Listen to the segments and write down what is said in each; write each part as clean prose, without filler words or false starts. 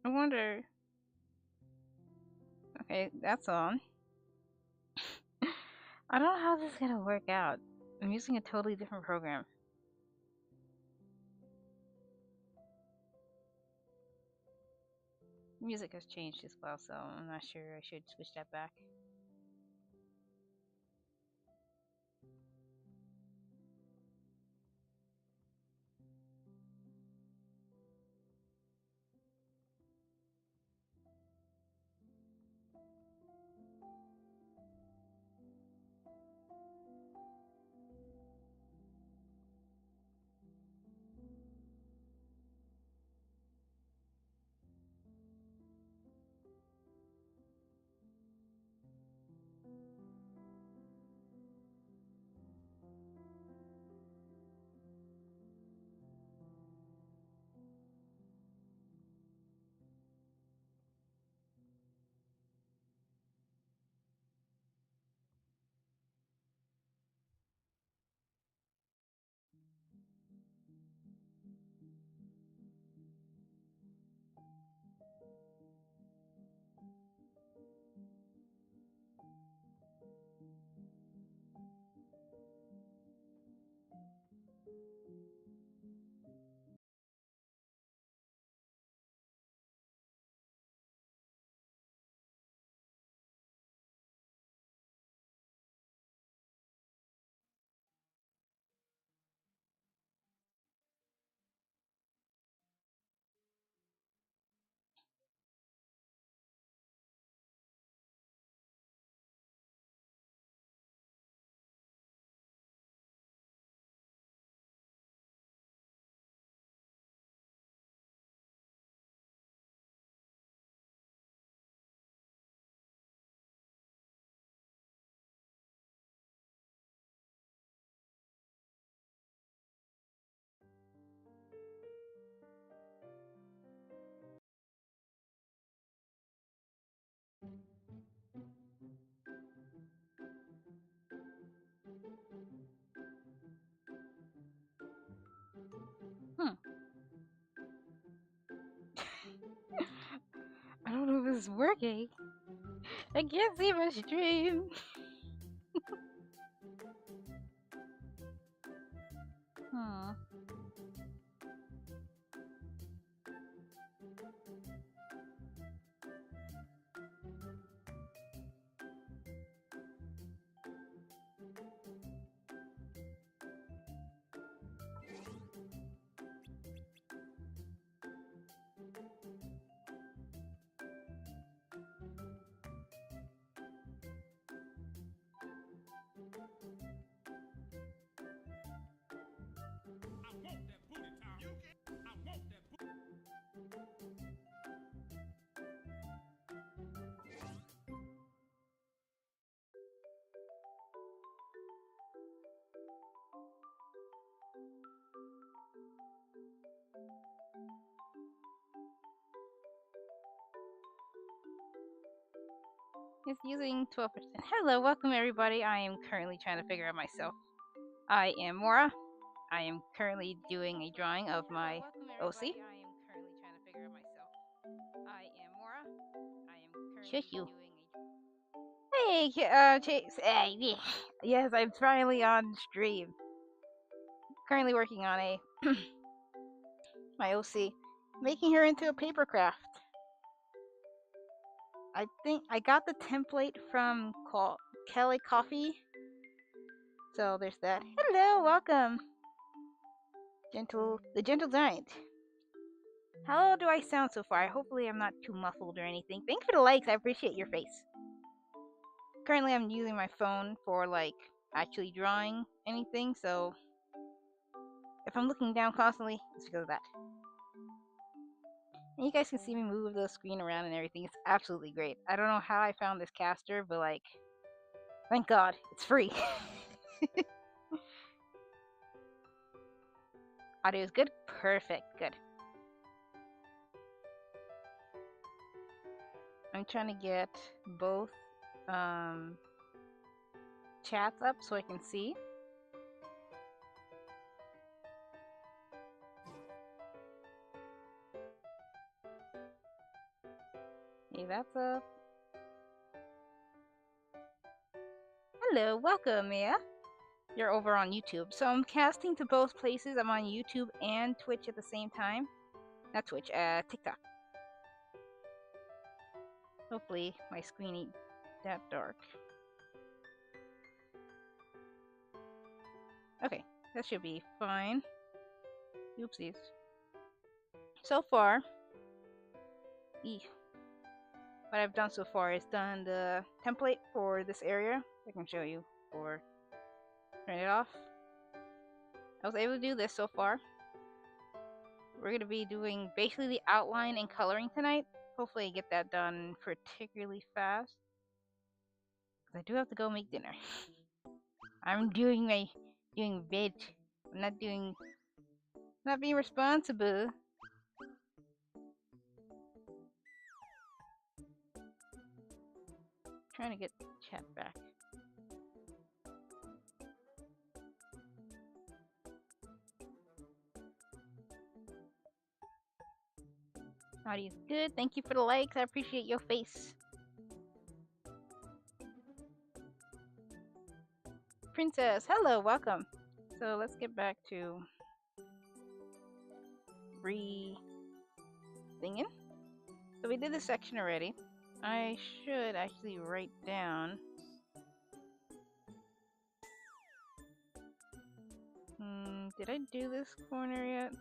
I wonder. Okay, that's on. I don't know how this is gonna work out. I'm using a totally different program. Music has changed as well, so I'm not sure I should switch that back. Hmm. I don't know if this is working. I can't see my stream. Hmm. It's using 12%. Hello, welcome everybody. I am currently trying to figure out myself. I am Mora. I am currently doing a drawing of my OC. Shush you. Hey, Chase. Hey, yeah. Yes, I'm finally on stream. Currently working on a my OC, making her into a paper craft. I think I got the template from Kelly Coffee. So there's that. Hello, welcome, the gentle giant. How do I sound so far? Hopefully I'm not too muffled or anything. Thanks for the likes. I appreciate your face. Currently I'm using my phone for like actually drawing anything, so if I'm looking down constantly, it's because of that. And you guys can see me move the screen around and everything. It's absolutely great. I don't know how I found this caster, but like, thank God, it's free. Audio is good? Perfect, good. I'm trying to get both chats up so I can see. Okay, that's up. Hello, welcome, Mia. You're over on YouTube. So I'm casting to both places. I'm on YouTube and Twitch at the same time. Not Twitch, TikTok. Hopefully my screen ain't that dark. Okay, that should be fine. Oopsies. So far, what I've done so far is done the template for this area. I can show you or turn it off. I was able to do this so far. We're going to be doing basically the outline and coloring tonight. Hopefully I get that done particularly fast. Because I do have to go make dinner. I'm doing bed. I'm not being responsible. Trying to get chat back. Audio's good. Thank you for the likes. I appreciate your face. Princess, hello, welcome. So let's get back to re-thinging. So we did this section already. I should actually write down. Did I do this corner yet?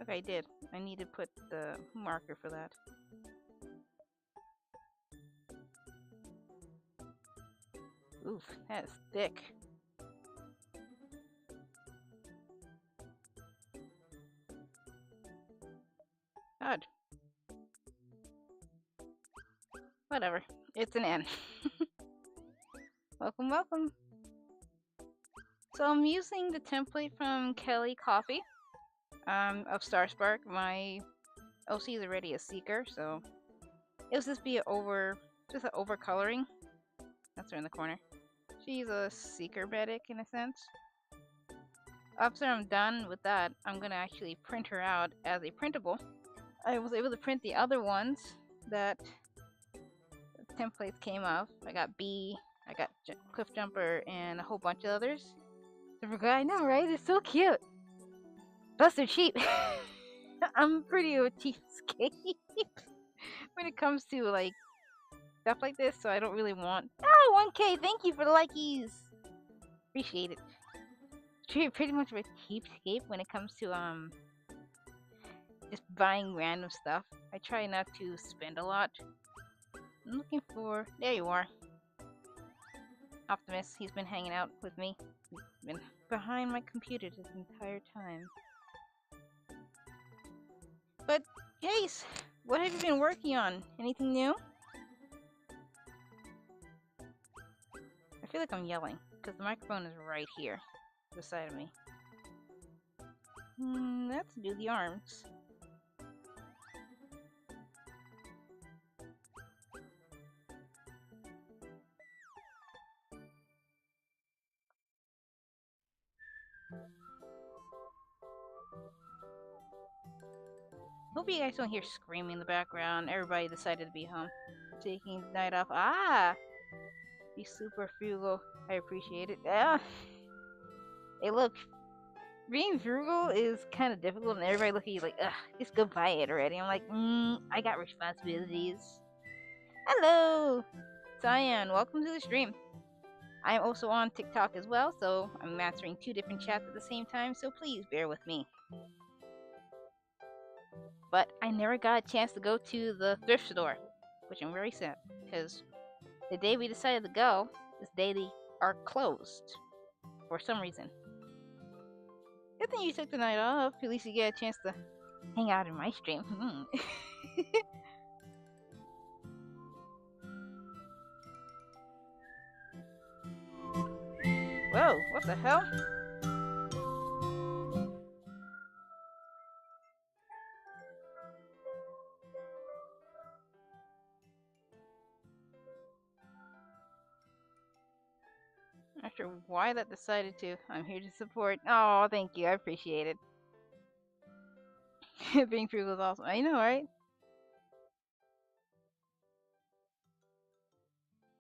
Okay, I did. I need to put the marker for that. Oof, that is thick. God. Whatever. It's an N. Welcome, welcome. So I'm using the template from Kelly Coffee of Starspark. My OC is already a seeker, so it'll just be an over coloring. That's her in the corner. She's a seeker medic in a sense. After I'm done with that, I'm gonna actually print her out as a printable. I was able to print the other ones that the templates came of. I got Bee, I got Cliff Jumper, and a whole bunch of others. I know, right? They're so cute. Plus, they're cheap. I'm pretty of a cheapskate when it comes to like stuff like this, so I don't really want. Oh, 1K! Thank you for the likeys. Appreciate it. Pretty much of a cheapskate when it comes to just buying random stuff. I try not to spend a lot. I'm looking for. There you are. Optimus. He's been hanging out with me. He's been behind my computer this entire time. But, Jace, what have you been working on? Anything new? I feel like I'm yelling, because the microphone is right here, beside of me. Let's do the arms. Hope you guys don't hear screaming in the background. Everybody decided to be home. Taking the night off. Ah! Be super frugal. I appreciate it. Ah! Hey, look. Being frugal is kind of difficult, and everybody look at you like, ugh, just go buy it already. I'm like, I got responsibilities. Hello! Cyan, welcome to the stream. I am also on TikTok as well, so I'm answering 2 different chats at the same time, so please bear with me. But I never got a chance to go to the thrift store, which I'm very sad, because the day we decided to go, this day they are closed for some reason. Good thing you took the night off. At least you get a chance to hang out in my stream. Whoa, what the hell? Not sure why that decided to. I'm here to support. Oh, thank you. I appreciate it. Being frugal is awesome. I know, right?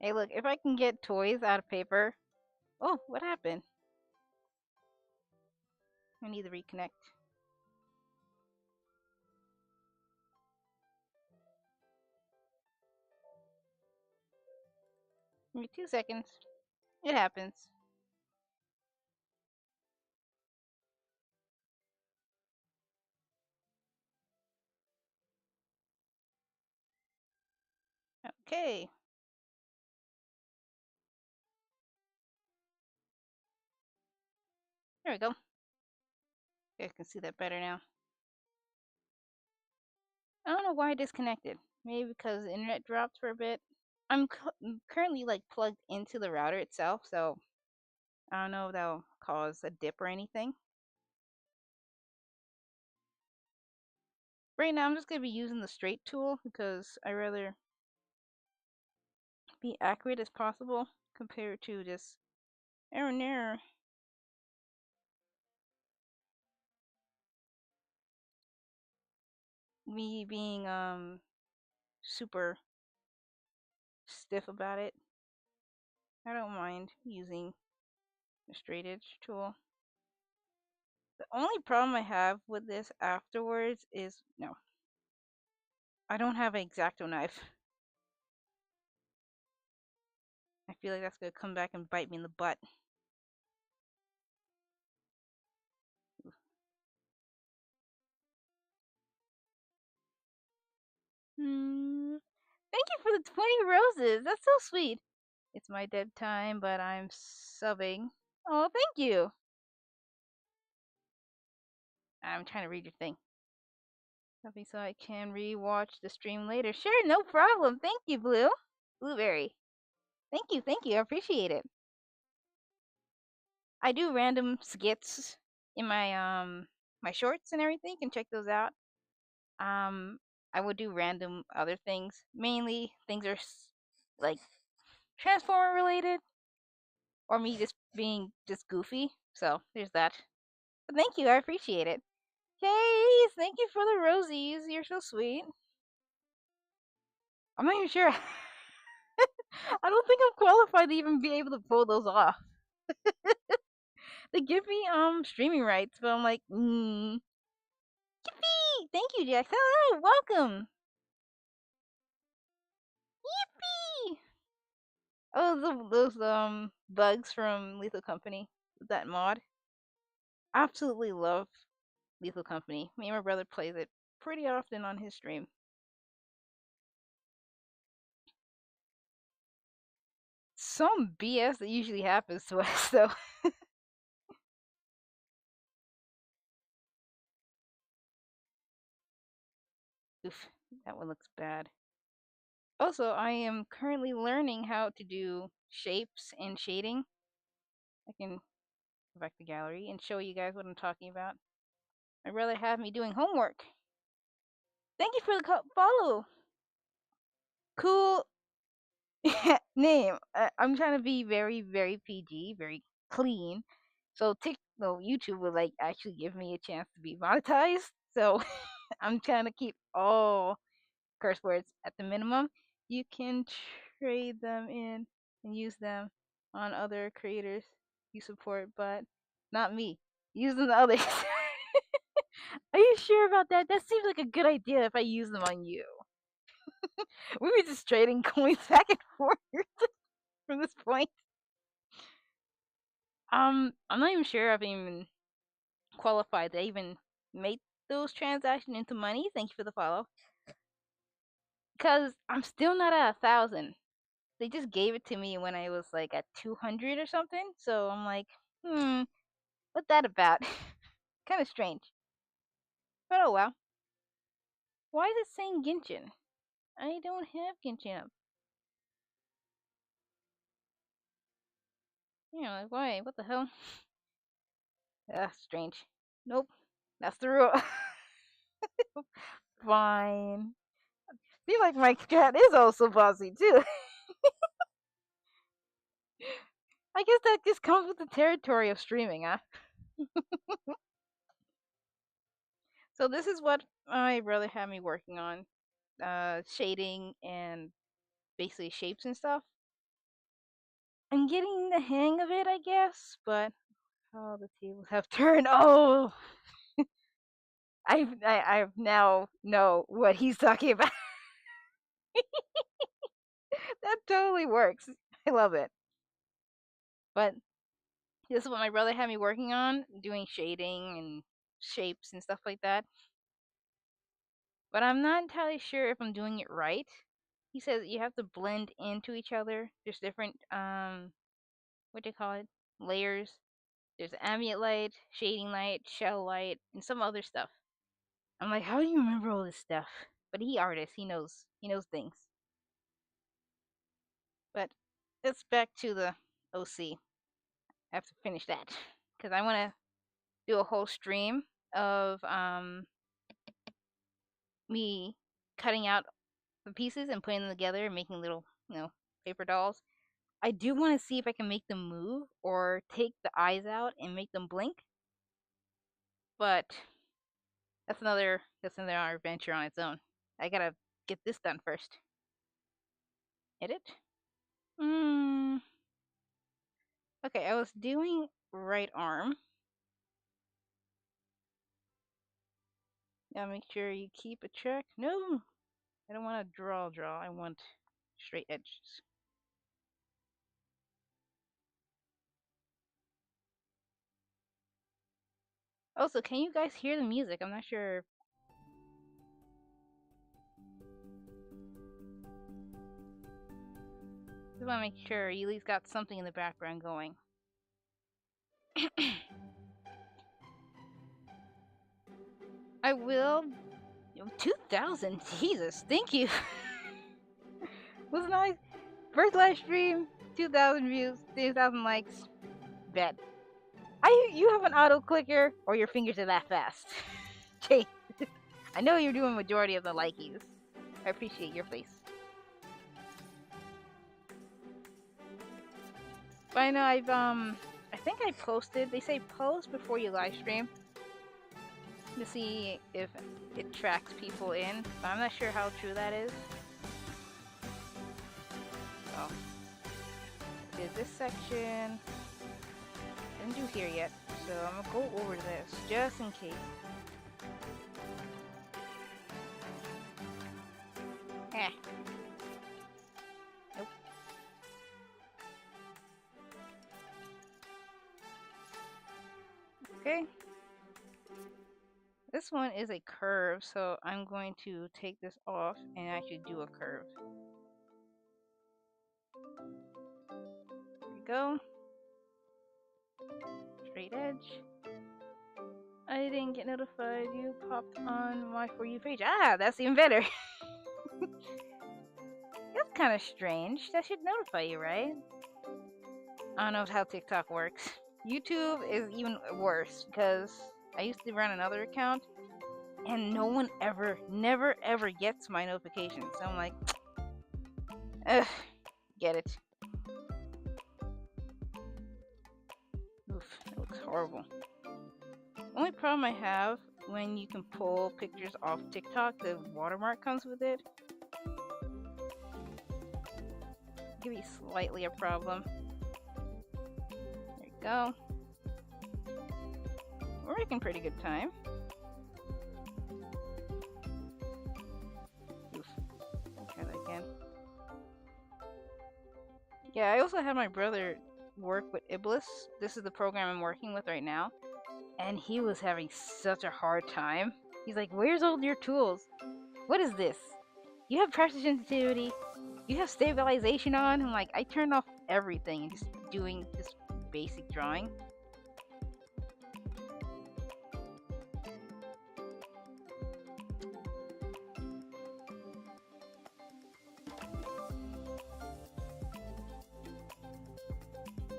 Hey, look, if I can get toys out of paper. Oh, what happened? I need to reconnect. Give me 2 seconds. It happens. Okay. There we go. You guys can see that better now. I don't know why I disconnected. Maybe because the internet dropped for a bit. I'm currently like plugged into the router itself, so I don't know if that'll cause a dip or anything. Right now, I'm just gonna be using the straight tool because I rather be accurate as possible compared to just error and error. Me being super stiff about it. I don't mind using the straight edge tool. The only problem I have with this afterwards is no, I don't have an X-Acto knife. I feel like that's gonna come back and bite me in the butt. Hmm. Thank you for the 20 roses. That's so sweet. It's my dead time, but I'm subbing. Oh, thank you. I'm trying to read your thing. Subbing so I can rewatch the stream later. Sure, no problem. Thank you, Blue. Blueberry. Thank you. I appreciate it. I do random skits in my shorts and everything. You can check those out. Um, I would do random other things. Mainly things are like Transformer related, or me just being just goofy. So there's that. But thank you, I appreciate it. Hey, thank you for the rosies. You're so sweet. I'm not even sure. I don't think I'm qualified to even be able to pull those off. They give me streaming rights, but I'm like, yippee! Thank you, Jax. Hello, welcome. Yippee! Oh, those bugs from Lethal Company. That mod. Absolutely love Lethal Company. Me and my brother plays it pretty often on his stream. Some BS that usually happens to us, though. Oof, that one looks bad. Also, I am currently learning how to do shapes and shading. I can go back to gallery and show you guys what I'm talking about. I'd rather have me doing homework. Thank you for the follow. Cool name. I'm trying to be very, very PG, very clean. So no, YouTube will like actually give me a chance to be monetized. So I'm trying to keep all curse words at the minimum. You can trade them in and use them on other creators you support, but not me. Use them to others. Are you sure about that? That seems like a good idea if I use them on you. We were just trading coins back and forth from this point. I'm not even sure I've even qualified to even make those transactions into money. Thank you for the follow. Because I'm still not at 1,000. They just gave it to me when I was like at 200 or something. So I'm like, what's that about? Kind of strange. But oh well. Why is it saying Genshin? I don't have Genshin up. You know, like why? What the hell? Strange. Nope. That's the rule. Fine. Seems like my cat is also bossy too. I guess that just comes with the territory of streaming, huh? So this is what my brother had me working on. Shading and basically shapes and stuff. I'm getting the hang of it, I guess, but oh, the tables have turned. Oh, I've now know what he's talking about. That totally works. I love it. But this is what my brother had me working on, doing shading and shapes and stuff like that. But I'm not entirely sure if I'm doing it right. He says you have to blend into each other. There's different what do you call it? Layers. There's ambient light, shading light, shell light, and some other stuff. I'm like, how do you remember all this stuff? But he artist, he knows things. But let's back to the OC. I have to finish that because I want to do a whole stream of me cutting out the pieces and putting them together and making little, paper dolls. I do want to see if I can make them move or take the eyes out and make them blink, but that's another adventure on its own. I gotta get this done first. Edit. Hmm. Okay, I was doing right arm. Gotta make sure you keep a check. No, I don't want to draw. I want straight edges. Also, can you guys hear the music? I'm not sure. Just want to make sure you at least got something in the background going. I will. 2,000? Jesus, thank you. Was nice. First live stream, 2,000 views, 2,000 likes. Bet. You have an auto clicker, or your fingers are that fast. Okay. I know you're doing majority of the likies. I appreciate your face. But I know I think I posted. They say post before you live stream to see if it tracks people in. But I'm not sure how true that is. Oh, did this section? Didn't do here yet, so I'm gonna go over this just in case. Eh. Nope. Okay. This one is a curve, so I'm going to take this off and actually do a curve. There we go. Straight edge. I didn't get notified you popped on my For You page. Ah, that's even better. That's kind of strange. That should notify you, right? I don't know how TikTok works. YouTube is even worse because I used to run another account and no one never ever gets my notifications. So I'm like, ugh, get it. Oof, that looks horrible. Only problem I have when you can pull pictures off TikTok, the watermark comes with it. Give me slightly a problem. There you go. We're making pretty good time. Oof. I'll try that again. Yeah, I also had my brother work with Iblis. This is the program I'm working with right now. And he was having such a hard time. He's like, where's all your tools? What is this? You have pressure sensitivity. You have stabilization on. I'm like, I turned off everything and just doing this basic drawing.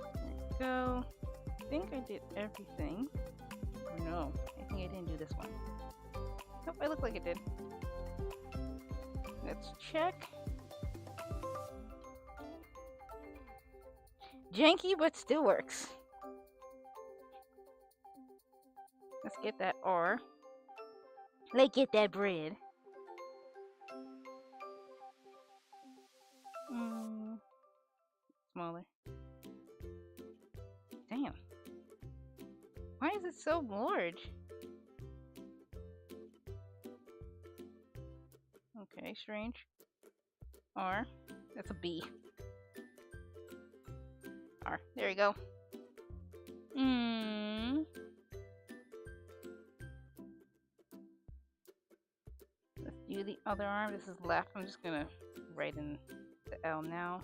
There we go. I think I did everything. Or no, I think I didn't do this one. Nope, I look like I did. Let's check. Janky, but still works. Let's get that R. Let's get that bread. Smaller. is it so large? Okay, strange. R. That's a B. R. There you go. Hmm. Let's do the other arm. This is left. I'm just gonna write in the L now.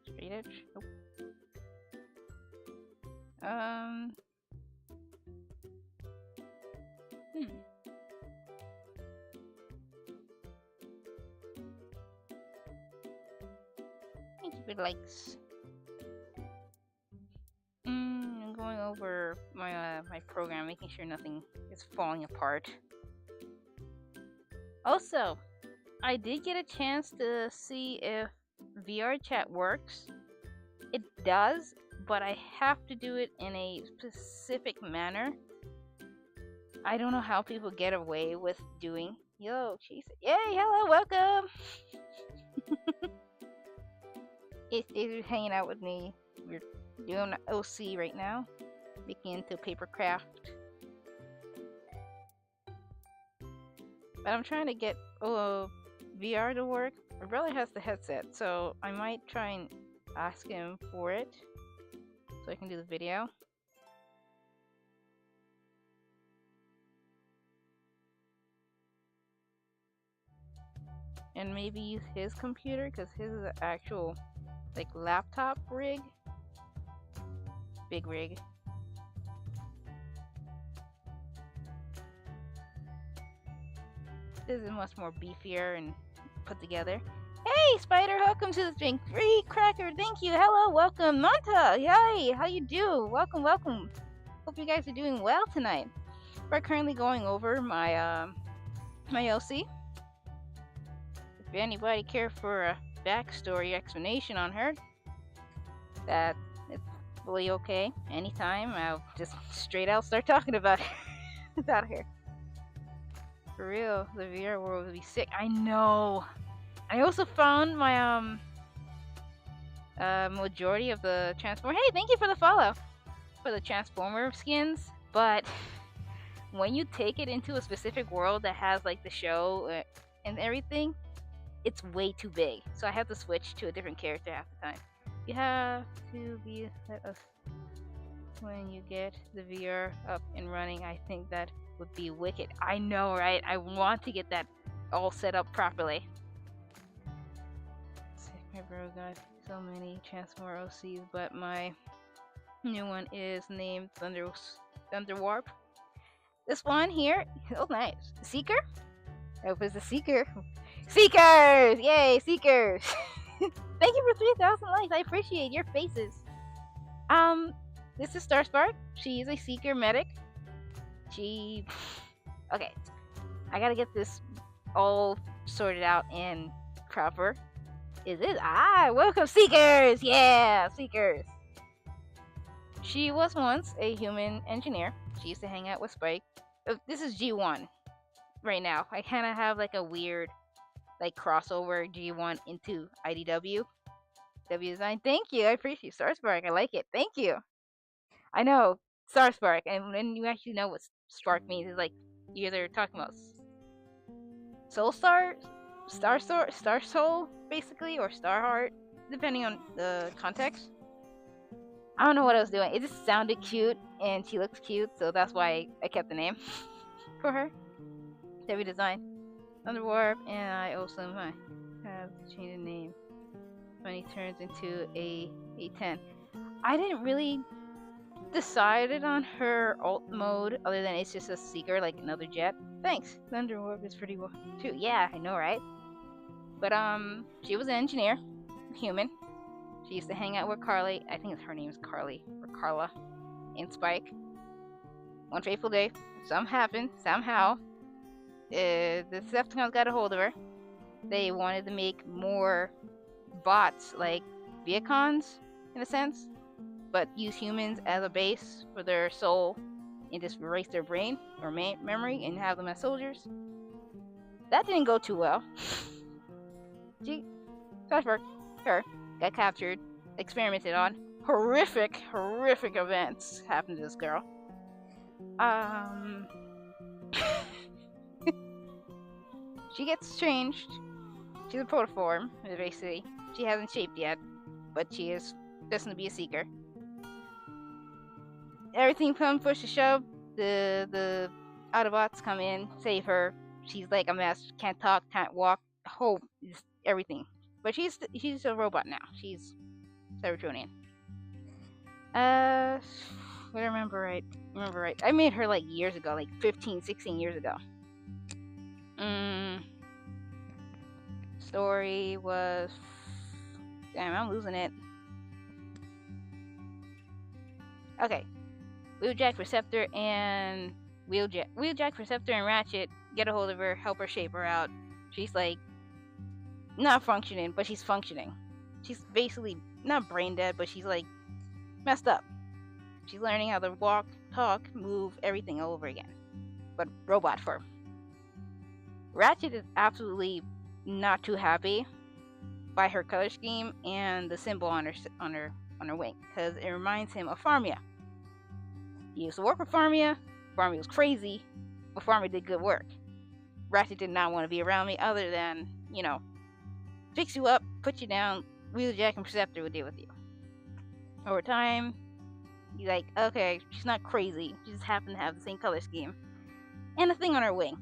Straight edge. Nope. Thank you for likes. I'm going over my program, making sure nothing is falling apart. Also, I did get a chance to see if VR chat works. It does, but I have to do it in a specific manner. I don't know how people get away with doing. Yo, jeez. Yay, hello, welcome. It's hanging out with me. We're doing OC right now, making into paper craft. But I'm trying to get VR to work. My brother has the headset, so I might try and ask him for it so I can do the video. And maybe use his computer, because his is an actual like laptop rig. Big rig. This is much more beefier and put together. Hey, Spider, welcome to the thing. Free Cracker, thank you. Hello, welcome. Manta, yay, how you do? Welcome, welcome. Hope you guys are doing well tonight. We're currently going over my my OC. If anybody care for a backstory explanation on her, that it's fully okay. Anytime, I'll just straight out start talking about about her. For real, the VR world would be sick. I know. I also found my majority of the Transformer. Hey, thank you for the follow for the Transformer skins. But when you take it into a specific world that has like the show and everything, it's way too big. So I have to switch to a different character half the time. You have to be let us when you get the VR up and running. I think that would be wicked. I know, right? I want to get that all set up properly. Sick, my bro got so many Transformer OCs, but my new one is named Thunderwarp. This one here, oh nice. Seeker? I hope it's a Seeker. Seekers! Yay, Seekers! Thank you for 3,000 likes. I appreciate your faces. This is Starspark. She is a Seeker medic. Okay. I gotta get this all sorted out and proper. Is it? Welcome, Seekers! Yeah, Seekers! She was once a human engineer. She used to hang out with Spike. This is G1 right now. I kind of have like a weird like crossover G1 into IDW. W design. Thank you. I appreciate Starspark. I like it. Thank you. I know Starspark, and when you actually know what Spark means, it's like you're either talking about Soul Star, Star Soul, basically, or Star Heart, depending on the context. I don't know what I was doing. It just sounded cute, and she looks cute, so that's why I kept the name for her. W design. Thunderwarp, and I also might have changed the name when he turns into a 10. I didn't really decided on her alt mode other than it's just a Seeker, like another jet. Thanks. Thunderwarp is pretty well too. Yeah, I know, right? But she was an engineer, human. She used to hang out with Carly. I think her name is Carly or Carla, and Spike. One fateful day, something happened somehow. The Decepticons got a hold of her. They wanted to make more bots, like Viacons, in a sense, but use humans as a base for their soul and just erase their brain or memory and have them as soldiers. That didn't go too well. Flashback, her got captured, experimented on. Horrific events happened to this girl. Um, she gets changed. She's a protoform, basically. She hasn't shaped yet, but she is destined to be a seeker. Everything comes push to shove. The Autobots come in, save her. She's like a mess. Can't talk, can't walk. Hope is everything. But she's a robot now. She's Cybertronian. Uh, if I remember right. I made her like years ago, like 15, 16 years ago. Story was. Damn, I'm losing it. Okay. Wheeljack, Receptor, and Wheeljack, Receptor, and Ratchet get a hold of her, help her shape her out. She's like not functioning, but she's functioning. She's basically not brain dead, but she's like messed up. She's learning how to walk, talk, move, everything all over again, but robot form. Ratchet is absolutely not too happy by her color scheme and the symbol on her wing, because it reminds him of Farmia. He used to work with Farmia. Farmia was crazy, but Farmia did good work. Ratchet did not want to be around me other than, fix you up, put you down, Wheeljack and Perceptor would deal with you. Over time, he's like, okay, she's not crazy. She just happened to have the same color scheme. And a thing on her wing.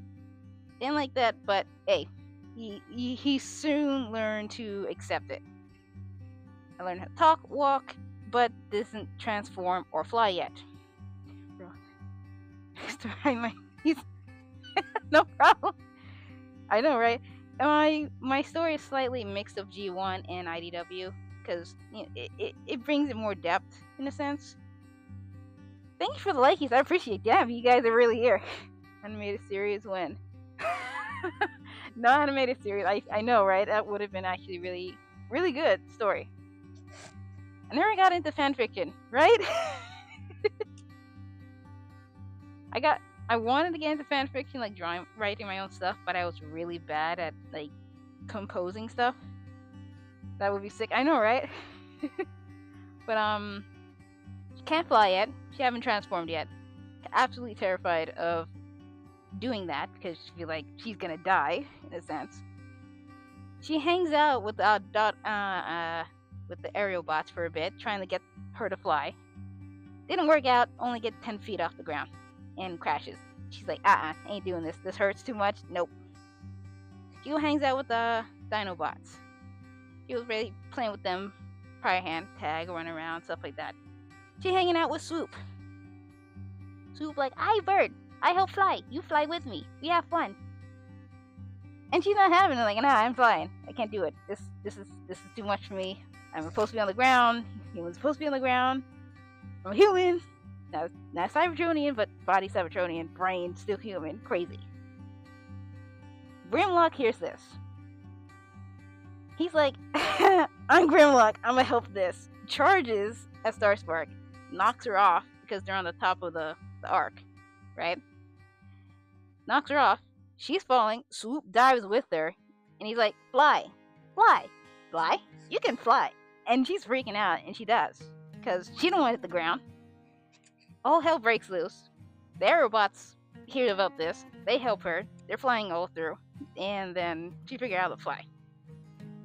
Didn't like that, but hey, he soon learned to accept it. I learned how to talk, walk, but doesn't transform or fly yet. No problem. I know, right? My story is slightly mixed of G1 and IDW because it brings it more depth in a sense. Thank you for the likies. I appreciate that. You guys are really here. Animated series when? No animated series. I know, right? That would have been actually really, really good story. I never got into fanfiction, right? I wanted to get into fanfiction, like writing my own stuff, but I was really bad at like composing stuff. That would be sick. I know, right? But she can't fly yet. She haven't transformed yet. Absolutely terrified of doing that because she feel like she's gonna die in a sense. She hangs out with the aerial bots for a bit, trying to get her to fly. Didn't work out. Only get 10 feet off the ground and crashes. She's like, ain't doing this. This hurts too much. Nope. She hangs out with the Dinobots. She was really playing with them, prior hand, tag, run around, stuff like that. She hanging out with Swoop. Swoop like, "Hi, bird. I help fly. You fly with me. We have fun." And she's not having it. Like, nah, I'm flying. I can't do it. This is too much for me. I'm supposed to be on the ground. Human's supposed to be on the ground. I'm a human. Not Cybertronian, but body Cybertronian, brain still human. Crazy. Grimlock hears this. He's like, "I'm Grimlock. I'm gonna help this." Charges at Starspark, knocks her off because they're on the top of the arc, right? Knocks her off. She's falling. Swoop dives with her, and he's like, "Fly, fly, fly. You can fly." And she's freaking out, and she does because she don't want to hit the ground. All hell breaks loose. The aerobots hear about this. They help her. They're flying all through. And then she figures out how to fly.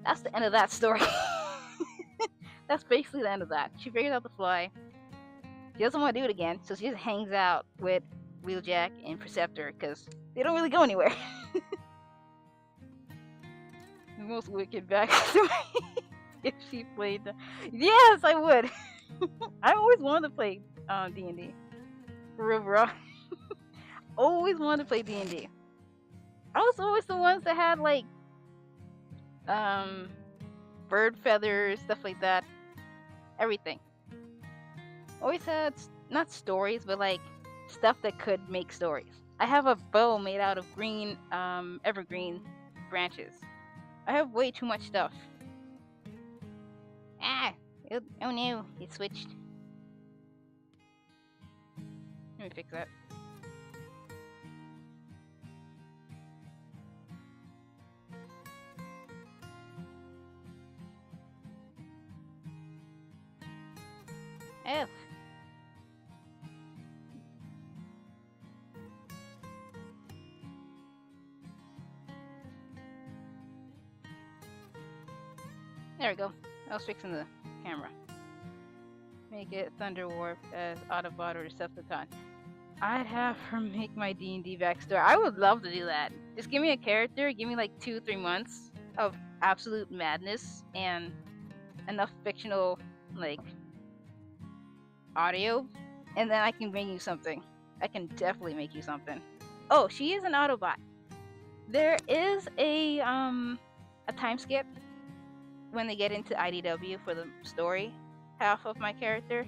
That's the end of that story. That's basically the end of that. She figures out to fly. She doesn't want to do it again, so she just hangs out with Wheeljack and Perceptor because they don't really go anywhere. The most wicked backstory. If she played Yes, I would. I always wanted to play D&D. For real, bro. Always wanted to play D&D. I was always the ones that had like bird feathers, stuff like that. Everything. Always had not stories, but like stuff that could make stories. I have a bow made out of green evergreen branches. I have way too much stuff. Oh no, it switched. Let me fix that. Oh. There we go. I was fixing the camera. Make it Thunder Warp as Autobot or Decepticon. I'd have her make my D&D backstory. I would love to do that. Just give me a character, give me like 2-3 months of absolute madness and enough fictional like audio, and then I can bring you something. I can definitely make you something. Oh, she is an Autobot. There is a time skip when they get into IDW for the story half of my character.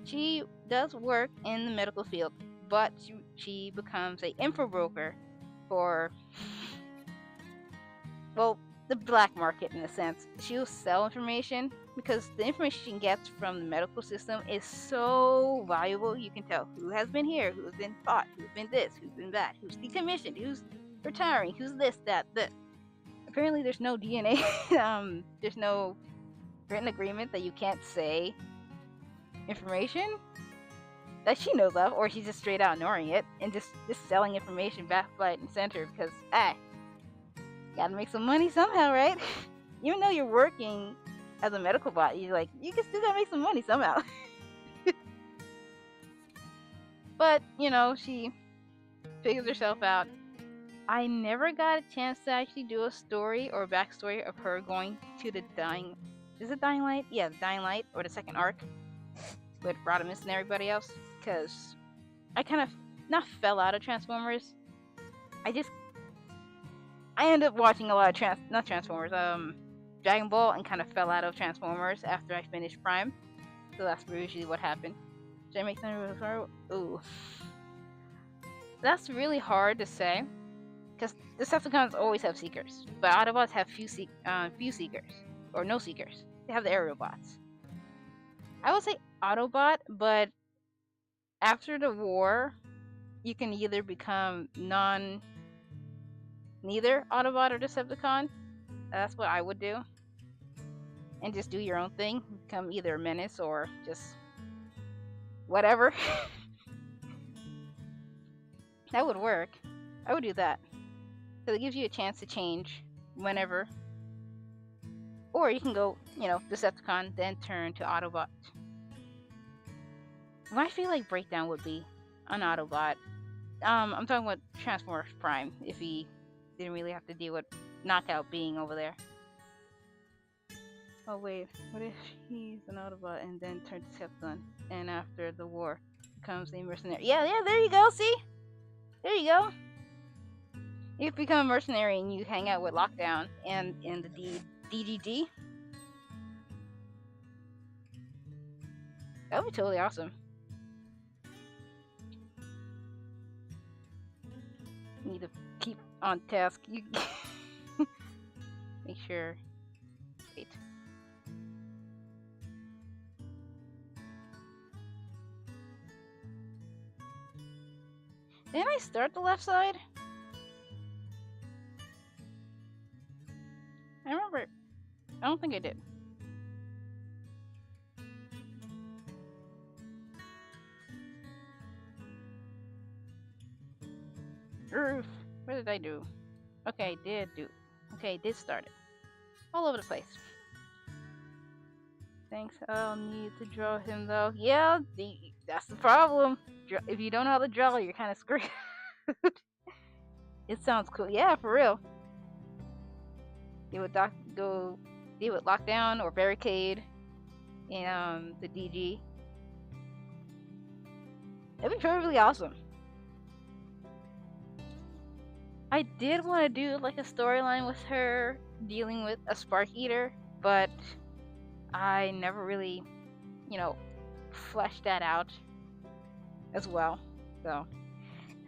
She does work in the medical field, but she becomes a info broker for, well, the black market in a sense. She'll sell information because the information she gets from the medical system is so valuable. You can tell who has been here, who's been fought, who's been this, who's been that, who's decommissioned, who's retiring, who's this, that, this. Apparently, there's no DNA. There's no written agreement that you can't say information that she knows of, or she's just straight out ignoring it and just selling information back, right, and center because gotta make some money somehow, right? Even though you're working as a medical bot, you can still gotta make some money somehow. But she figures herself out. I never got a chance to actually do a story or a backstory of her going to the Dying... Is it Dying Light? Yeah, the Dying Light, or the second arc with Rodimus and everybody else. Because I kind of not fell out of Transformers. I ended up watching a lot of not Transformers, Dragon Ball, and kind of fell out of Transformers after I finished Prime. So that's usually what happened. Should I make Thunder? Ooh. That's really hard to say. Because Decepticons always have Seekers, but Autobots have few Seekers, or no Seekers. They have the aerial bots. I would say Autobot, but after the war, you can either become neither Autobot or Decepticon. That's what I would do. And just do your own thing. Become either a menace or just whatever. That would work. I would do that. So it gives you a chance to change whenever. Or you can go, Decepticon, then turn to Autobot. What I feel like breakdown would be an Autobot. I'm talking about Transformers Prime, if he didn't really have to deal with Knockout being over there. Oh wait, what if he's an Autobot and then turns to Decepticon, and after the war becomes a mercenary? Yeah, there you go, see? There you go. You become a mercenary and you hang out with Lockdown and in the DGD. That would be totally awesome. You need to keep on task. You make sure. Wait. Didn't I start the left side? I remember. I don't think I did. What did I do? Okay, I did start it. All over the place. Thanks. I'll need to draw him though. Yeah, that's the problem. If you don't know how to draw, you're kind of screwed. It sounds cool. Yeah, for real. Go deal with Lockdown or Barricade in the DG. That'd be really awesome. I did want to do like a storyline with her dealing with a Spark Eater, but I never really, fleshed that out as well. So,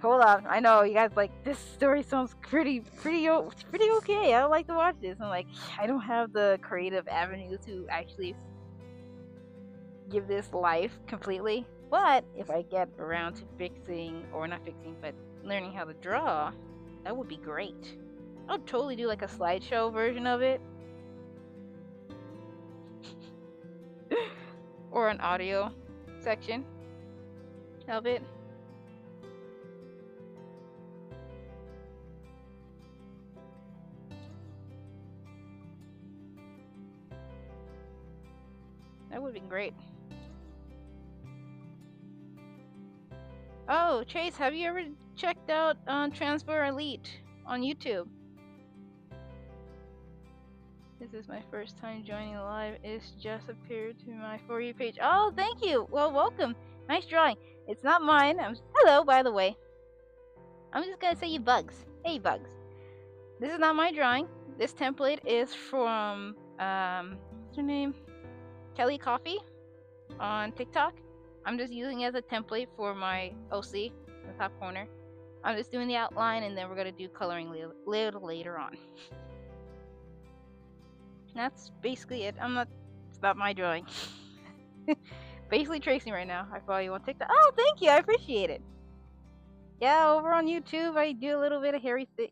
hold on. I know you guys like this story sounds pretty okay. I would like to watch this. I'm like, I don't have the creative avenue to actually give this life completely. But if I get around to learning how to draw, that would be great. I would totally do like a slideshow version of it. Or an audio section of it. That would be great. Oh, Chase, have you ever checked out Transfer Elite on YouTube? This is my first time joining live. It's just appeared to my For You page. Oh, thank you. Well, welcome. Nice drawing. It's not mine. Hello, by the way. I'm just gonna say you bugs. Hey, bugs. This is not my drawing. This template is from what's her name? Kelly Coffee on TikTok. I'm just using it as a template for my OC in the top corner. I'm just doing the outline, and then we're gonna do coloring a little later on. That's basically it. It's not my drawing. Basically tracing right now. I follow you on TikTok. Oh, thank you. I appreciate it. Yeah, over on YouTube, I do a little bit of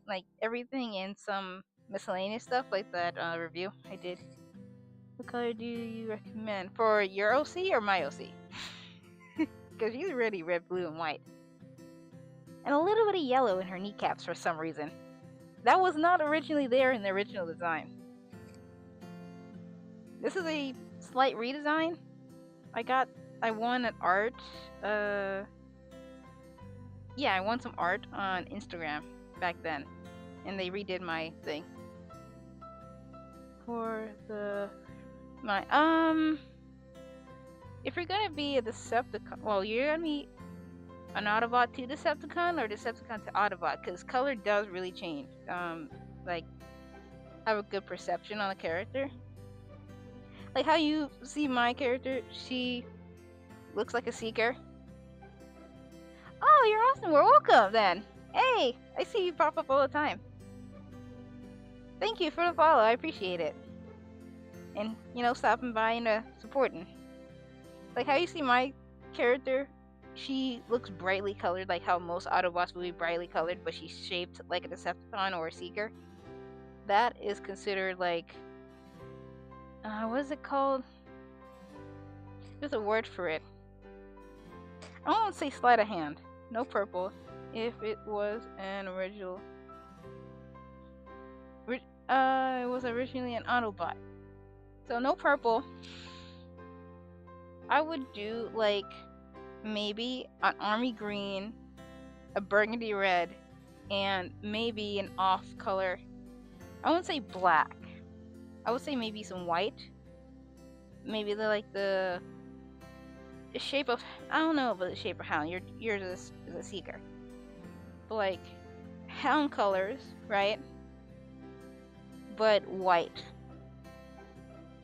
like everything and some miscellaneous stuff like that review I did. What color do you recommend for your OC or my OC? Because she's already red, blue, and white, and a little bit of yellow in her kneecaps for some reason. That was not originally there in the original design. This is a slight redesign. I won an art. Yeah, I won some art on Instagram back then, and they redid my thing for if you're gonna be a Decepticon, well, you're gonna be an Autobot to Decepticon or Decepticon to Autobot, because color does really change. Like, have a good perception on the character. Like how you see my character, she looks like a Seeker. Oh, you're awesome. We're welcome then. Hey, I see you pop up all the time. Thank you for the follow. I appreciate it. And, stopping by and supporting. Like how you see my character, she looks brightly colored, like how most Autobots will be brightly colored, but she's shaped like a Decepticon or a Seeker. That is considered like, what is it called? There's a word for it. I won't say sleight of hand. No purple. If it was an original, it was originally an Autobot. So no purple. I would do like maybe an army green, a burgundy red, and maybe an off color. I wouldn't say black. I would say maybe some white. Maybe they're like the shape of, I don't know about the shape of hound. Yours is a Seeker. But like hound colors, right? But white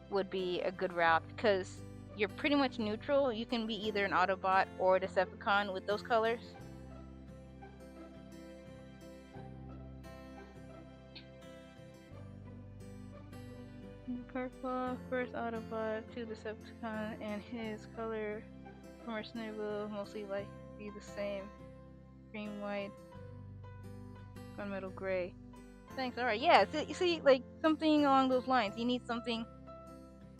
would be a good route because you're pretty much neutral. You can be either an Autobot or a Decepticon with those colors. Purple, first Autobot, to Decepticon, and his color for mercenary will mostly be the same. Green, white, gunmetal gray. Thanks, alright, yeah, you see, like, something along those lines. You need something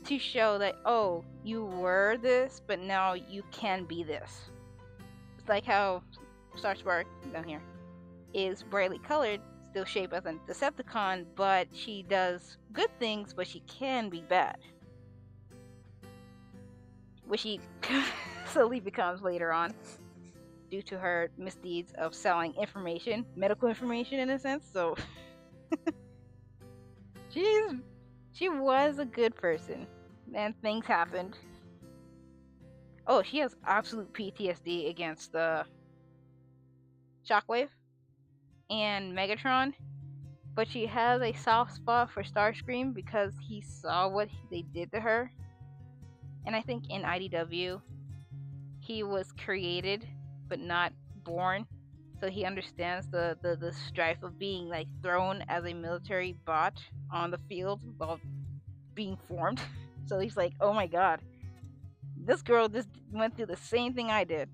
to show that, oh, you were this, but now you can be this. It's like how Starspark, down here, is brightly colored, still shaped as a Decepticon, but she does good things, but she can be bad. Which she slowly becomes later on, due to her misdeeds of selling information, medical information in a sense, so... She was a good person, and things happened. Oh, she has absolute PTSD against the Shockwave and Megatron, but she has a soft spot for Starscream because he saw what they did to her. And I think in IDW, he was created but not born, so he understands the strife of being like thrown as a military bot on the field while being formed. So he's like, oh my god, this girl just went through the same thing I did.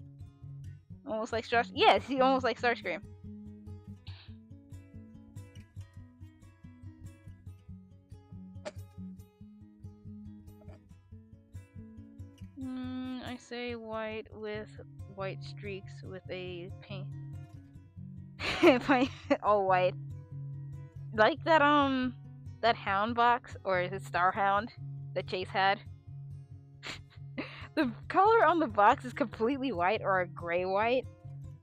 Almost like Starscream. Yes, he almost like Starscream. I say white with white streaks with a paint. All white. Like that hound box, or is it Star Hound that Chase had? the color on the box is completely white or a gray white,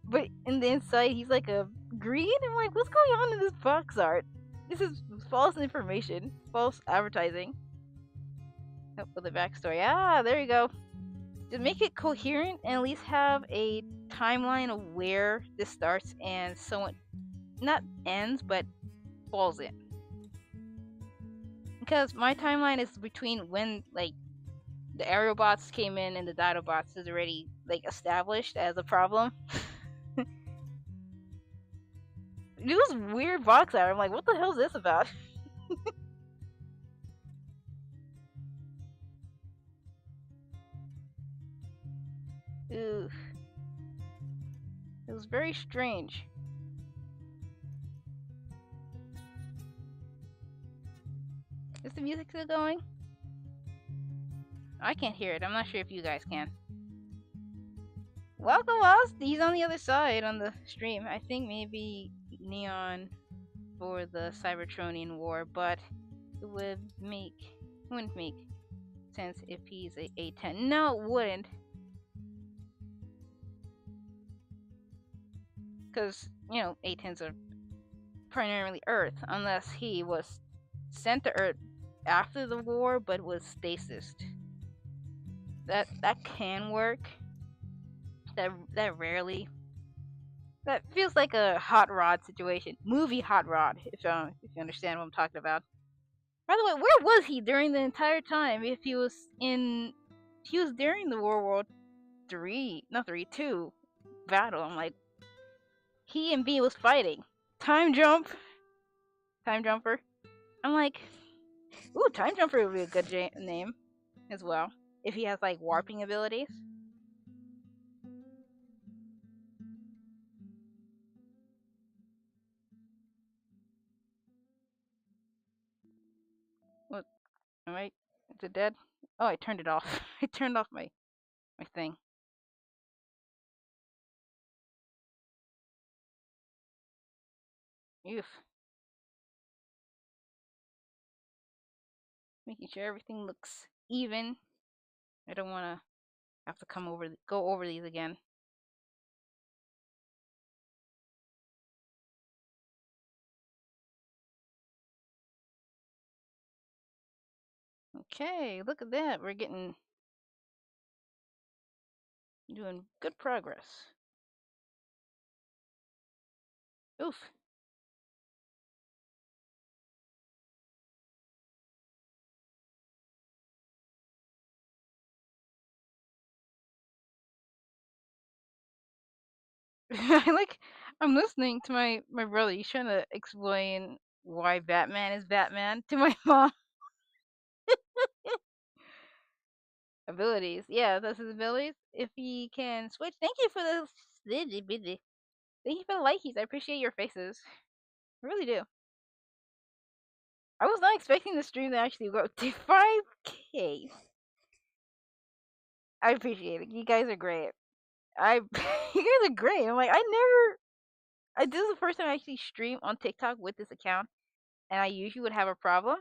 but in the inside he's like a green. I'm like, what's going on in this box art? This is false information, false advertising. Oh, with the backstory. Ah, there you go. To make it coherent and at least have a timeline of where this starts and somewhat not ends but falls in. Because my timeline is between when like the Aerobots came in and the Dinobots is already like established as a problem. It was weird box art. I'm like, what the hell is this about? Ooh, it was very strange. Is the music still going? I can't hear it. I'm not sure if you guys can. Welcome us. He's on the other side on the stream. I think maybe Neon for the Cybertronian War, but it wouldn't make sense if he's a A10. No, it wouldn't. Because, you know, A10s are primarily Earth, unless he was sent to Earth after the war but was stasis. That can work. That rarely. That feels like a hot rod situation. Movie hot rod, if you understand what I'm talking about. By the way, where was he during the entire time? If he was during the World War II battle. I'm like, he and B was fighting. Time jumper. I'm like, ooh, time jumper would be a good name as well if he has like warping abilities. What? Am I? Is it dead? Oh, I turned it off. I turned off my thing. Oof. Making sure everything looks even. I don't want to have to go over these again. Okay, look at that. We're doing good progress. Oof. I'm listening to my brother. He's trying to explain why Batman is Batman to my mom. Abilities. Yeah, that's his abilities. If he can switch. Thank you for the thank you for the likeys. I appreciate your faces. I really do. I was not expecting the stream to actually go to 5K. I appreciate it. You guys are great. You guys are great. I'm like, this is the first time I actually stream on TikTok with this account, and I usually would have a problem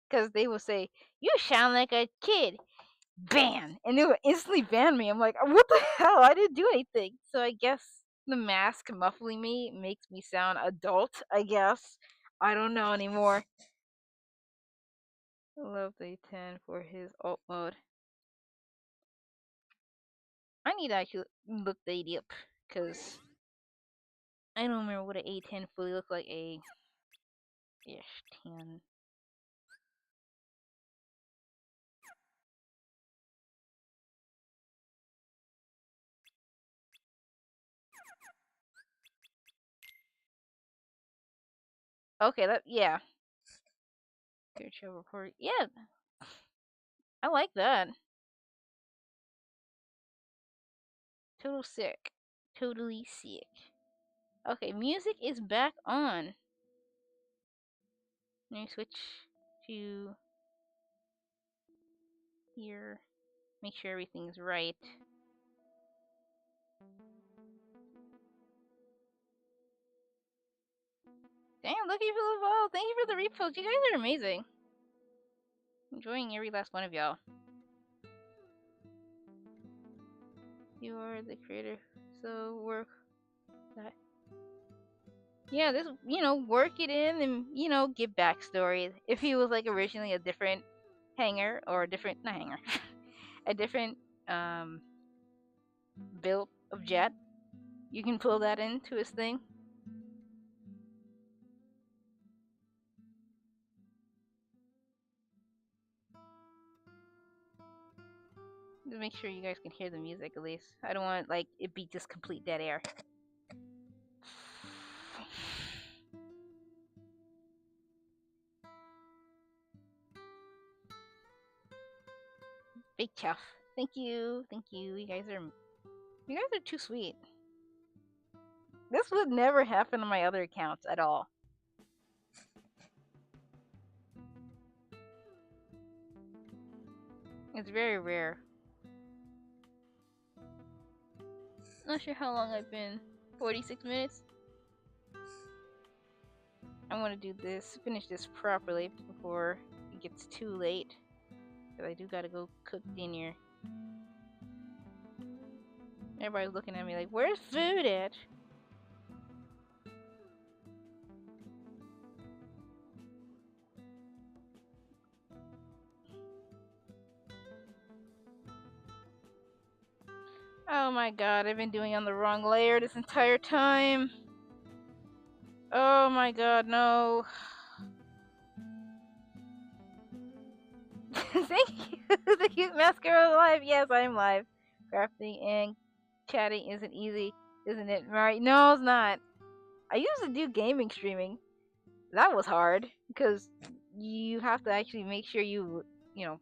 because they will say, "You sound like a kid." Ban, and they would instantly ban me. I'm like, what the hell? I didn't do anything. So I guess the mask muffling me makes me sound adult. I guess I don't know anymore. I love the 10 for his alt mode. I need to actually look the AD up because I don't remember what an A10 fully looks like. A ish 10. Okay, yeah. Good show report. Yeah, I like that. Total sick. Totally sick. Okay, music is back on. Let me switch to here. Make sure everything's right. Damn, lucky for the ball. Thank you for the repost. You guys are amazing. Enjoying every last one of y'all. You are the creator, so work that. Yeah, this, work it in and, give backstory. If he was like originally a different hanger or a different, not hanger, a different um build of jet, you can pull that into his thing. To make sure you guys can hear the music at least. I don't want like it be just complete dead air. Big chuff. Thank you. Thank you. You guys are too sweet. This would never happen on my other accounts at all. It's very rare. Not sure how long I've been. 46 minutes? I want to do this, finish this properly before it gets too late. Because I do gotta go cook dinner. Everybody's looking at me like, where's food at? Oh my god, I've been doing on the wrong layer this entire time. Oh my god, no. Thank you. The cute mascara live. Yes, I'm live. Crafting and chatting isn't easy, isn't it? Right? No, it's not. I used to do gaming streaming. That was hard because you have to actually make sure you know,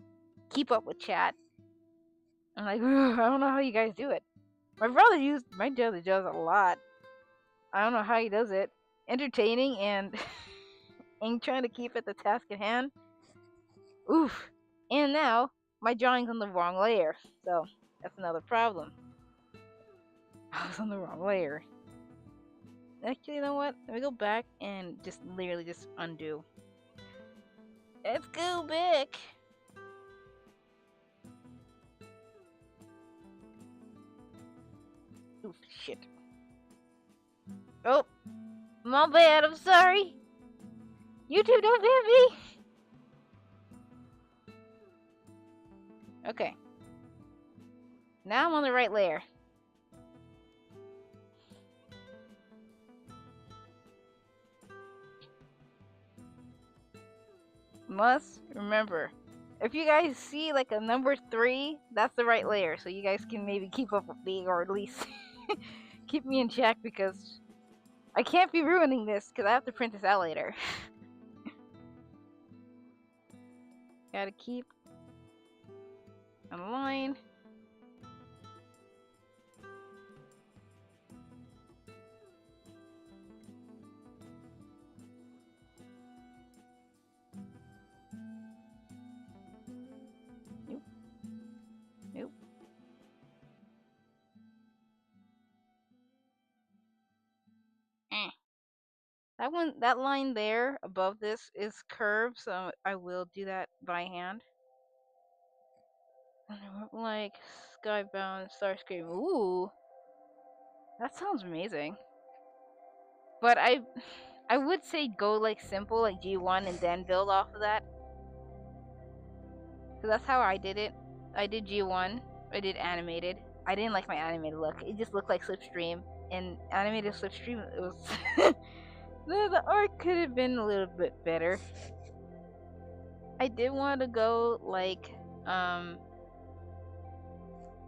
keep up with chat. I'm like, I don't know how you guys do it. My brother does a lot. I don't know how he does it. Entertaining and and trying to keep at the task at hand. Oof. And now my drawing's on the wrong layer, so that's another problem. I was on the wrong layer. Actually, you know what? Let me go back and just literally just undo. Let's go back. Oof, shit. Oh, my bad. I'm sorry. You two don't ban me. Okay. Now I'm on the right layer. Must remember, if you guys see like a number 3, that's the right layer. So you guys can maybe keep up with me, or at least keep me in check, because I can't be ruining this because I have to print this out later. Gotta keep on the line. Nope. Nope. That line there above this is curved, so I will do that by hand. Like Skybound, Starscream. Ooh, that sounds amazing. But I would say go like simple, like G1, and then build off of that. Cause that's how I did it. I did G1. I did animated. I didn't like my animated look. It just looked like Slipstream. And animated Slipstream, it was the art could have been a little bit better. I did want to go like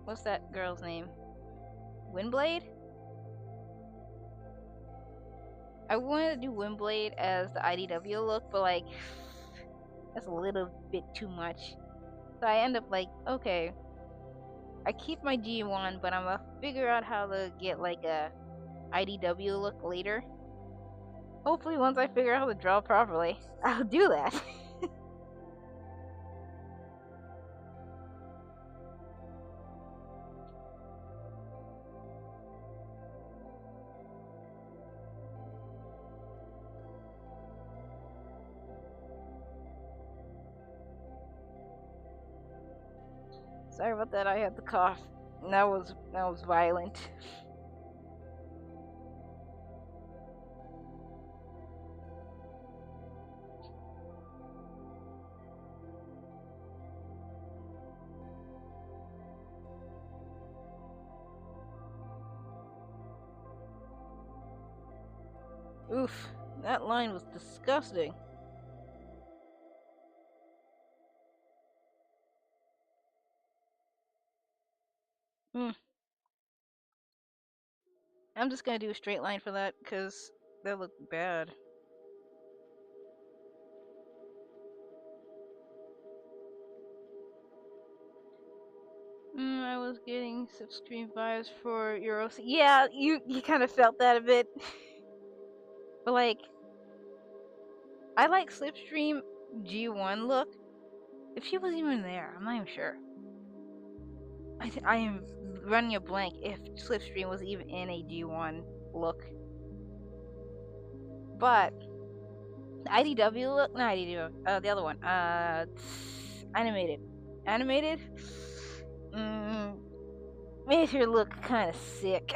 what's that girl's name? Windblade? I wanted to do Windblade as the IDW look, but like that's a little bit too much. So I end up like, okay, I keep my G1, but I'm gonna figure out how to get like a IDW look later. Hopefully, once I figure out how to draw properly, I'll do that. Sorry about that, I had the cough. That was violent. Oof, that line was disgusting. Hmm. I'm just gonna do a straight line for that because that looked bad. I was getting Slipstream vibes for Euros. Yeah, you kind of felt that a bit, but like I like Slipstream G1 look. If she was even there, I'm not even sure. I am running a blank if Slipstream was even in a G1 look. But IDW look, not IDW, the other one, animated, animated, mm, made her look kind of sick.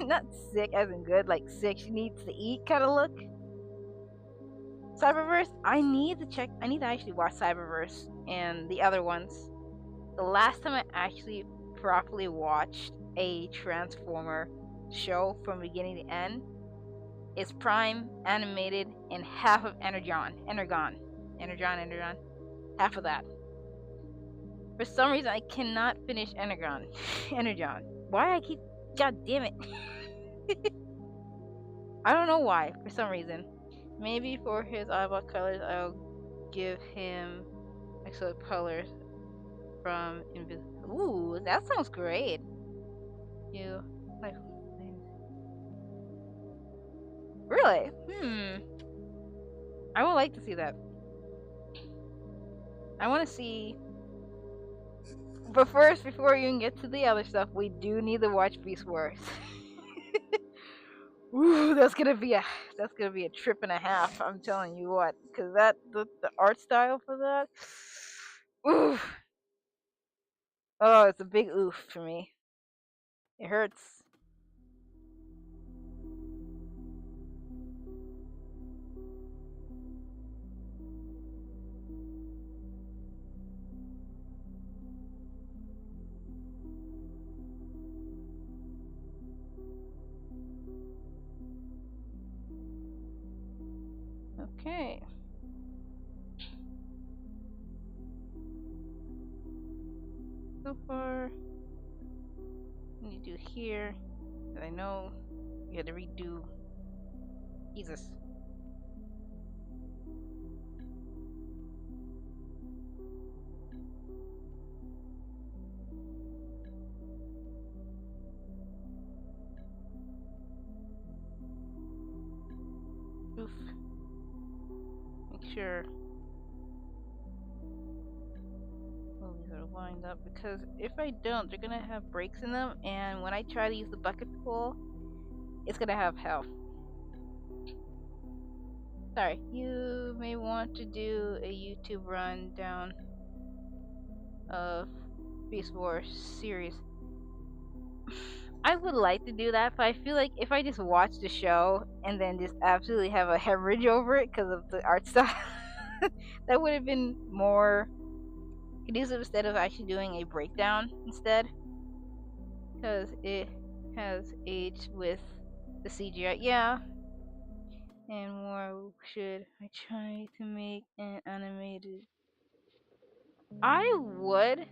Not sick as in good, like sick. She needs to eat kind of look. Cyberverse, I need to check. I need to actually watch Cyberverse and the other ones. The last time I actually properly watched a Transformer show from beginning to end is Prime, animated, and half of Energon, half of that. For some reason, I cannot finish Energon. Why I keep? God damn it! I don't know why. For some reason, maybe for his eyeball colors, I'll give him extra colors from Invisible. Ooh, that sounds great. You like? Really? I would like to see that. I want to see. But first, before we even get to the other stuff, we do need to watch Beast Wars. Ooh, that's gonna be a trip and a half. I'm telling you what, because the art style for that. Ooh, oh, it's a big oof for me. It hurts. Okay. So far, what do you do here? I know you had to redo. Jesus. Oof. Make sure all these are lined up because if I don't, they're gonna have breaks in them, and when I try to use the bucket pull, it's gonna have hell. Sorry, you may want to do a YouTube rundown of Beast Wars series. I would like to do that, but I feel like if I just watch the show and then just absolutely have a hemorrhage over it because of the art style, that would have been more conducive instead of actually doing a breakdown instead, because it has aged with the CGI. Yeah, and more should I try to make an animated? I would,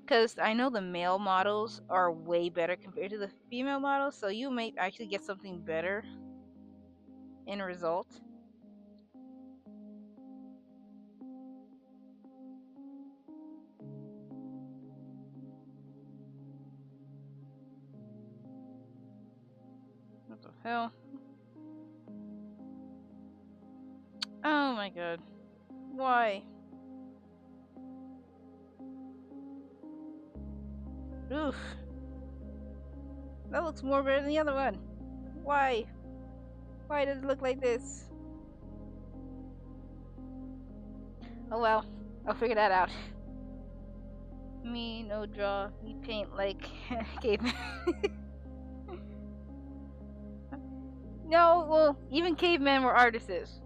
because I know the male models are way better compared to the female models, so you may actually get something better in result. What the hell? Oh my god. Why? Oof. That looks more better than the other one. Why? Why does it look like this? Oh well. I'll figure that out. Me, no draw. Me paint like caveman. No, well, even cavemen were artists.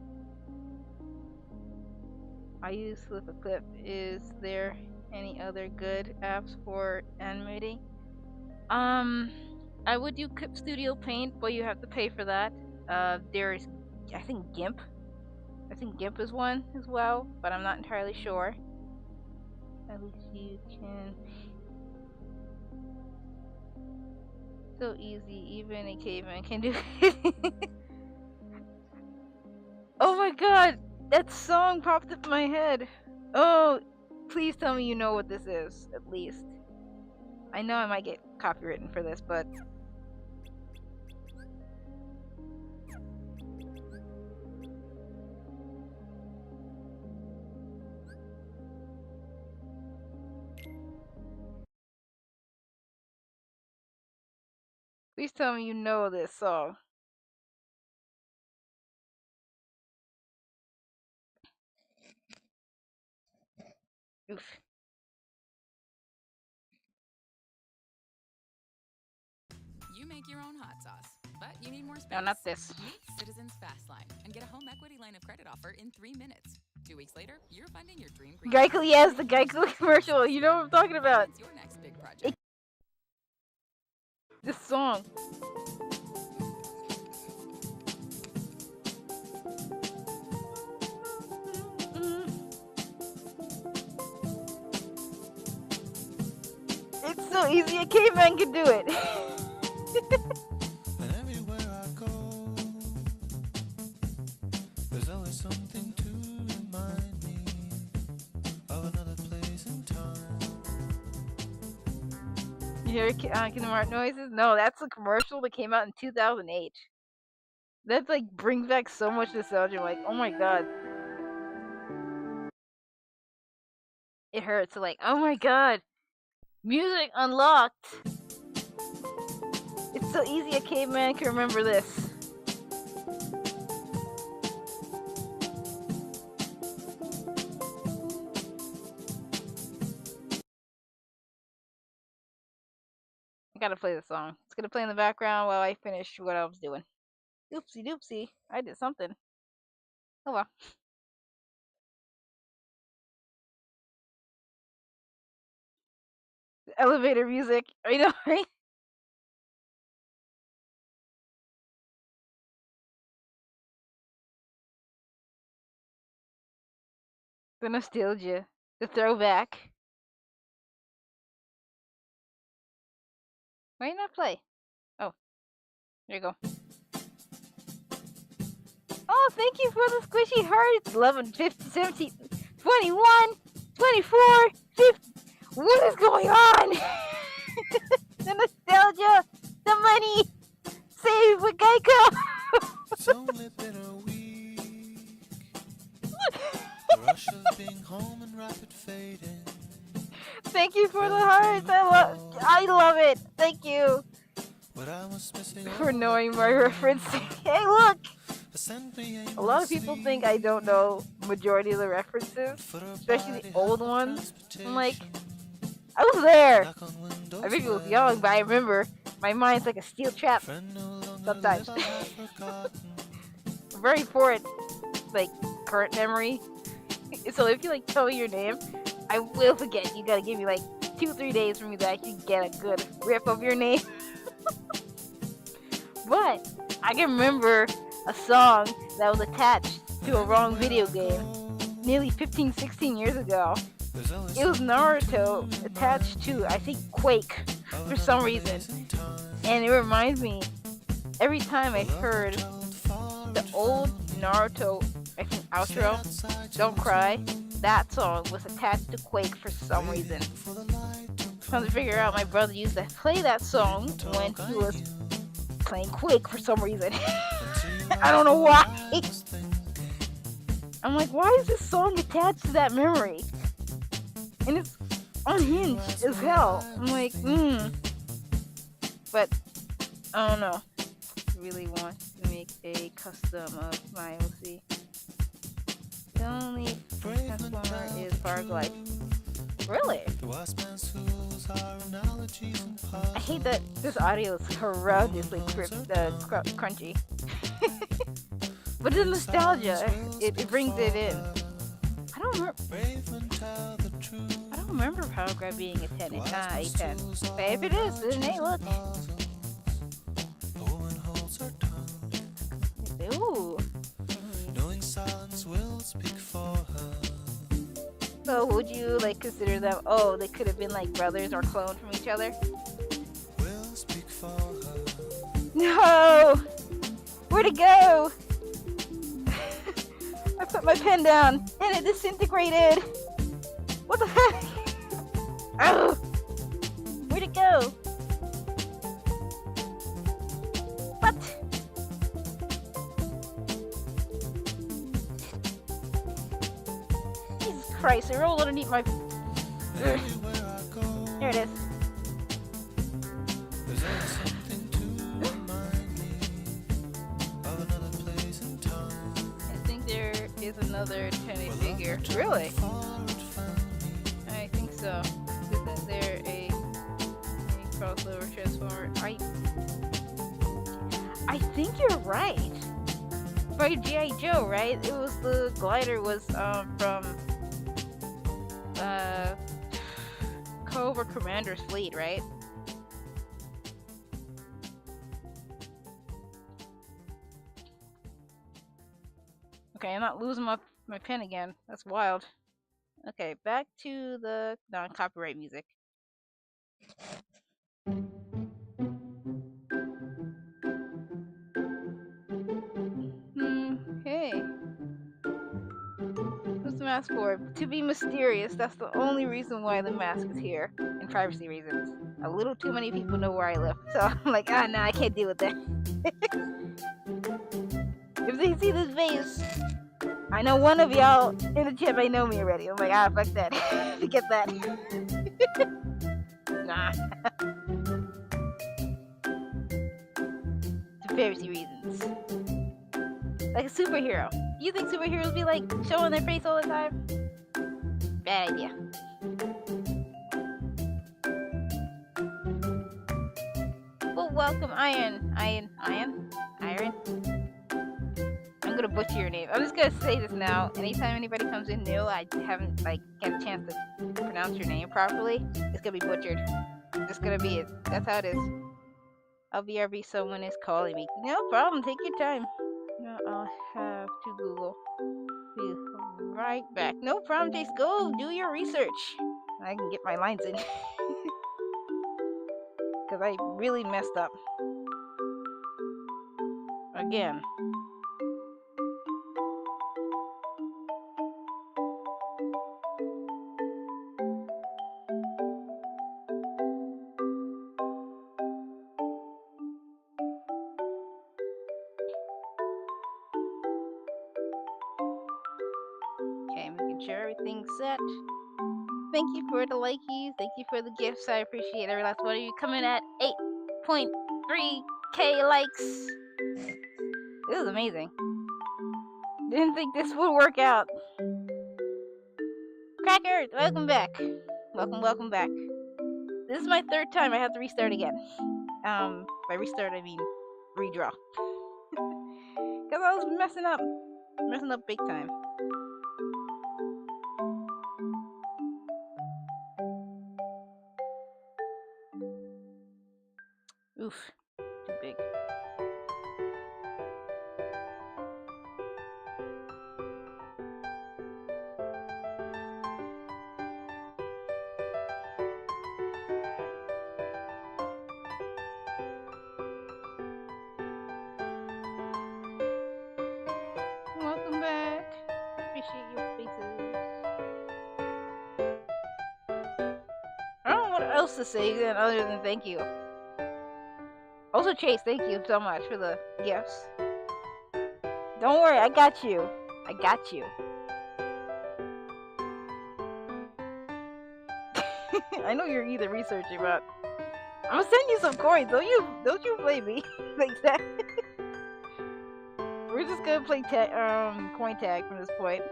I use Flip a Clip. Is there any other good apps for animating? Um, I would do Clip Studio Paint, but you have to pay for that. There's, I think GIMP. I think GIMP is one as well, but I'm not entirely sure. At least you can. So easy, even a caveman can do it. Oh my god, that song popped up in my head. Oh, please tell me you know what this is, at least. I know I might get copywritten for this, but please tell me you know this song. Oof. You make your own hot sauce, but you need more space. No, not this. Meet Citizens Fast Line and get a home equity line of credit offer in 3 minutes. 2 weeks later, you're funding your dream green. Geico, yes, the Geico commercial. You know what I'm talking about. It's your next big project. This song. It's so easy, a caveman can do it. And everywhere I go, there's always something to remind me of another place and time. You hear Kingdom Hearts noises? No, that's a commercial that came out in 2008. That like brings back so much nostalgia. Like, oh my god, it hurts. Like, oh my god, music unlocked. It's so easy a caveman can remember this. I gotta play the song. It's gonna play in the background while I finish what I was doing. Oopsie doopsie, I did something. Oh well. Elevator music. I know, right? The nostalgia. The throwback. Why not play? Oh, there you go. Oh, thank you for the squishy hearts. 11, 15, 17, 21, 24, 50. What is going on? The nostalgia. The money. Save with Geico. It's only been a week. The rush of being home and rapid fading. Thank you for the hearts. I love it. Thank you What I was missing for knowing my reference. Hey, look. sent me A lot of people think I don't know majority of the references, especially the old ones. I'm like, I was there. I maybe was young, but I remember. My mind's like a steel trap sometimes. Very poor at like current memory. So if you like tell me your name, I will forget. You gotta give me like 2-3 days for me to actually get a good rip of your name. But I can remember a song that was attached to a wrong video game nearly 15-16 years ago. It was Naruto attached to, I think, Quake for some reason. And it reminds me, every time I heard the old Naruto, I think, outro, Don't Cry, that song was attached to Quake for some reason. Trying to figure out, my brother used to play that song when he was playing Quake for some reason. I don't know why. I'm like, why is this song attached to that memory? And it's unhinged as hell. I'm like, But, I don't know. I really want to make a custom of my OC. The only transformer is Fireglide. Really? The wise man's fools are analogies and I hate puzzles. that this audio is horrendously crunchy. But the nostalgia, it brings it in. I don't remember. I don't remember Power Grab being a 10, a 10. But if it is, then hey, look. Ooh. Knowing silence will speak for her. So would you like consider them? Oh, they could have been like brothers or cloned from each other. Will speak for her. No, where'd it go? I put my pen down and it disintegrated. What the heck? Oh, where'd it go? What? Jesus Christ! It rolled underneath my. There it is. There's always something to remind me of another place and time. I think there is another tiny figure. Really? I think so. Isn't there a crossover transformer? I think you're right. For G.I. Joe, right? It was the glider was from Cove or Commander's Fleet, right? Okay, I'm not losing my pen again. That's wild. Okay, back to the non-copyright music. Hey. What's the mask for? To be mysterious. That's the only reason why the mask is here. And privacy reasons. A little too many people know where I live. So I'm like, no, I can't deal with that. If they see this face, I know one of y'all in the chat may know me already. I'm like, fuck that. Forget that. Nah. For privacy reasons. Like a superhero. You think superheroes be like showing their face all the time? Bad idea. Well, welcome, Iron. I'm gonna butcher your name. I'm just gonna say this now. Anytime anybody comes in new, I haven't like get a chance to pronounce your name properly. It's gonna be butchered. It's just gonna be it. That's how it is. I'll BRB. Someone is calling me. No problem. Take your time. No, I'll have to Google. Be right back. No problem, Jace. Go do your research. I can get my lines in. Because I really messed up. Again. Okay, making sure everything's set. Thank you for the likeys. Thank you for the gifts. I appreciate every last one of you. Coming at 8.3k likes. This is amazing. Didn't think this would work out. Cracker, welcome back. Welcome back. This is my third time I have to restart again. By restart I mean redraw. Because I was messing up big time. Oof, too big. Welcome back. Appreciate your faces. I don't know what else to say then other than thank you. Also, Chase, thank you so much for the gifts. Don't worry, I got you. I know you're either researching, but I'm gonna send you some coins. Don't you blame me like that. We're just gonna play coin tag from this point.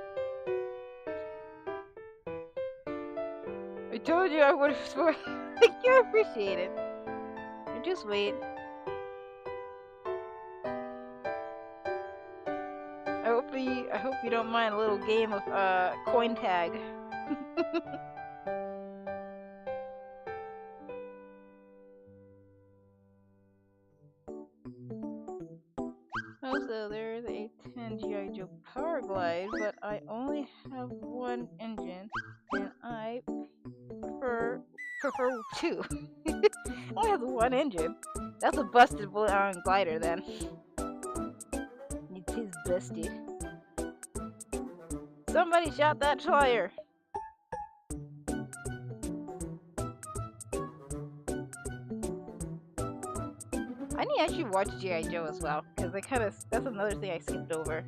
told you I would have sworn. Thank you, I appreciate it. You're too sweet. I hope you don't mind a little game of coin tag. Also, there's a 10 G.I. Joe Power Glide, but I only have one engine, and I prefer two. Only has one engine. That's a busted bullet iron glider then. It is busted. Somebody shot that tire. I need to actually watch G.I. Joe as well, because that's another thing I skipped over.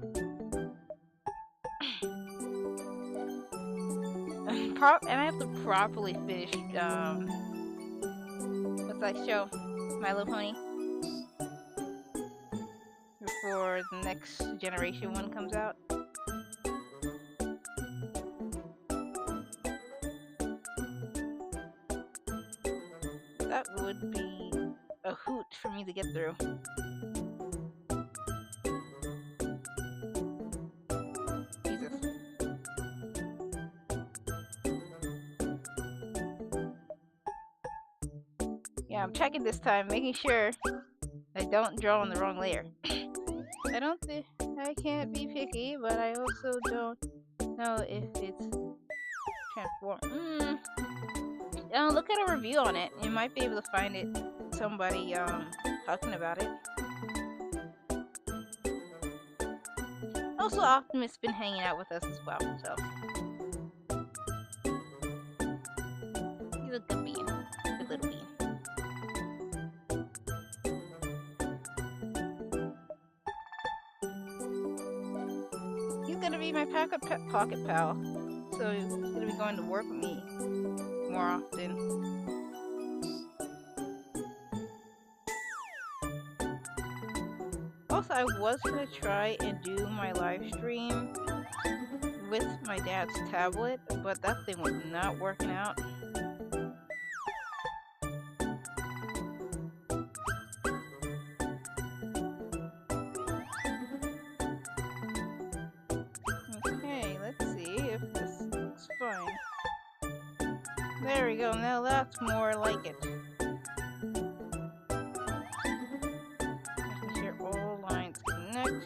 And I have to properly finish, what's that show? My Little Pony? Before the next generation one comes out. That would be a hoot for me to get through. Jesus. Yeah, I'm checking this time, making sure I don't draw on the wrong layer. I can't be picky, but I also don't know if it's transform. Look at a review on it. You might be able to find it. Somebody talking about it. Also, Optimus been hanging out with us as well, so he's a good bean, good little bean. He's gonna be my pocket pal, so he's gonna be going to work with me more often. Also, I was gonna try and do my live stream with my dad's tablet, but that thing was not working out. Okay, let's see if this looks fine. There we go, now that's more like it. Making sure all lines connect.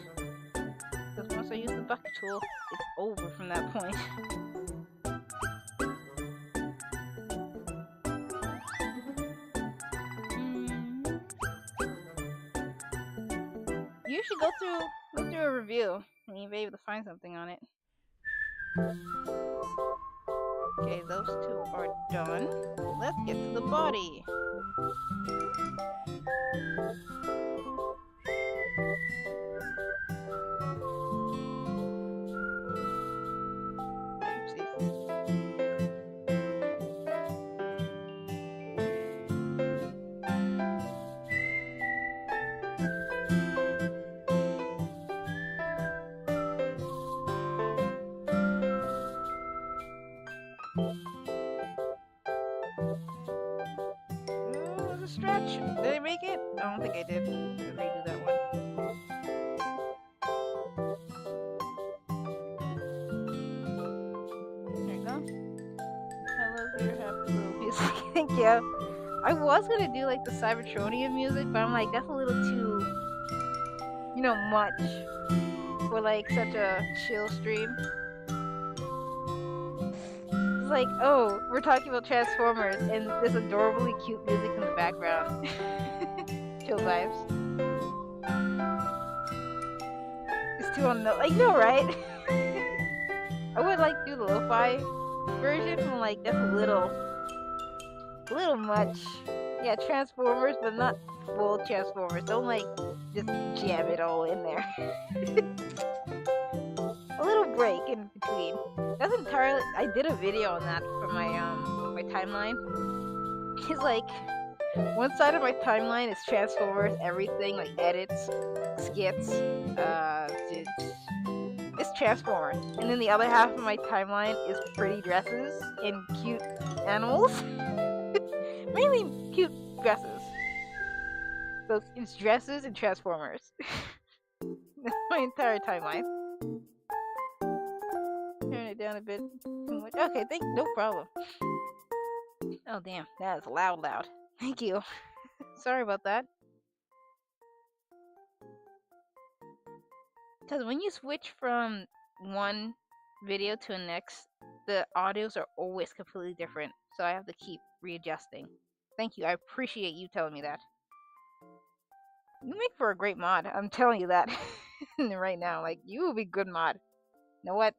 Because once I use the bucket tool, it's over from that point. You should go through a review and you'll be able to find something on it. Okay, those two are done. Let's get to the body. Stretch. Did I make it? I don't think I did. I'll redo that one. There you go. I love your happy little music. Thank you. I was gonna do like the Cybertronian music, but I'm like, that's a little too, much for like such a chill stream. Like, oh, we're talking about Transformers and this adorably cute music in the background. Chill vibes. It's too unknown. Like, no, right? I would like do the lo-fi version, and like that's a little much. Yeah, Transformers, but not full Transformers. Don't like just jam it all in there. A little break in between. That's entirely. I did a video on that for my my timeline. It's like one side of my timeline is Transformers, everything like edits, skits, it's Transformers, and then the other half of my timeline is pretty dresses and cute animals. Mainly cute dresses. So it's dresses and Transformers. That's my entire timeline. Turn it down a bit too much. Okay, no problem. Oh damn, that is loud. Thank you. Sorry about that. Because when you switch from one video to the next, the audios are always completely different. So I have to keep readjusting. Thank you. I appreciate you telling me that. You make for a great mod. I'm telling you that right now. Like, you will be good mod. You know what?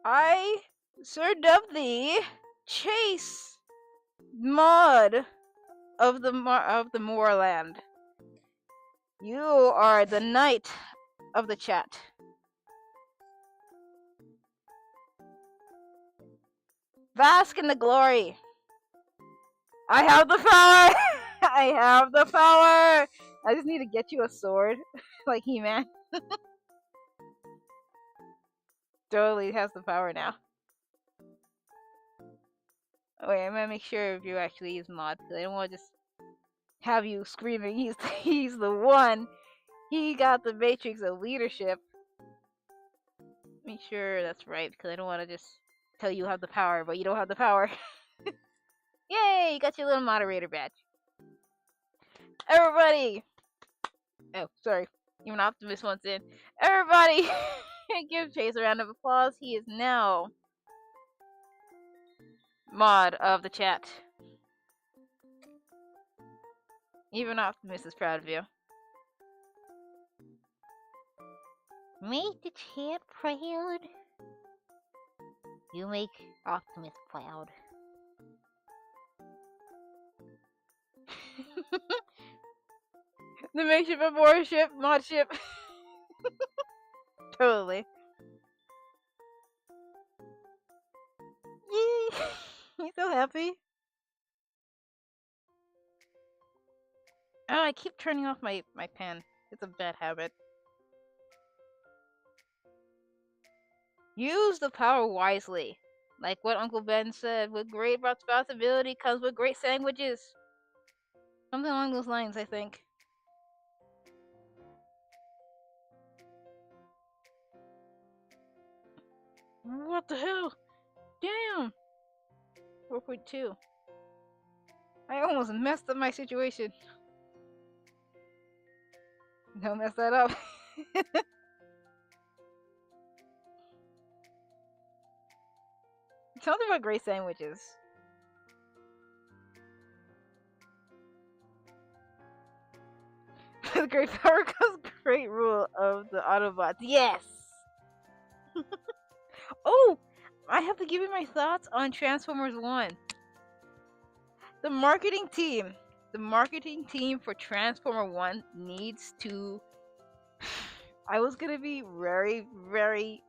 I served up the chase mod of the moorland. You are the knight of the chat. Bask in the glory. I have the power. I have the power. I just need to get you a sword, like He-Man. Totally has the power now. Oh, wait, I'm gonna make sure if you actually use mods, because I don't want to just have you screaming. He's the one. He got the matrix of leadership. Make sure that's right, because I don't want to just tell you have the power, but you don't have the power. Yay! You got your little moderator badge. Everybody! Oh, sorry. Even Optimus wants in. Everybody! Give Chase a round of applause. He is now mod of the chat. Even Optimus is proud of you. Make the chat proud. You make Optimus proud. The makeshift abortion ship, mod ship. Totally. Yay! You so happy? Oh, I keep turning off my pen. It's a bad habit. Use the power wisely. Like what Uncle Ben said, with great responsibility comes with great sandwiches. Something along those lines, I think. What the hell? Damn! 4.2. I almost messed up my situation. Don't mess that up. Something about great sandwiches. With great power comes great rule of the Autobots. Yes! Oh! I have to give you my thoughts on Transformers 1. The marketing team for Transformer 1 needs to... I was gonna be very, very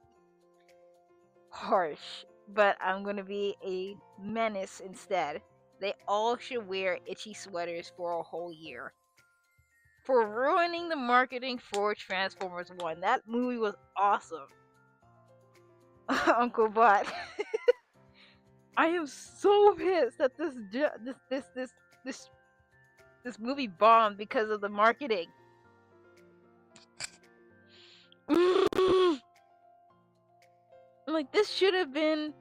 harsh, but I'm gonna be a menace instead. They all should wear itchy sweaters for a whole year. For ruining the marketing for Transformers 1. That movie was awesome. Uncle Bot. I am so pissed that this movie bombed because of the marketing. Like, this should have been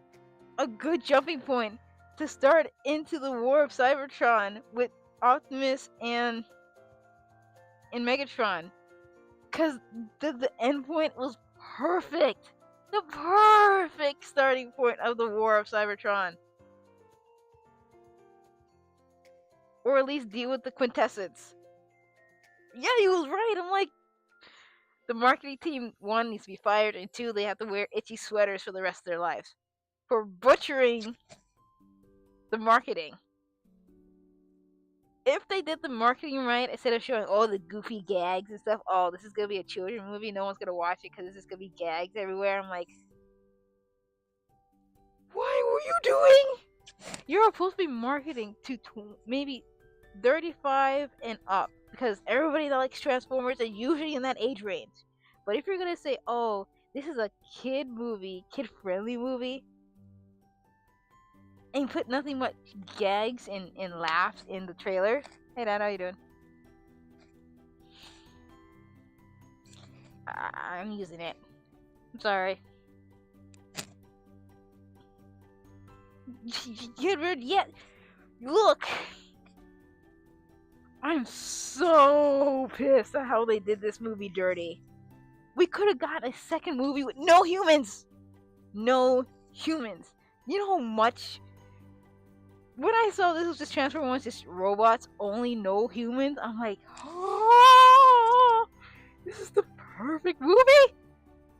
a good jumping point to start into the War of Cybertron with Optimus and Megatron, because the end point was perfect. The perfect starting point of the War of Cybertron. Or at least deal with the quintessence. Yeah, he was right. I'm like, the marketing team, 1, needs to be fired, and 2, they have to wear itchy sweaters for the rest of their lives. For butchering the marketing. If they did the marketing right, instead of showing all the goofy gags and stuff, oh, this is gonna be a children's movie, no one's gonna watch it because this is gonna be gags everywhere. I'm like, why were you doing You're supposed to be marketing to maybe 35 and up because everybody that likes Transformers are usually in that age range. But if you're gonna say, "Oh, this is a kid movie, kid-friendly movie," and put nothing but gags and laughs in the trailer, hey, Dad, how you doing? I'm using it. I'm sorry. Get rid. Yeah. Look. I'm so pissed at how they did this movie dirty. We could have got a second movie with no humans. No humans. You know how much. When I saw this was just Transformers, just robots, only no humans, I'm like, oh, this is the perfect movie.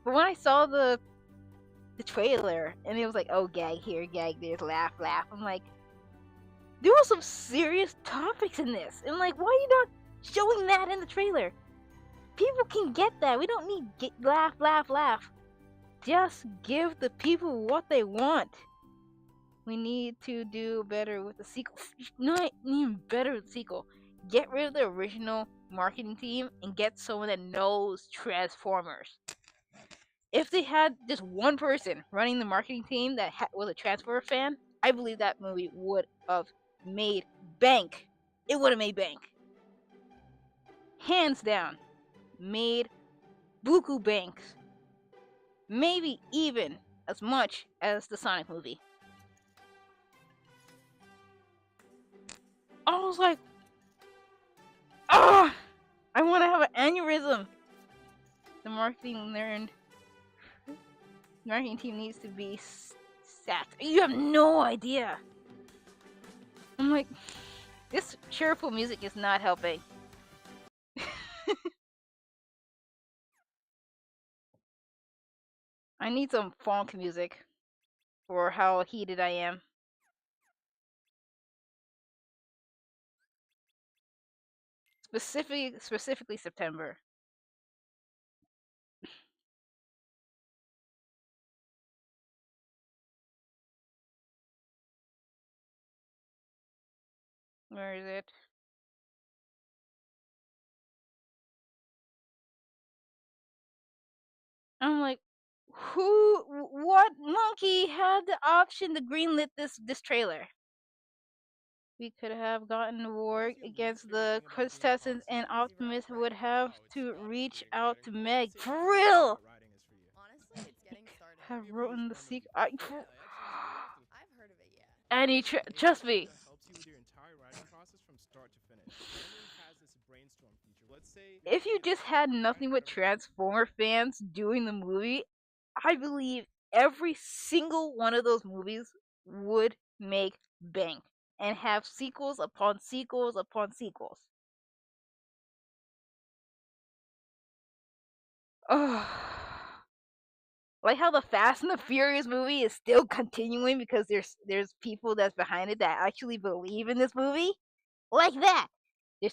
But when I saw the trailer and it was like, oh, gag here, gag there, laugh, laugh, I'm like, there were some serious topics in this. And like, why are you not showing that in the trailer? People can get that. We don't need laugh, laugh, laugh. Just give the people what they want. We need to do better with the sequel. Not even better with the sequel. Get rid of the original marketing team and get someone that knows Transformers. If they had just one person running the marketing team that was a Transformer fan, I believe that movie would have made bank. It would have made bank. Hands down. Made buku banks. Maybe even as much as the Sonic movie. I was like, ah, I want to have an aneurysm. The marketing team needs to be sacked. You have no idea. I'm like, this cheerful music is not helping. I need some funk music for how heated I am. Specifically September. Where is it? I'm like, what monkey had the option to greenlit this trailer? We could have gotten a war against the contestants, and Optimus would have to reach out to Meg. For real! Honestly, it's getting started. Have Have you ever written used the one of these sequel. before? I've heard of it, yeah. And trust me. Helps you with your entire writing process from start to finish. Grammarly has this brainstorm feature. Let's say If you just had nothing but Transformer fans doing the movie, I believe every single one of those movies would make bank and have sequels upon sequels upon sequels. Ugh. Like how the Fast and the Furious movie is still continuing because there's people that's behind it that actually believe in this movie. Like that.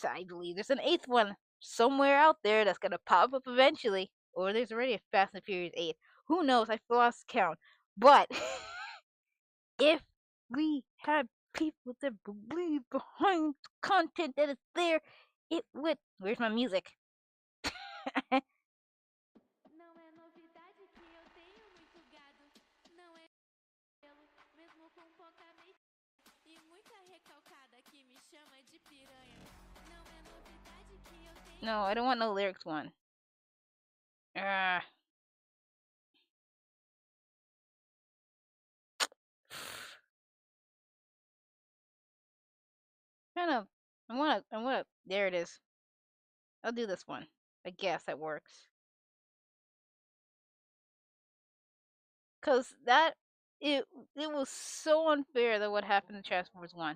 I believe there's an eighth one somewhere out there that's gonna pop up eventually. Or there's already a Fast and Furious 8. Who knows? I lost count. But if we had people that believe behind the content that is there, it would. Where's my music? Não é novidade que eu tenho muito gado. Não é pelo, mesmo com pouca e muita recalcada que me chama de piranha. Não é novidade que eu tenho. No, I don't want no lyrics one. Ah. I wanna, there it is. I'll do this one. I guess that works. Cause it was so unfair that what happened to Transformers 1.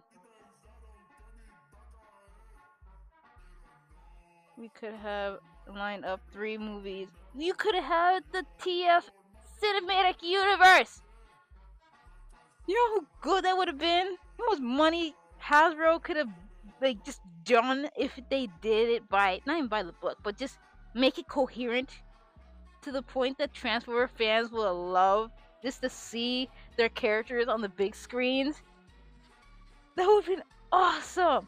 We could have lined up 3 movies. You could have had the TF Cinematic Universe! You know how good that would have been? How much money Hasbro could have like just done if they did it by not even by the book, but just make it coherent to the point that Transformer fans will love just to see their characters on the big screens. That would have been awesome.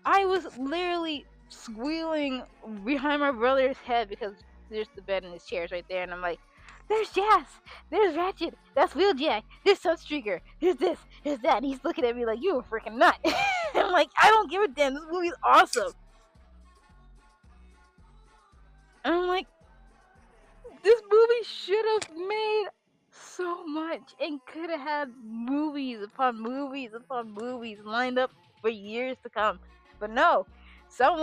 I was literally squealing behind my brother's head because there's the bed and his chairs right there, and I'm like, there's Jazz, there's Ratchet, that's Wheeljack, there's Sunstreaker, there's this, there's that, and he's looking at me like, you a freaking nut. I'm like, I don't give a damn, this movie's awesome. And I'm like, this movie should have made so much and could have had movies upon movies upon movies lined up for years to come. But no, some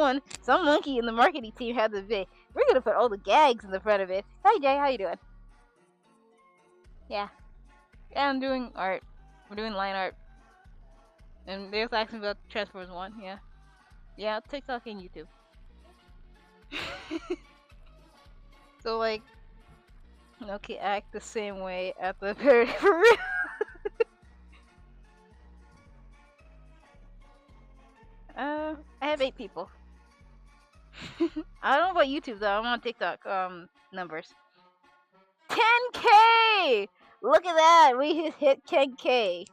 monkey in the marketing team had to say, we're gonna put all the gags in the front of it. Hi Jay, how you doing? Yeah, I'm doing art. We're doing line art. And they're asking about Transformers 1, yeah, TikTok and YouTube. So like, okay, act the same way at the very for real. I have 8 people. I don't know about YouTube though. I'm on TikTok. Numbers. 10K. Look at that. We hit 10K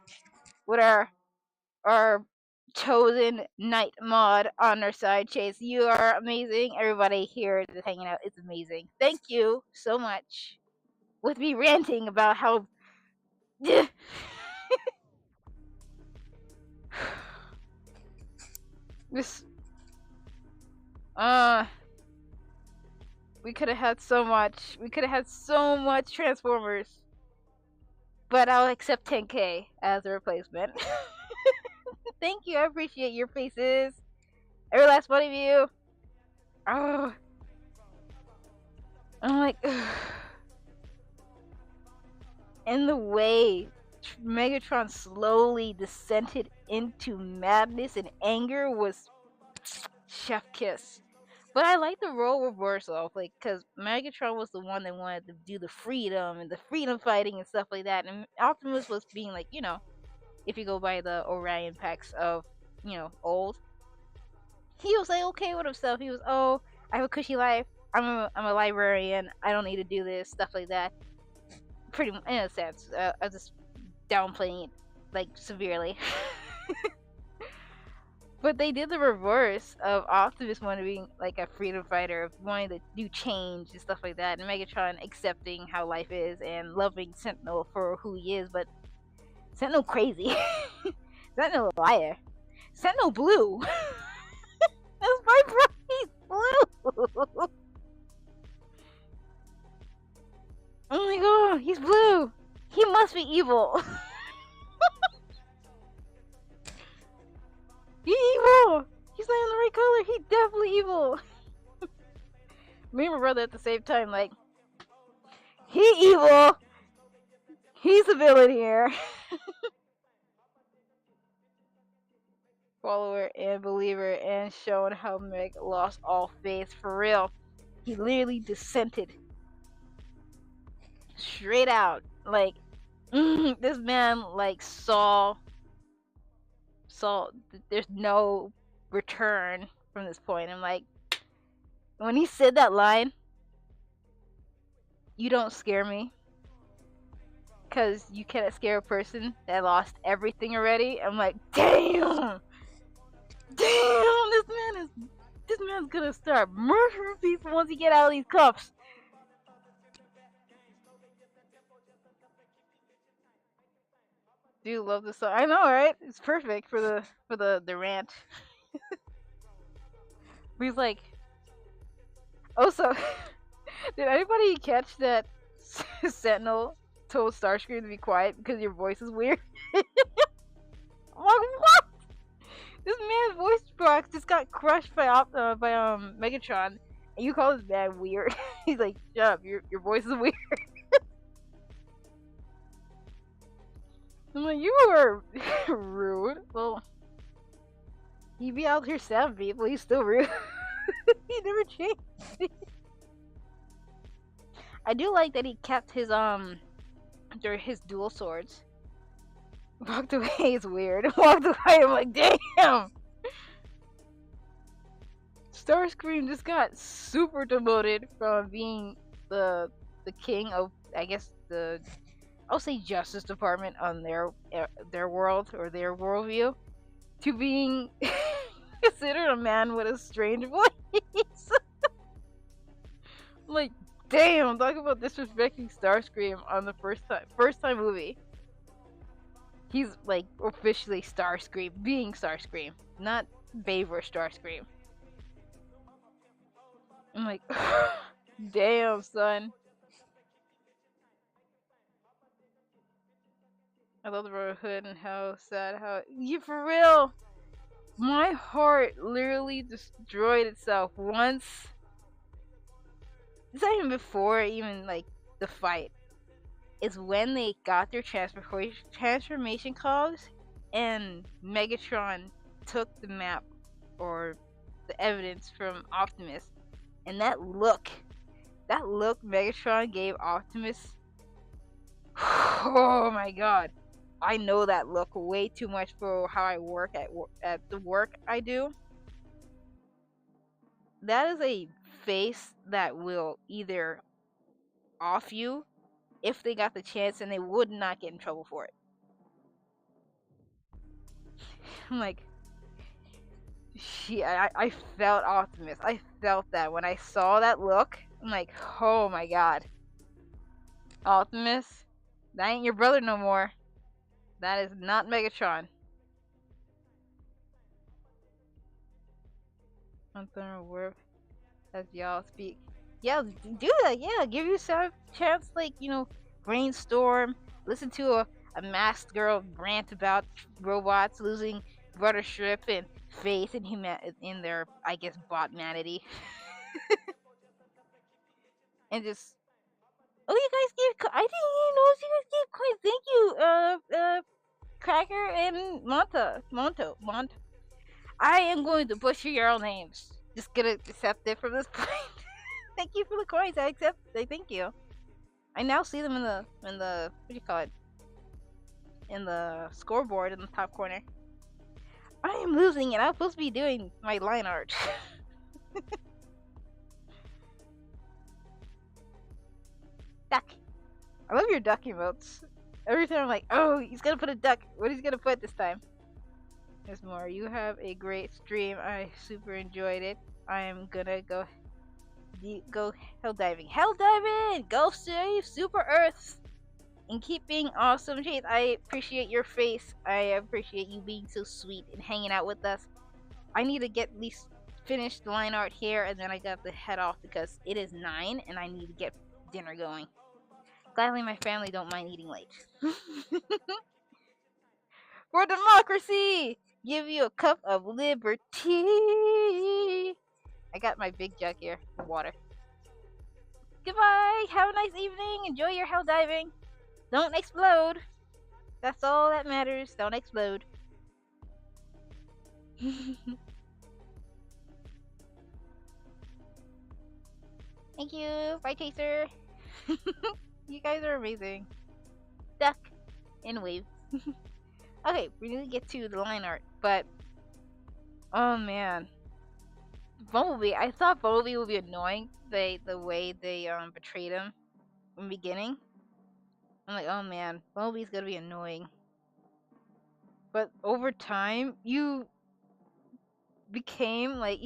with our chosen night mod on our side. Chase, you are amazing. Everybody here that's hanging out is amazing. Thank you so much. With me ranting about how this we could have had so much. We could have had so much Transformers. But I'll accept 10K as a replacement. Thank you. I appreciate your faces. Every last one of you. Oh. I'm like, and the way Megatron slowly descended into madness and anger was chef kiss. But I like the role reversal, like, because Megatron was the one that wanted to do the freedom and the freedom fighting and stuff like that, and Optimus was being like, if you go by the Orion packs of, old, he was like okay with himself. He was, oh, I have a cushy life. I'm a librarian. I don't need to do this stuff like that. Pretty much, in a sense, I was just downplaying it like severely. But they did the reverse of Optimus wanting to be like a freedom fighter, of wanting to do change and stuff like that, and Megatron accepting how life is and loving Sentinel for who he is, but Sentinel crazy. Sentinel a liar. Sentinel blue. That's my brother. He's blue. Oh my god, he's blue. He must be evil. He's evil! He's not in the right color. He's definitely evil. Me and my brother at the same time, like, he evil. He's a villain here. Follower and believer, and showing how Meg lost all faith for real. He literally dissented. Straight out. Like, this man, like, saw there's no return from this point. I'm like, when he said that line, you don't scare me, because you cannot scare a person that lost everything already. I'm like, damn, this man's gonna start murdering people once he get out of these cuffs. Do love this song. I know, right? It's perfect for the rant. He's like, oh, so did anybody catch that Sentinel told Starscream to be quiet because your voice is weird? I'm like, what? This man's voice box just got crushed by Megatron, and you call this man weird? He's like, shut up, your voice is weird. I'm like, you were rude. Well, he be out here stabbing people, he's still rude. He never changed. I do like that he kept his dual swords. Walked away is weird. Walked away, I'm like, damn! Starscream just got super demoted from being the king of, I guess, I'll say Justice Department on their world or their worldview, to being considered a man with a strange voice. Like, damn, talk about disrespecting Starscream on the first time movie. He's like officially Starscream, being Starscream, not Babe or Starscream. I'm like, damn, son. I love the Brotherhood and how sad, how you for real. My heart literally destroyed itself once. It's not even before even like the fight. It's when they got their transformation cogs and Megatron took the map or the evidence from Optimus, and that look Megatron gave Optimus. Oh my god. I know that look way too much for how I work at the work I do. That is a face that will either off you if they got the chance and they would not get in trouble for it. I'm like, I felt Optimus. I felt that when I saw that look. I'm like, oh my god. Optimus, that ain't your brother no more. That is not Megatron. I'm gonna work as y'all speak. Yeah, do that. Yeah, give yourself a chance, like, brainstorm, listen to a masked girl rant about robots losing brothership and faith in their, I guess, botmanity. And just, oh, you guys gave, I didn't even know you guys gave coins. Thank you, Cracker and Monto. I am going to butcher your own names. Just gonna accept it from this point. Thank you for the coins. I accept. Thank you. I now see them in the what do you call it? In the scoreboard in the top corner. I am losing, and I'm supposed to be doing my line art. Duck. I love your duck emotes. Every time I'm like, oh, he's gonna put a duck. What is he gonna put this time? There's more. You have a great stream. I super enjoyed it. I am gonna go hell diving. Hell diving! Go save Super Earth! And keep being awesome. Jade, I appreciate your face. I appreciate you being so sweet and hanging out with us. I need to get at least finish the line art here, and then I got to head off because it is 9 and I need to get dinner going. Gladly my family don't mind eating late. For democracy! Give you a cup of liberty. I got my big jug here for water. Goodbye! Have a nice evening. Enjoy your hell diving. Don't explode. That's all that matters. Don't explode. Thank you. Bye, Chaser. You guys are amazing. Duck and wave. Okay, we need to get to the line art, but oh man, Bumblebee. I thought Bumblebee would be annoying. The way they betrayed him in the beginning. I'm like, oh man, Bumblebee's gonna be annoying. But over time, he became like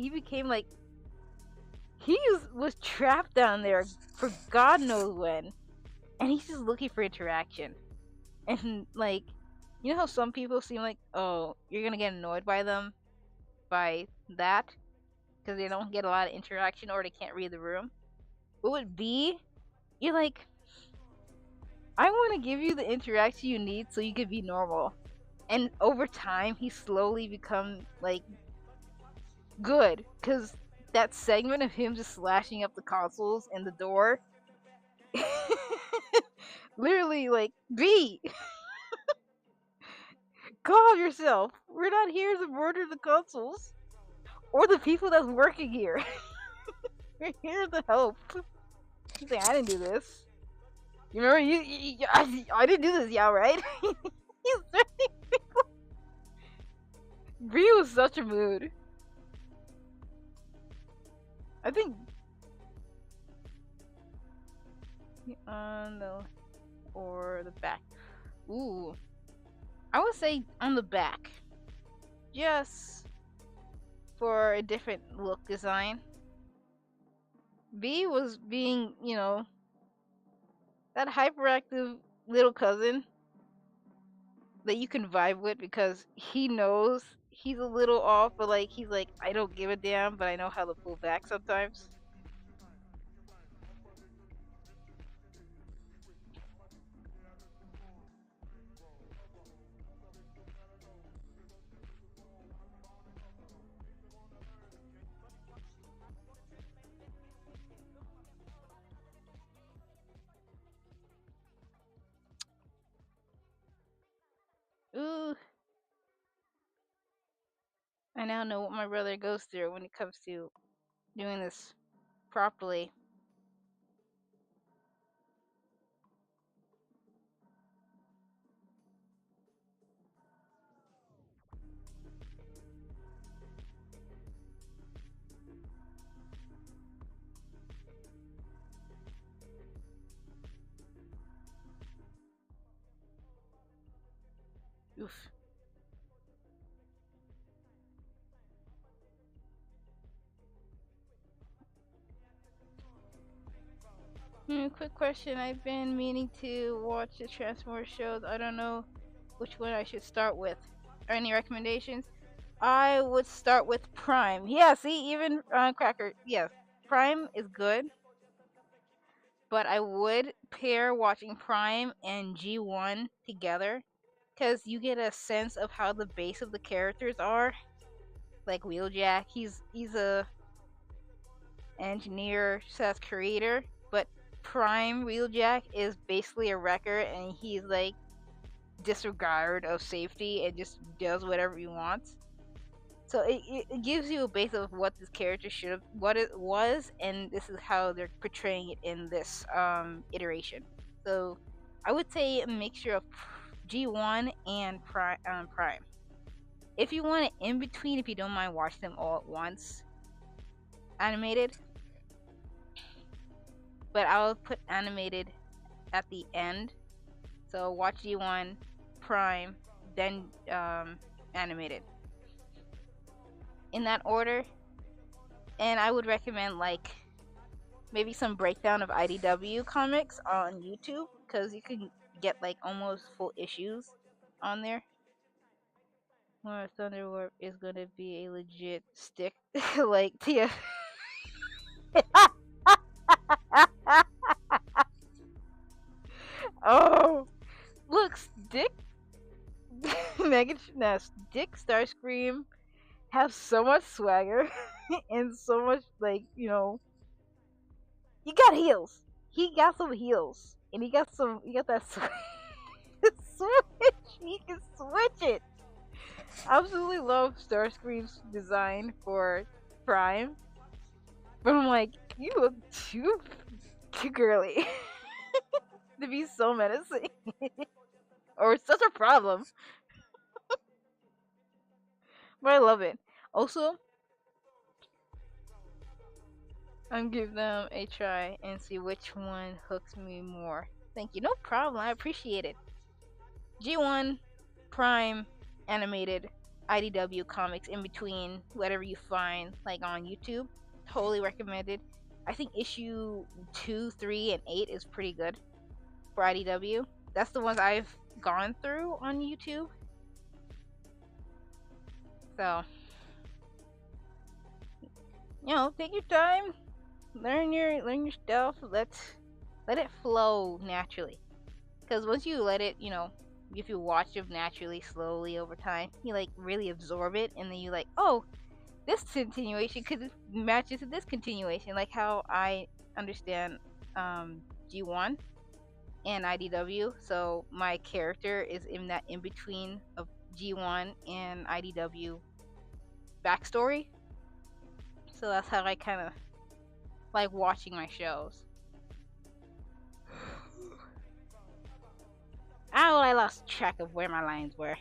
he was trapped down there for God knows when, and he's just looking for interaction. And like, you know how some people seem like, oh, you're gonna get annoyed by them, by that, because they don't get a lot of interaction or they can't read the room. What would be? You're like, I want to give you the interaction you need so you could be normal. And over time, he slowly become like good, because that segment of him just slashing up the consoles and the door, literally like, B, calm yourself. We're not here to murder the consoles or the people that's working here. We're here to help. He's like, I didn't do this. You remember? I didn't do this, y'all, right? He's threatening people. Bree was such a mood. I think on the or the back. Ooh, I would say on the back, just for a different look design. B was being, that hyperactive little cousin that you can vibe with because he knows he's a little off, but like he's like, I don't give a damn, but I know how to pull back sometimes. Ooh, I now know what my brother goes through when it comes to doing this properly. Oof. Quick question. I've been meaning to watch the Transformers shows. I don't know which one I should start with. Any recommendations? I would start with Prime. Yeah, see, even Cracker. Yes, Prime is good, but I would pair watching Prime and G1 together because you get a sense of how the base of the characters are. Like Wheeljack, he's a engineer slash creator, but Prime Wheeljack is basically a wrecker, and he's like disregard of safety and just does whatever he wants. So it gives you a base of what this character should have, what it was, and this is how they're portraying it in this iteration. So I would say a mixture of G1 and Prime. If you want it in between, if you don't mind watch them all at once, animated. But I'll put animated at the end. So watch G1, Prime, then animated. In that order. And I would recommend like maybe some breakdown of IDW comics on YouTube because you can get like almost full issues on there. Or Thunderwarp is gonna be a legit stick like Tia. Oh, look, Dick, Megan, Dick Starscream have so much swagger and so much like he got heels. He got some heels, and he got some. He got that switch. He can switch it. Absolutely love Starscream's design for Prime, but I'm like, you look too girly to be so menacing, or such a problem. But I love it. Also, I'm give them a try and see which one hooks me more. Thank you. No problem. I appreciate it. G1, Prime, animated, IDW comics in between, whatever you find, like on YouTube. Totally recommended. I think issue 2, 3, and 8 is pretty good for IDW. That's the ones I've gone through on YouTube. So, take your time, learn your stuff. Let it flow naturally. Because once you let it, if you watch it naturally, slowly over time, you like really absorb it, and then you like, oh, this continuation could matches to this continuation, like how I understand G1 and IDW. So my character is in that in between of G1 and IDW backstory. So that's how I kind of like watching my shows. Oh, I lost track of where my lines were.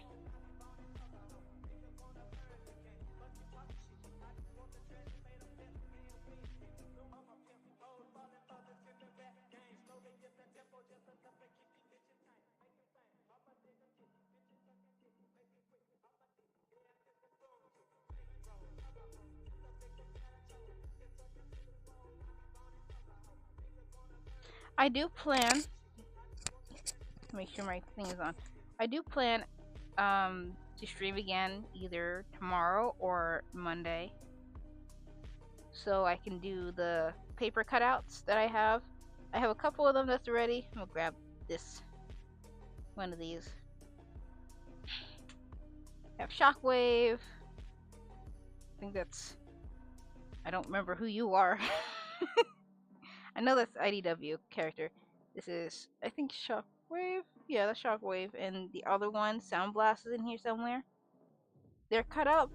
I do plan. Make sure my thing is on. I do plan to stream again either tomorrow or Monday, so I can do the paper cutouts that I have. I have a couple of them that's ready. I'm gonna grab this one of these. I have Shockwave. I think that's. I don't remember who you are. I know that's IDW character. This is, I think, Shockwave. Yeah, that's Shockwave, and the other one, Sound Blast, is in here somewhere. They're cut up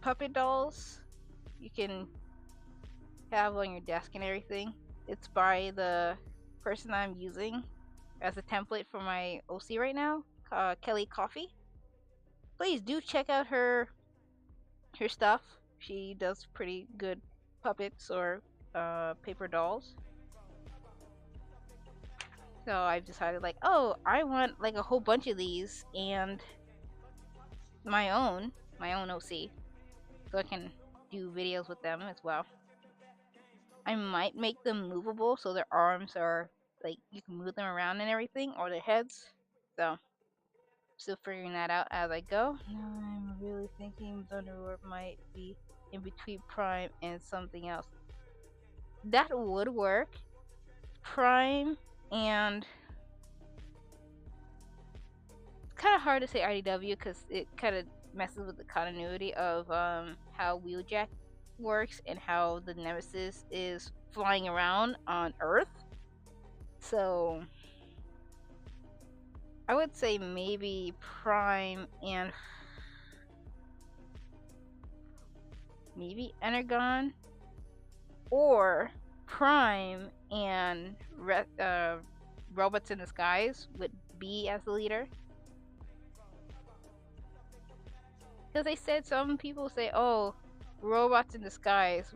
puppet dolls. You can have on your desk and everything. It's by the person I'm using as a template for my OC right now, Kelly Coffee. Please do check out her stuff. She does pretty good puppets or paper dolls. So I've decided, like, oh, I want like a whole bunch of these and my own OC, so I can do videos with them as well. I might make them movable so their arms are like you can move them around and everything, or their heads. So still figuring that out as I go. Now I'm really thinking Thunderlord might be in between Prime and something else. That would work. Prime and it's kind of hard to say IDW because it kind of messes with the continuity of how Wheeljack works and how the Nemesis is flying around on Earth. So I would say maybe Prime and maybe Energon, or Prime and Robots in Disguise with B as the leader. Because they said, some people say, oh, Robots in Disguise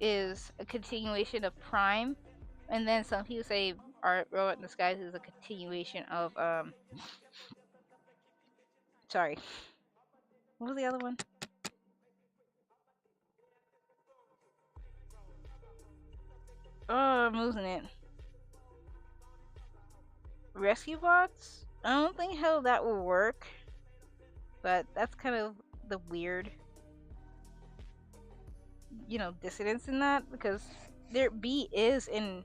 is a continuation of Prime, and then some people say our Robot in Disguise is a continuation of sorry, what was the other one? Oh, I'm losing it. Rescue Bots? I don't think how that will work, but that's kind of the weird, dissidence in that, because there B is in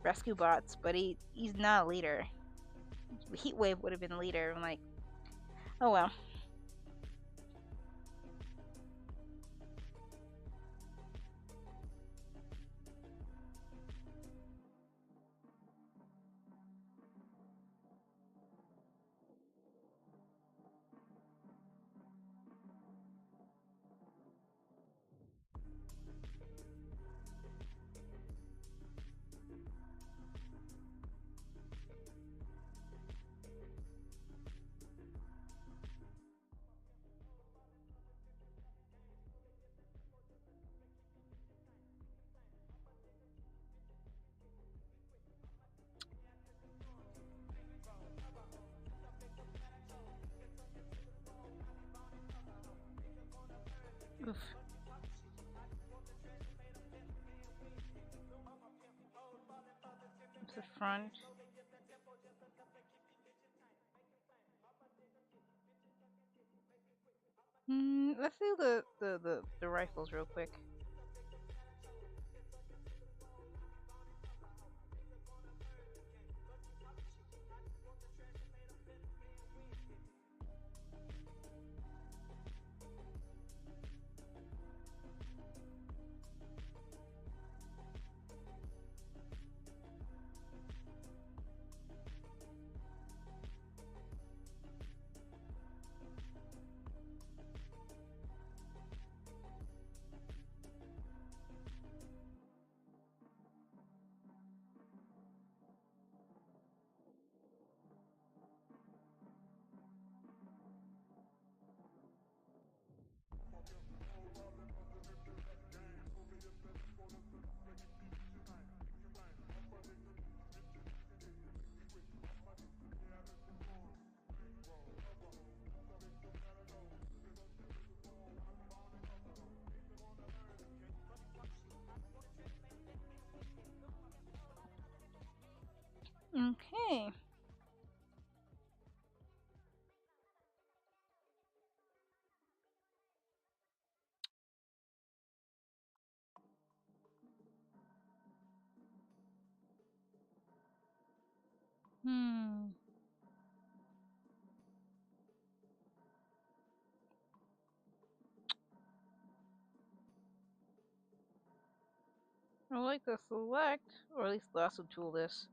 Rescue Bots, but he's not a leader. Heatwave would have been a leader. I'm like, oh well. Oof. It's the front. Let's do the rifles real quick. Okay. Hmm. I like the select, or at least lasso tool this.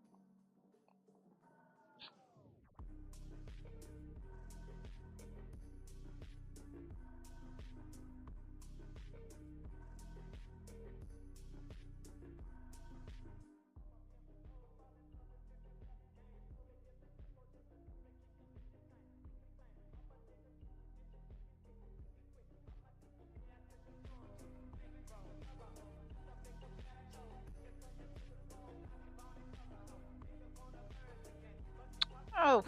Oh.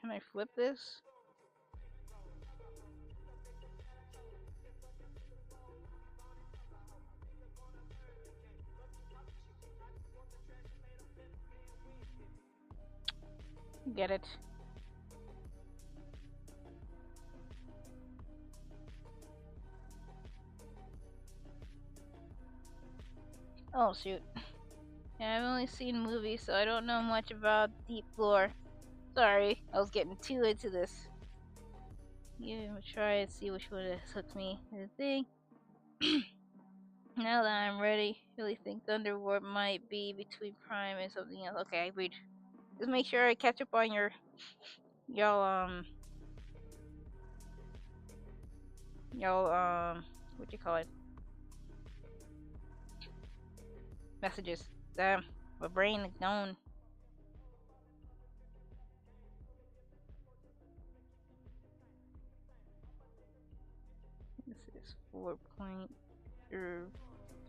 Can I flip this? Get it. Oh shoot. Yeah, I've only seen movies, so I don't know much about deep lore. Sorry, I was getting too into this. Yeah, we'll try and see which one has hooked me. I think now that I'm ready, really think Thunderwarp might be between Prime and something else. Okay, wait. Just make sure I catch up on y'all y'all what you call it? Messages. Damn, my brain is gone. This is 4.3 or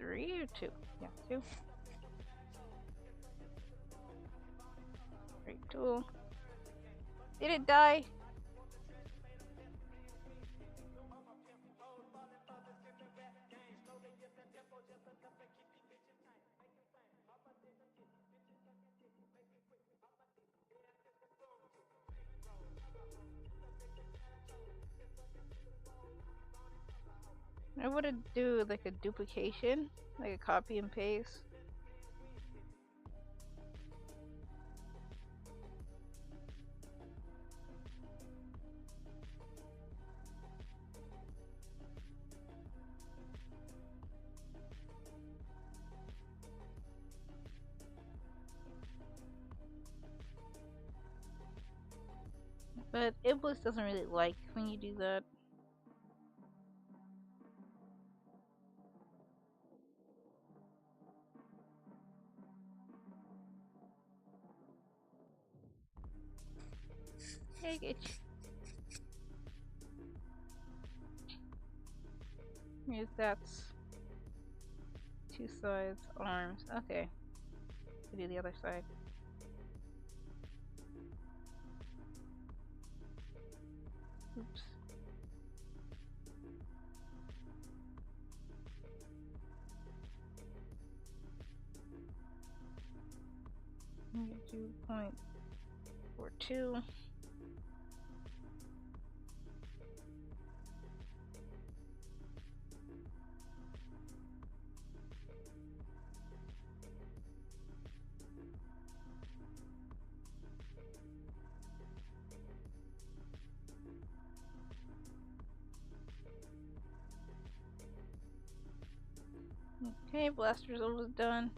2? Yeah, 2. Great tool. Did it die? I would do like a duplication, like a copy and paste. But Iblis doesn't really like when you do that. Take it. Yes, that's 2 sides, arms. Okay. We do the other side. Oops. Negative 2.42. Okay, blaster's almost done.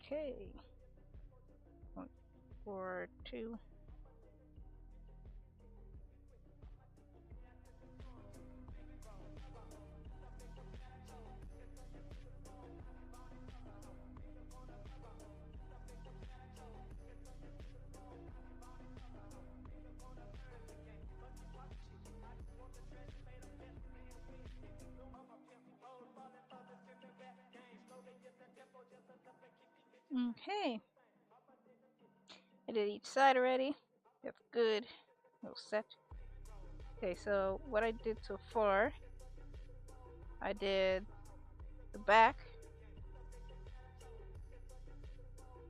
Okay. 1.42. Okay. I did each side already. That's good. Little set. Okay, so what I did so far, I did the back.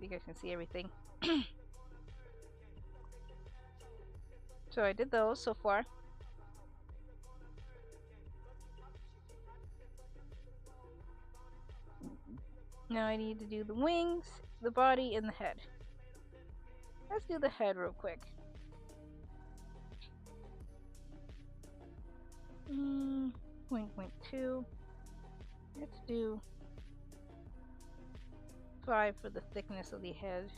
You guys can see everything. So I did those so far. Now I need to do the wings, the body, and the head. Let's do the head real quick. 0.2. Let's do 5 for the thickness of the head.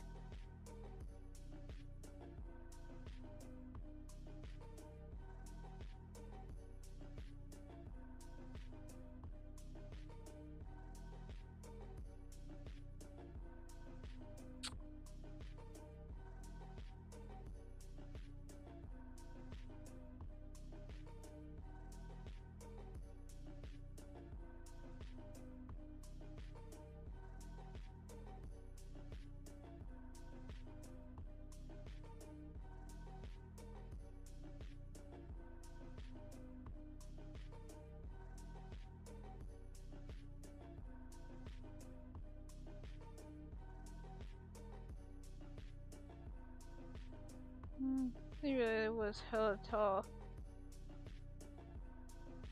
He really was hella tall.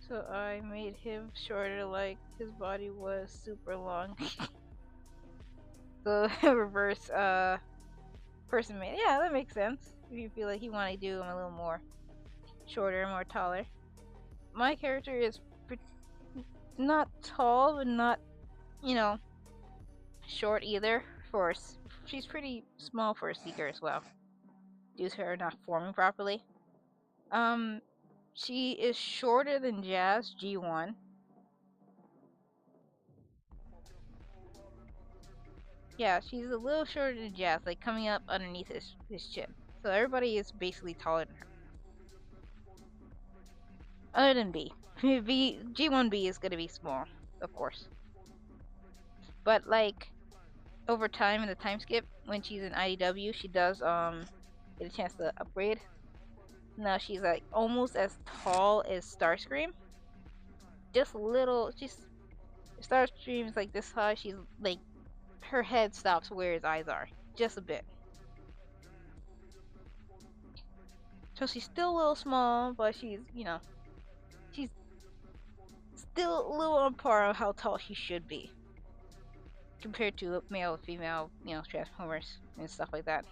So I made him shorter, like his body was super long. So reverse person made. Yeah, that makes sense. If you feel like you want to do him a little more shorter, more taller. My character is not tall, but not, short either. She's pretty small for a seeker as well, due to her not forming properly. She is shorter than Jazz G1. Yeah, she's a little shorter than Jazz, like coming up underneath his chin. So everybody is basically taller than her. Other than B. G1B is gonna be small, of course. But like over time in the time skip, when she's in IDW, she does get a chance to upgrade. Now she's like almost as tall as Starscream. Just a little. Starscream's like this high. She's like her head stops where his eyes are, just a bit. So she's still a little small, but she's she's still a little on par of how tall she should be compared to male, female, Transformers and stuff like that.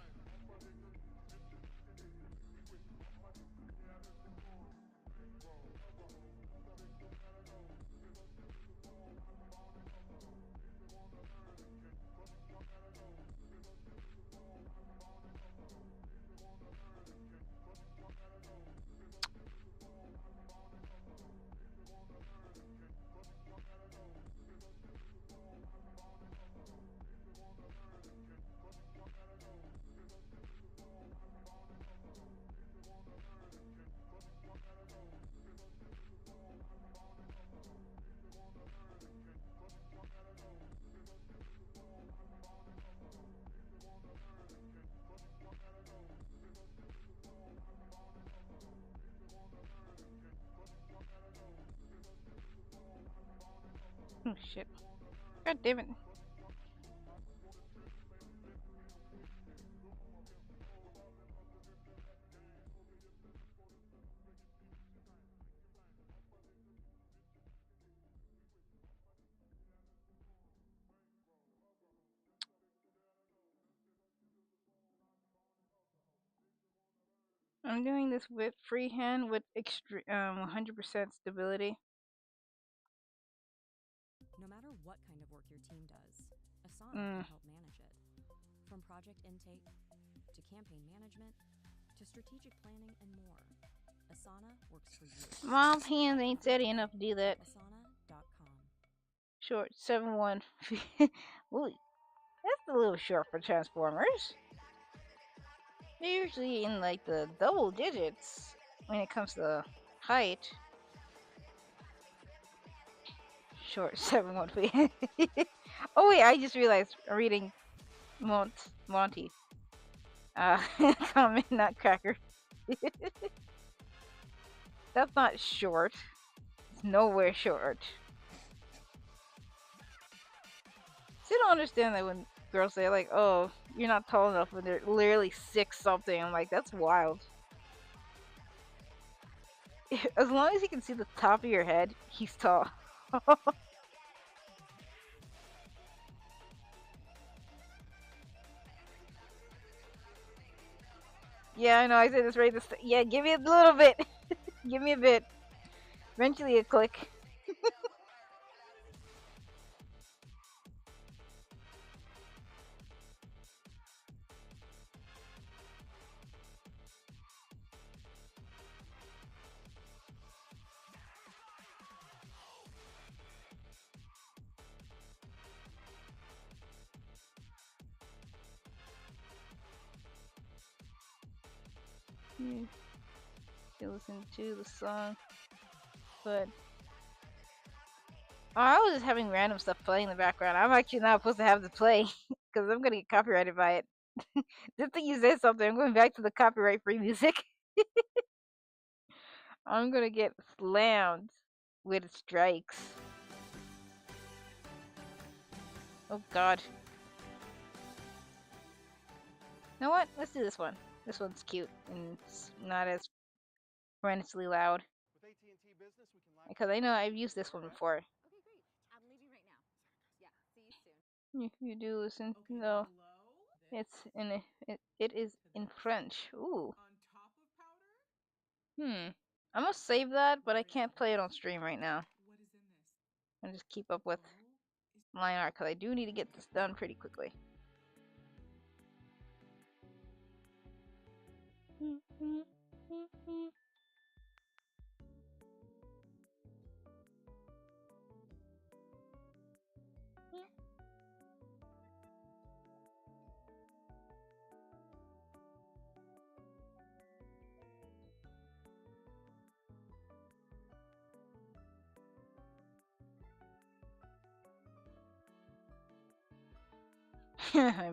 Oh shit. God damn it. I'm doing this with freehand with 100% stability. No matter what kind of work your team does, Asana can help manage it. From project intake, to campaign management, to strategic planning and more. Asana works for you. Mom's hands ain't steady enough to do that. Asana.com. Short 7-1. Ooh, that's a little short for Transformers. They're usually in like the double digits when it comes to height. Short 7-1 feet. Oh wait, I just realized I'm reading Monty. Comment, not cracker. That's not short. It's nowhere short. See, I don't understand that when girls say like, "Oh, you're not tall enough," when they're literally 6 something. I'm like, that's wild. As long as you can see the top of your head, he's tall. Yeah, I know. I said this right. Yeah, give me a little bit. Give me a bit. Eventually, a click. You listen to the song, but I was just having random stuff playing in the background. I'm actually not supposed to have this play because I'm gonna get copyrighted by it. Just that you said something, I'm going back to the copyright free music. I'm gonna get slammed with strikes. Oh god. You know what? Let's do this one. This one's cute and it's not as horrendously loud. With AT&T Business, we can Because I know I've used this one before. Okay, great. I'm leaving right now. Yeah, see you soon. If you do listen, no, it is in French. Ooh. I'm gonna save that, but I can't play it on stream right now. And just keep up with line art because I do need to get this done pretty quickly.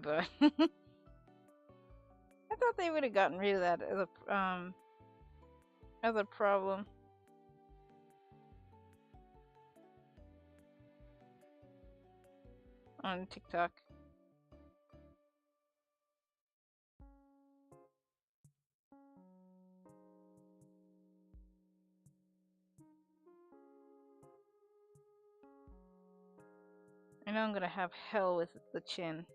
But I thought they would have gotten rid of that as a problem. On TikTok. I know I'm gonna have hell with the chin.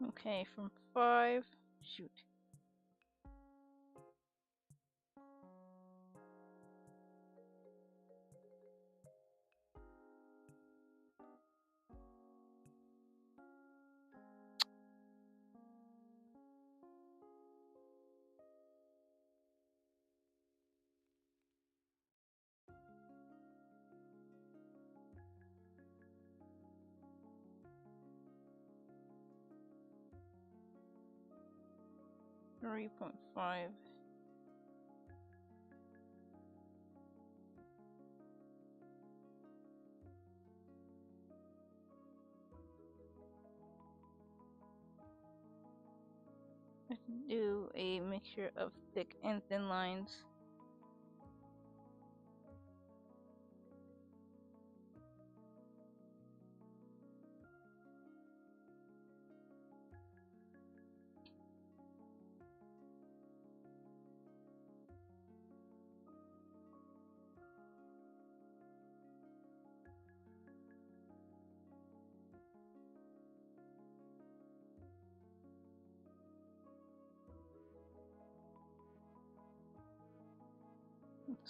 Okay, from 5. Shoot. .5. Let's do a mixture of thick and thin lines.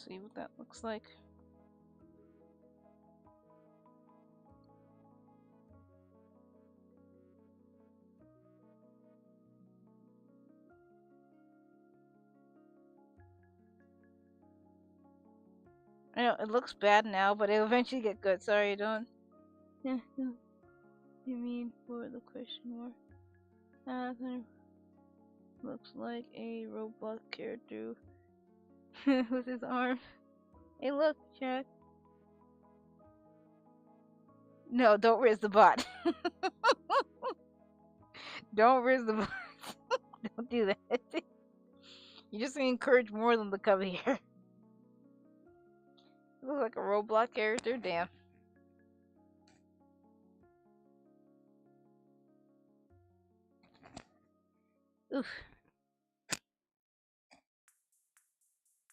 See what that looks like. I know it looks bad now, but it'll eventually get good. Sorry, don't. Yeah, no. You mean for the question mark? Looks like a Roblox character with his arm. Hey, look, Jack. No, don't risk the bot. Don't risk the bot. Don't do that. You're just gonna encourage more of them to come here. Looks like a Roblox character. Damn. Oof.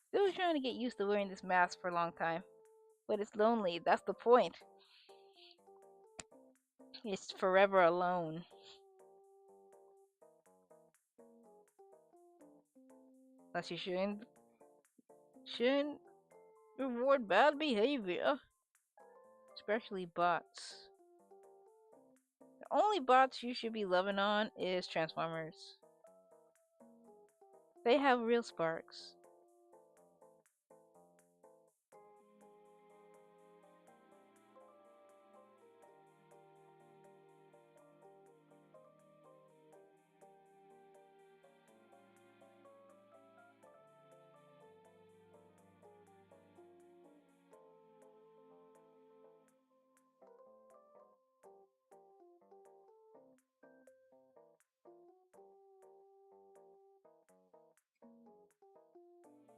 Still trying to get used to wearing this mask for a long time. But it's lonely. That's the point. It's forever alone. Plus, you shouldn't reward bad behavior. Especially bots. The only bots you should be loving on is Transformers. They have real sparks.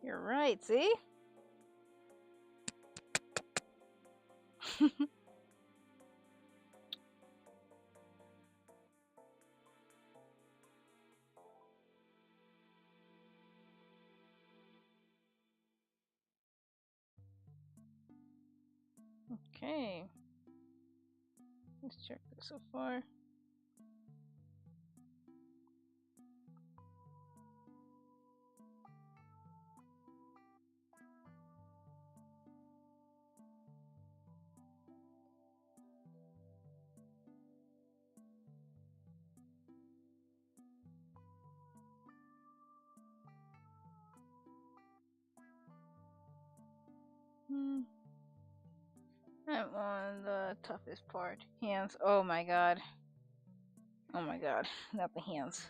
You're right, see? Okay. Let's check this so far. I'm on the toughest part. Hands. Oh my god. Oh my god. Not the hands.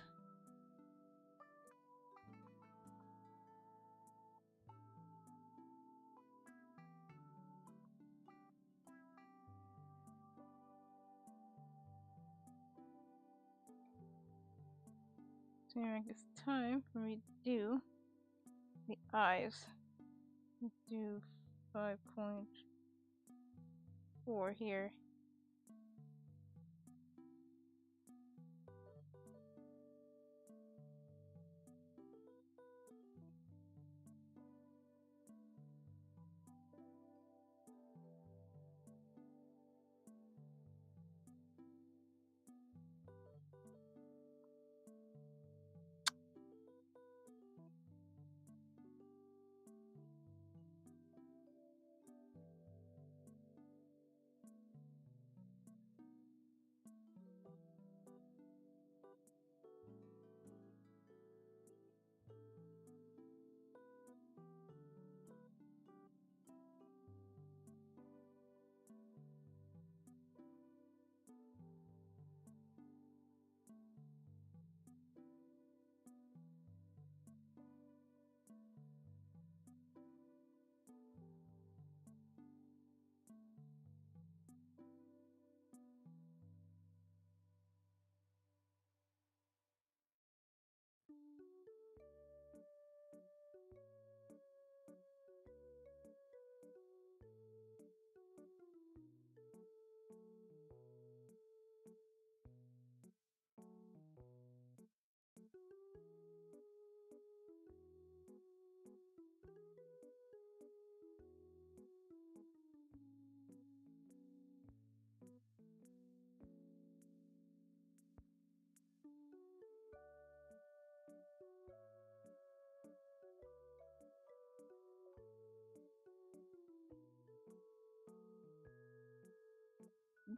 So I guess it's time for me to do the eyes. Let's do 5.4 here.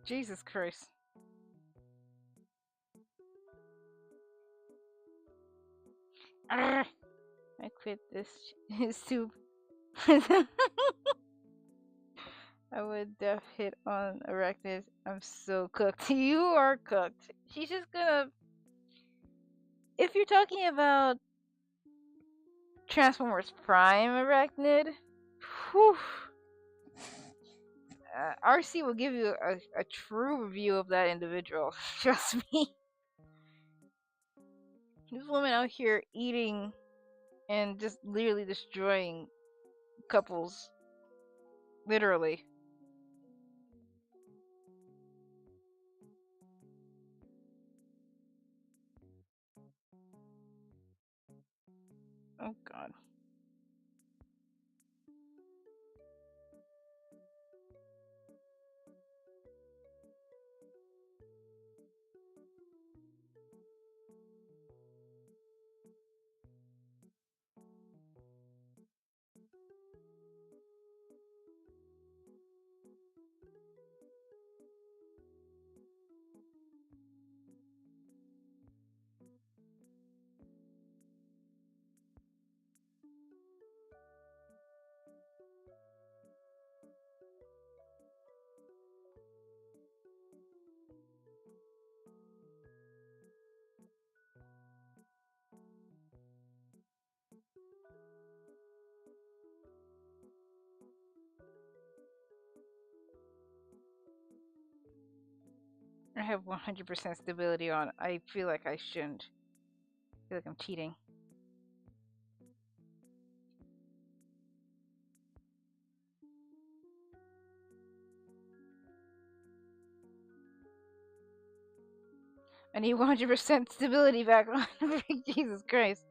Jesus Christ. Arrgh. I quit this soup. I would def hit on arachnid. I'm so cooked. You are cooked. She's just gonna. If you're talking about Transformers Prime arachnid, whew, RC will give you a true review of that individual. Trust me. This woman out here eating and just literally destroying couples. Literally. Oh god. I have 100% stability on. I feel like I shouldn't. I feel like I'm cheating. I need 100% stability back on. Jesus Christ.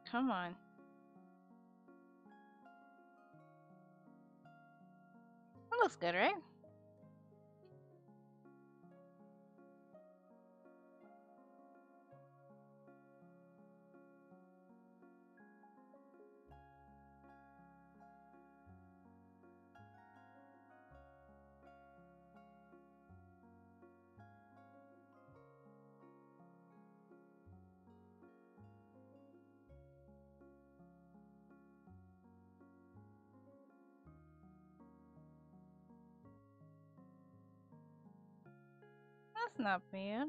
Come on. That looks good, right? That's not bad.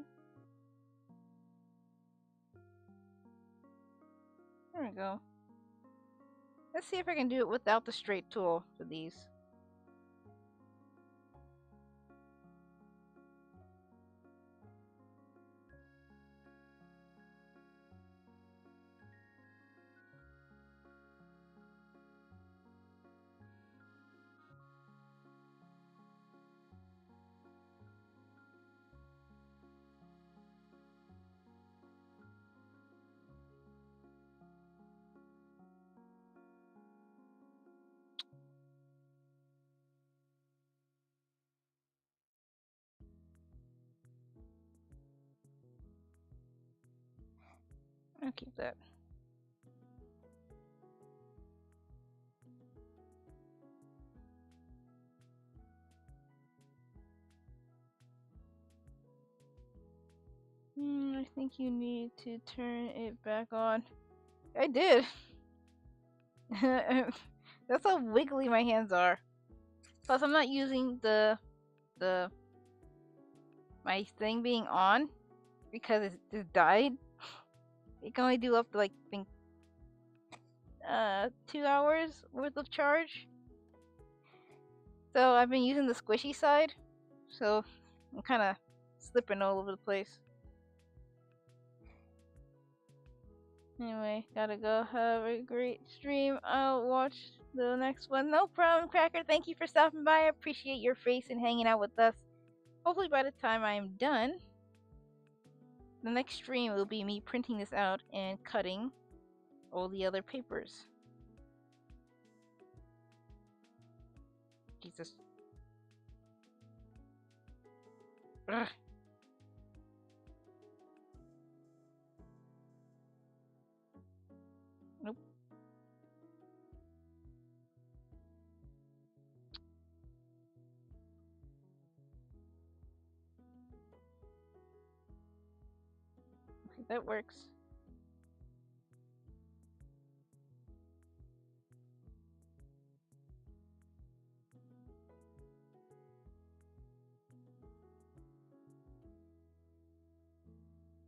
There we go. Let's see if I can do it without the straight tool for these. I'll keep that. I think you need to turn it back on. I did. That's how wiggly my hands are. Plus, I'm not using the my thing being on. because it died. It can only do up to like I think 2 hours worth of charge. So I've been using the squishy side. So I'm kind of slipping all over the place. Anyway, gotta go. Have a great stream. I'll watch the next one. No problem, Cracker. Thank you for stopping by. I appreciate your face and hanging out with us. Hopefully, by the time I am done, the next stream will be me printing this out and cutting all the other papers. Jesus. Ugh. Nope. Okay, that works.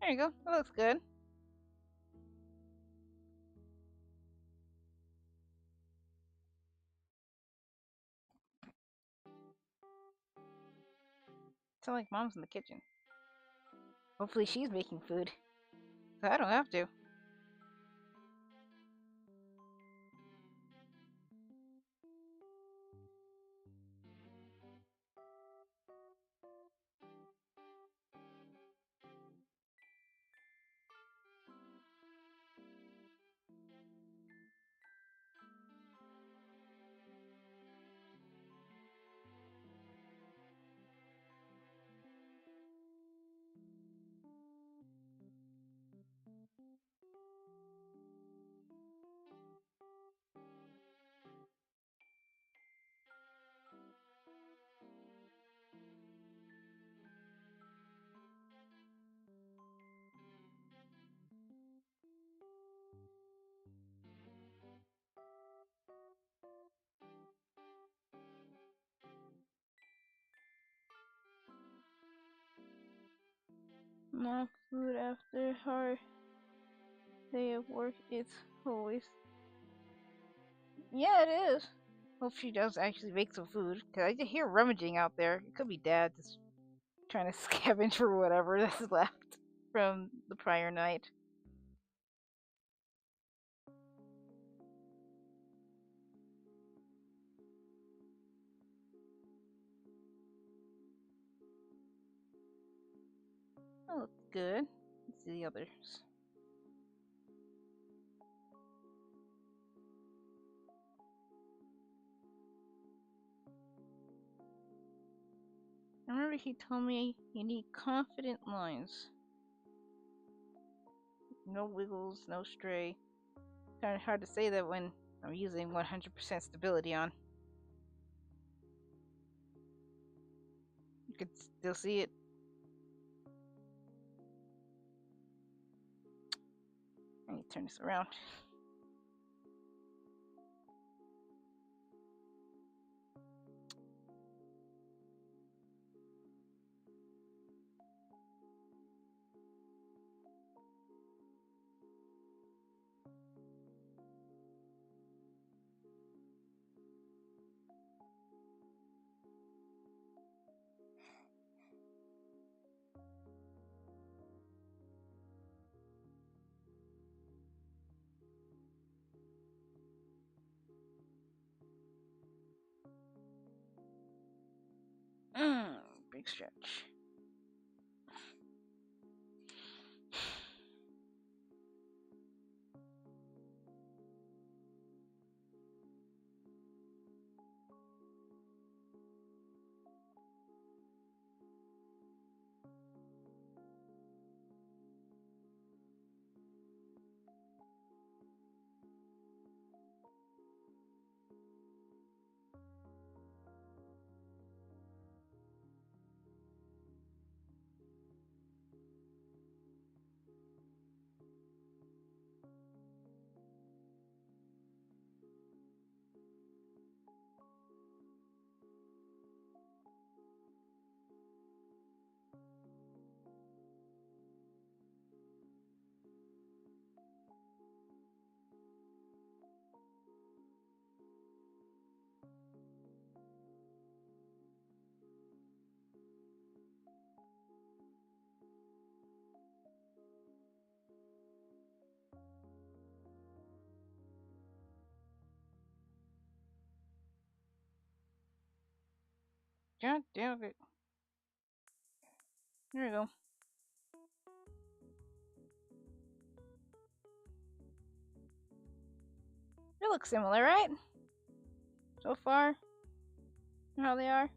There you go. That looks good. Sound like mom's in the kitchen. Hopefully she's making food. So I don't have to. More food after hard day of work. It's always. Yeah, it is. Hope she does actually make some food. Cause I hear rummaging out there. It could be Dad just trying to scavenge for whatever that's left from the prior night. Oh, good. Let's see the others. I remember he told me you need confident lines. No wiggles, no stray. Kind of hard to say that when I'm using 100% stability on. You can still see it. I need to turn this around. Big stretch. God damn it. There we go. They look similar, right? So far, how they are.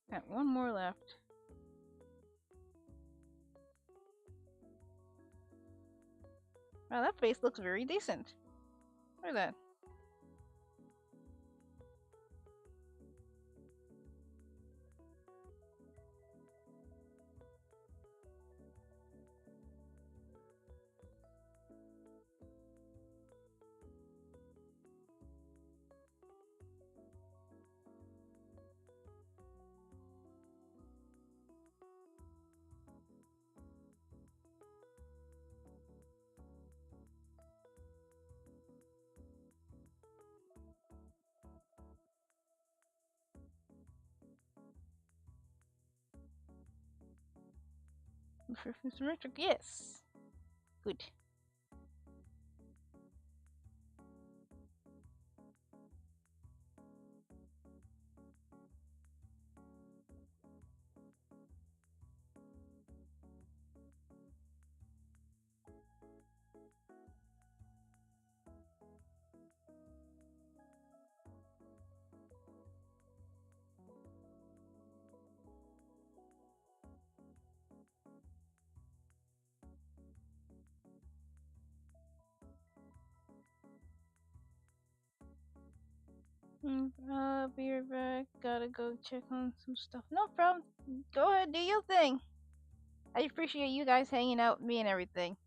Got one more left. Wow, that face looks very decent. Look at that. Symmetric, yes. Good. Be right back. Gotta go check on some stuff. No problem. Go ahead, do your thing. I appreciate you guys hanging out with me and everything.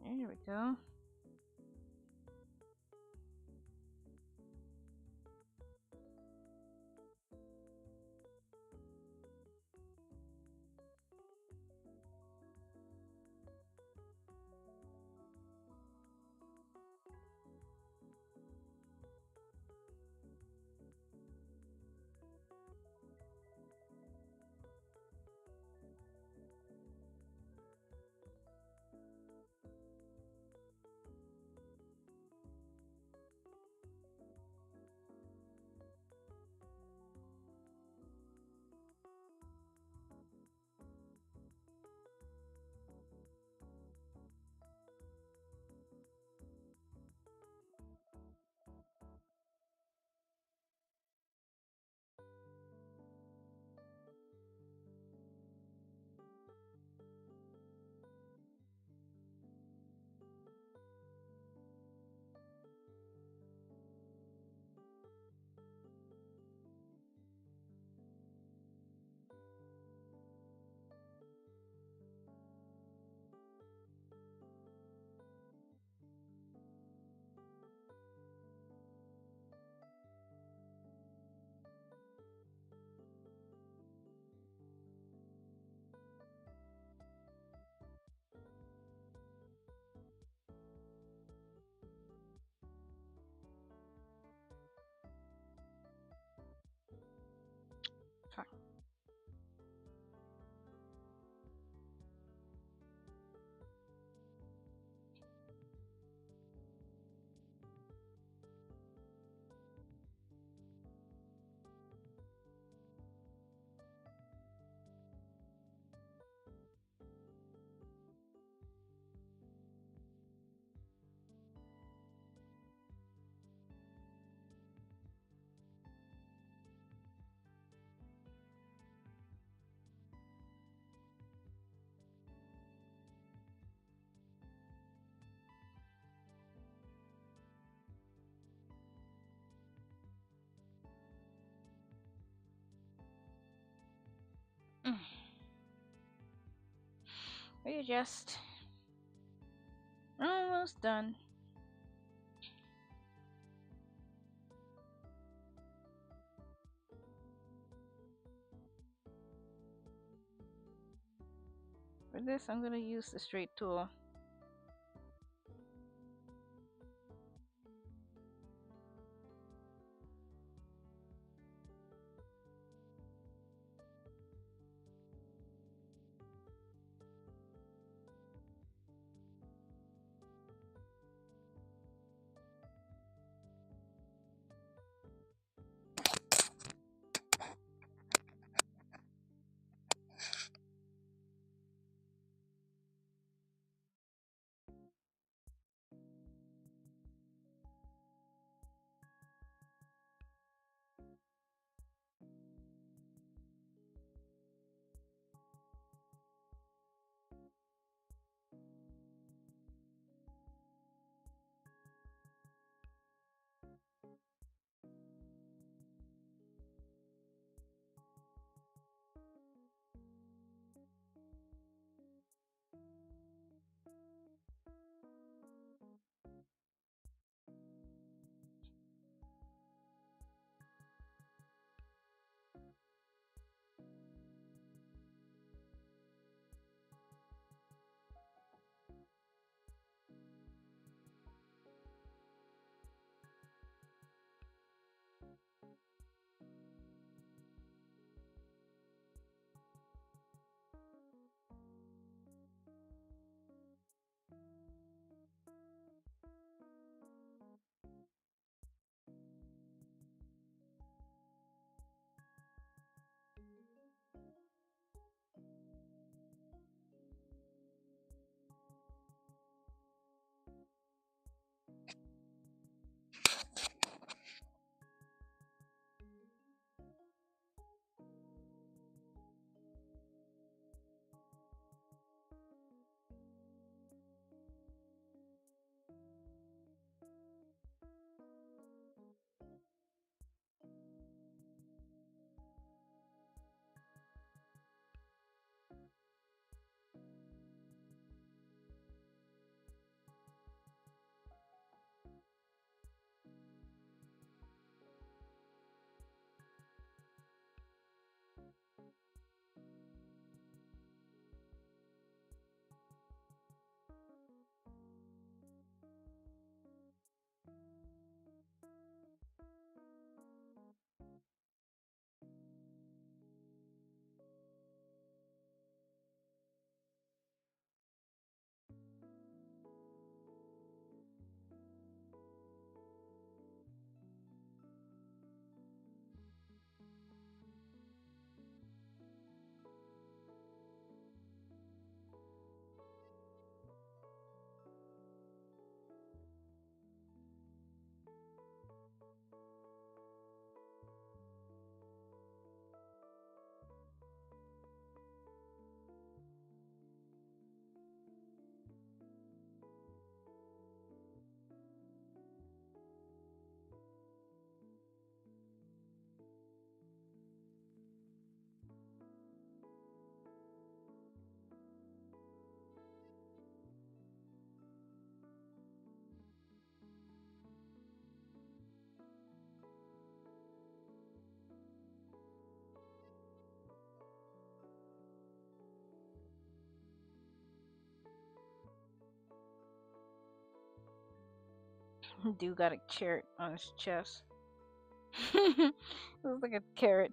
There we go. Fine. We're just almost done. For this, I'm gonna use the straight tool. Dude got a carrot on his chest. Looks like a carrot.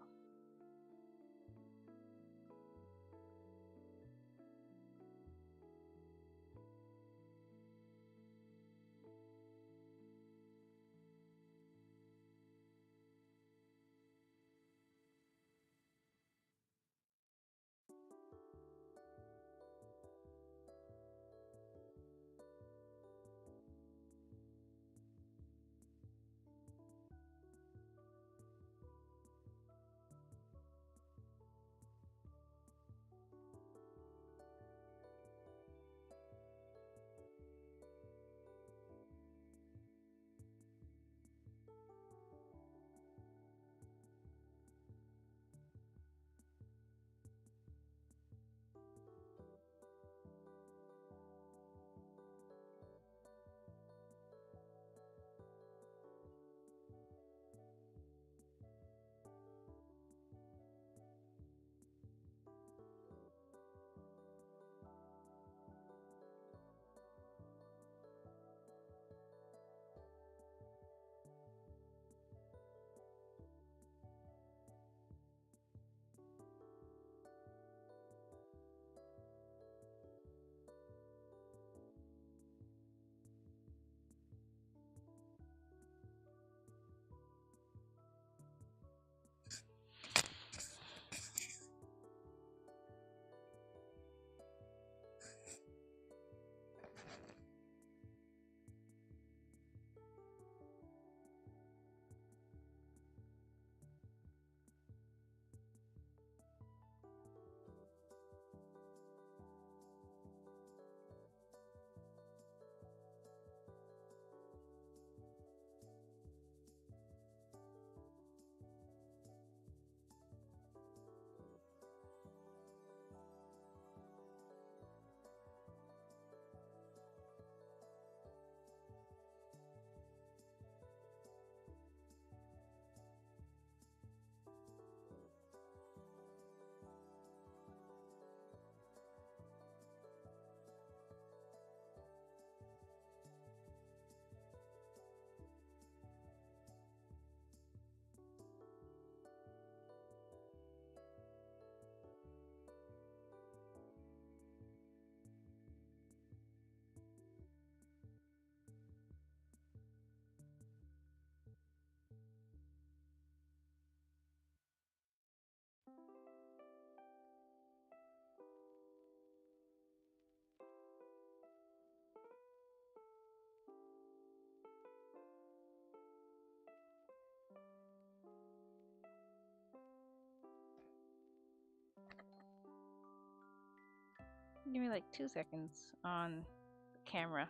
Give me like 2 seconds on the camera.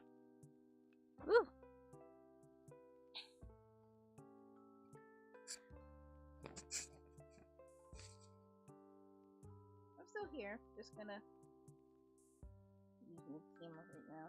Woo! I'm still here. Just gonna use the camera right now.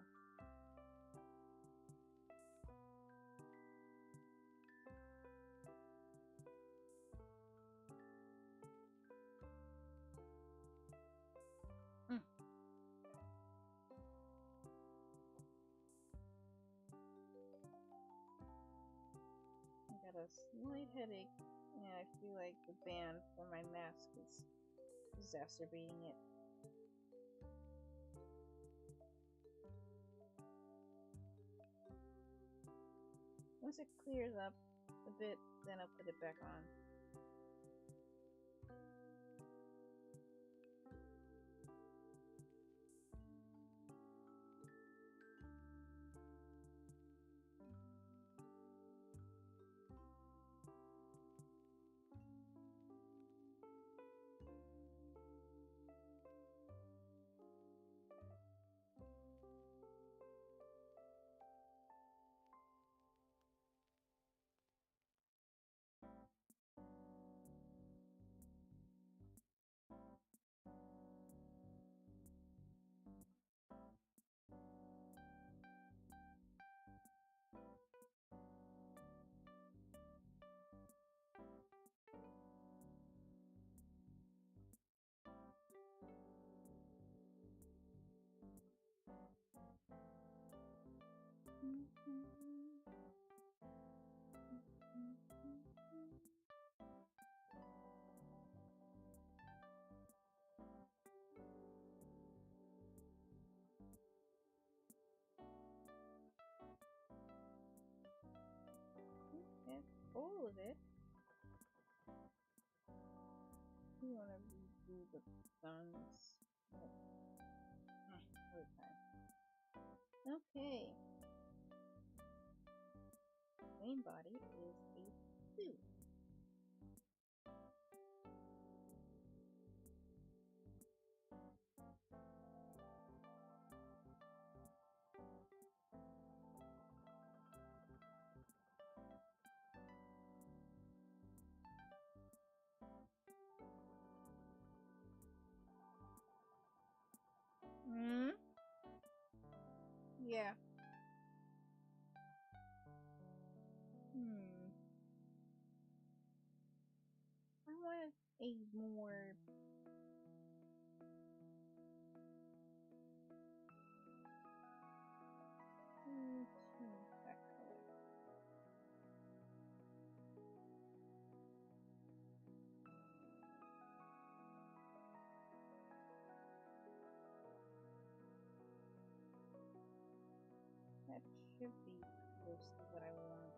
I got a slight headache, and I feel like the band for my mask is exacerbating it. Once it clears up a bit, then I'll put it back on. of it. We want to redo the guns. Other time. Okay. Main body is a 2. Hmm? Yeah. I want a more that color. That should be close to what I want.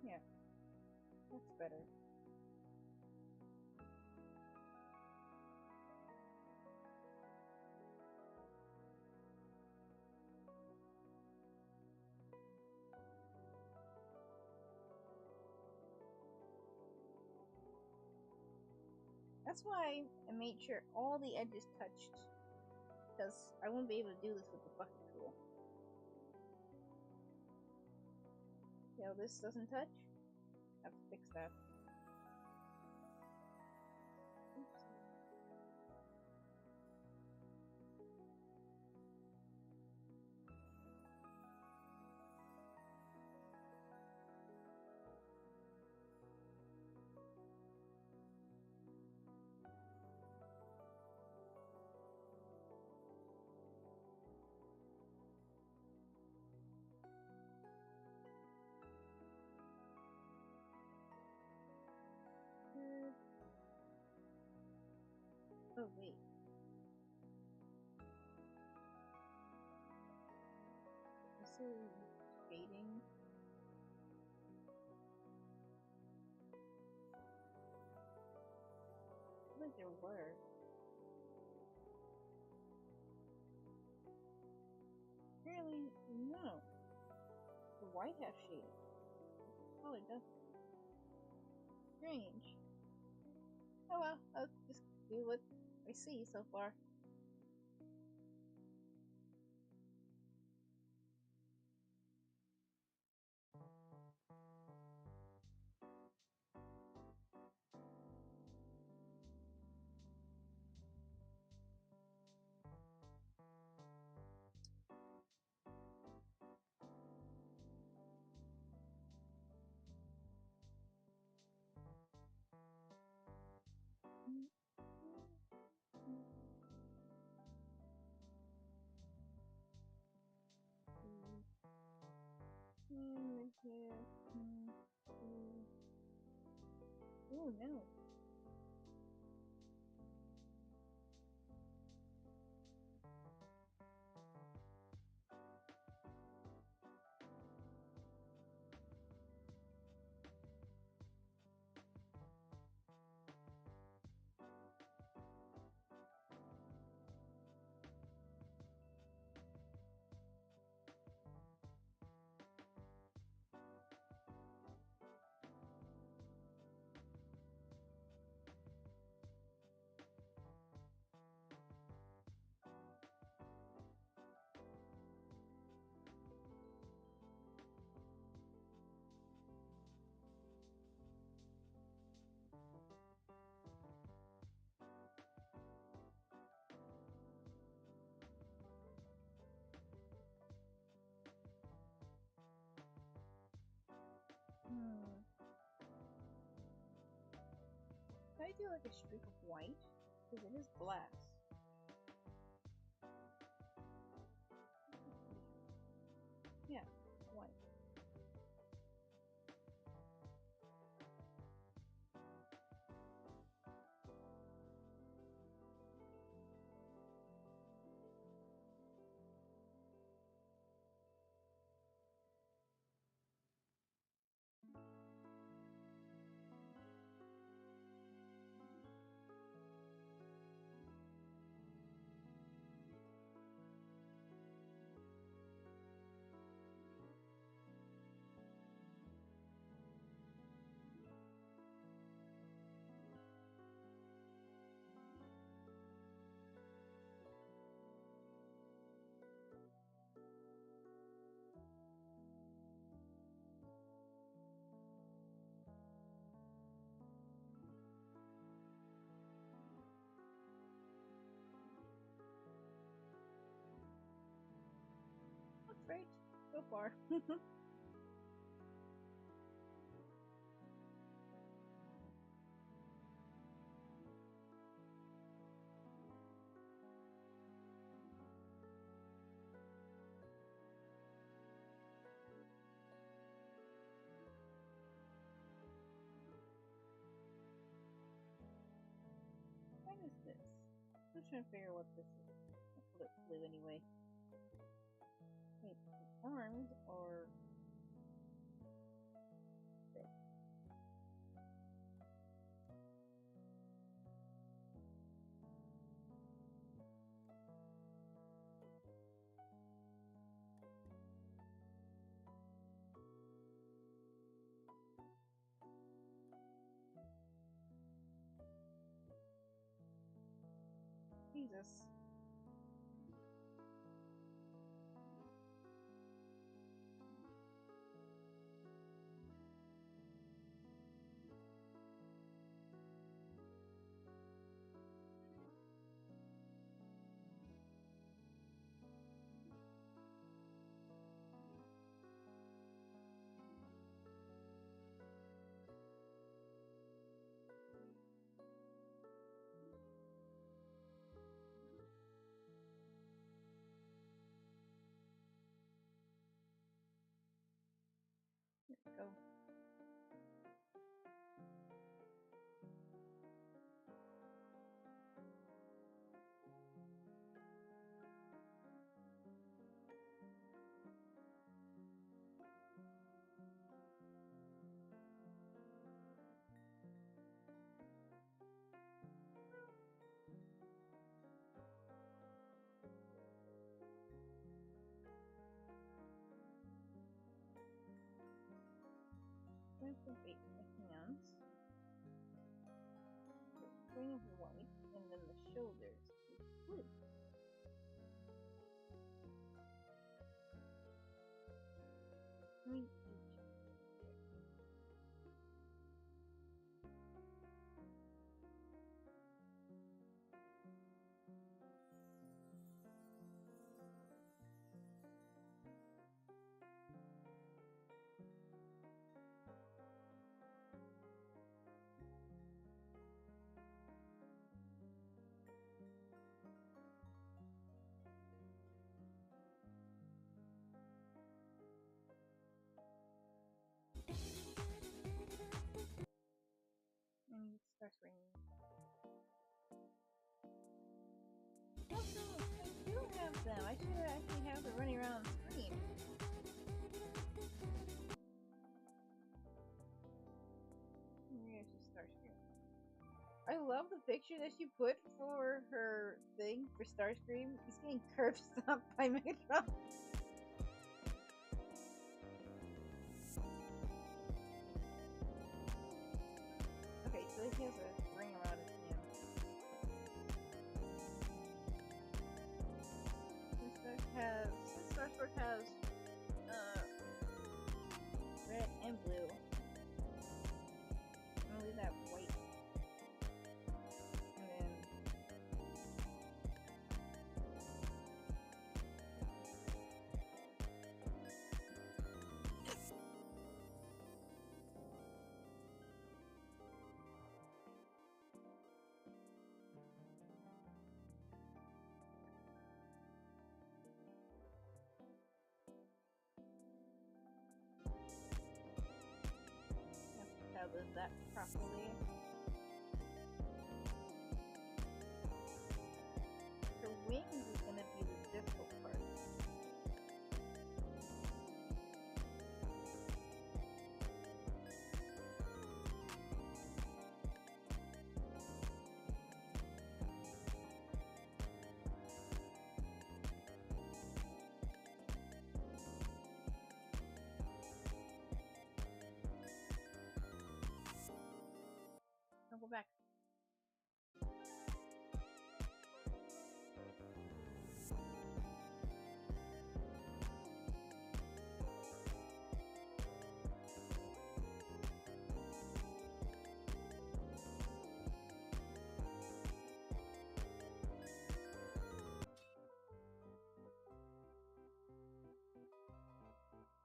Yeah, that's better. That's why I made sure all the edges touched, because I won't be able to do this with the bucket tool. You know, this doesn't touch. I have to fix that. Oops. Oh wait. This is shading. I feel like there were. Apparently, no. The white has shading. The color doesn't. Strange. Oh well, I'll just do what I see so far. Oh no. Can I do like a streak of white? Because it is glass. Yeah, white. right so far. What is this? I'm trying to figure out what this is. I'll call it blue anyway. Wait, the arms are this. Jesus. Let's go. There's the hands. The green is white, and then the shoulders is blue. Green each. And it starts raining. Oh no, I do have them. I should actually have them running around the screen. Maybe I should start screen. I love the picture that she put for her thing for Starscream. He's getting curb stomped by Megatron. Okay, so he has a ring around his hand. Since Starscream has red and blue, I'm gonna leave that white. And then establish that properly. Her wings is gonna be the difficult part.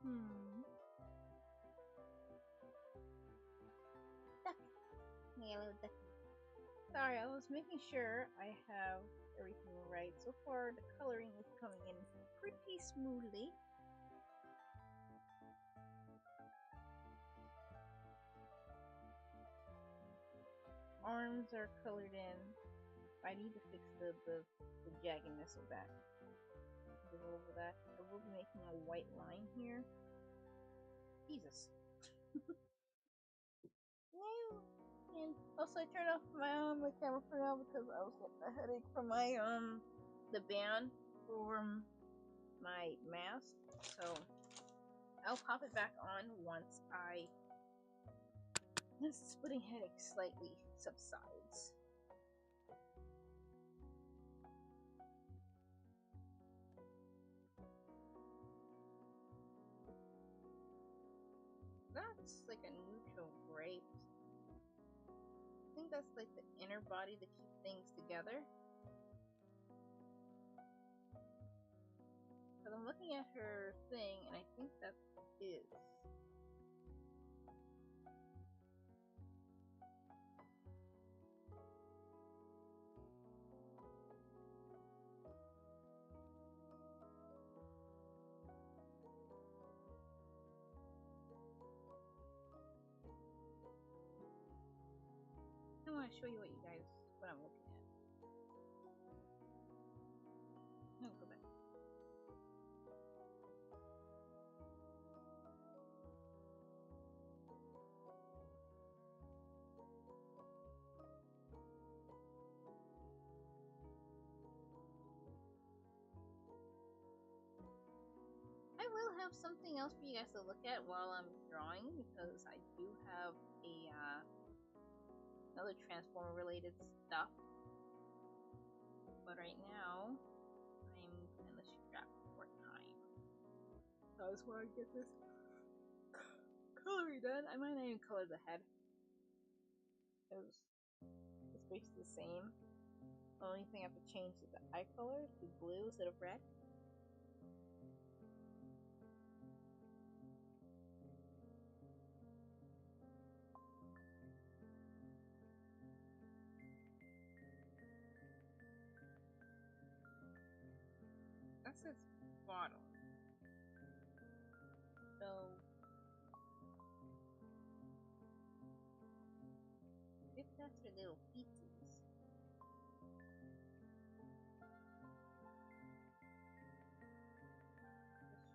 Hmm. Duck. Yellow ducky. Sorry, I was making sure I have everything right. So far, the coloring is coming in pretty smoothly. Arms are colored in. I need to fix the jaggedness of that. Get over that. I will be making a white line here. Jesus. No. And also, I turned off my camera for now because I was getting a headache from my the band over my mask. So I'll pop it back on once the splitting headache slightly subsides. That's like a neutral gray. I think that's like the inner body to keep things together. Because I'm looking at her thing, and I think that is. I want to show you what I'm looking at. No, go back. I will have something else for you guys to look at while I'm drawing because I do have another Transformer related stuff. But right now, I'm kind of strapped for time. So I just want to get this coloring done. I might not even color the head because it's basically the same. The only thing I have to change is the eye color to blue instead of red. That's its bottom. So if that's her little feetsies,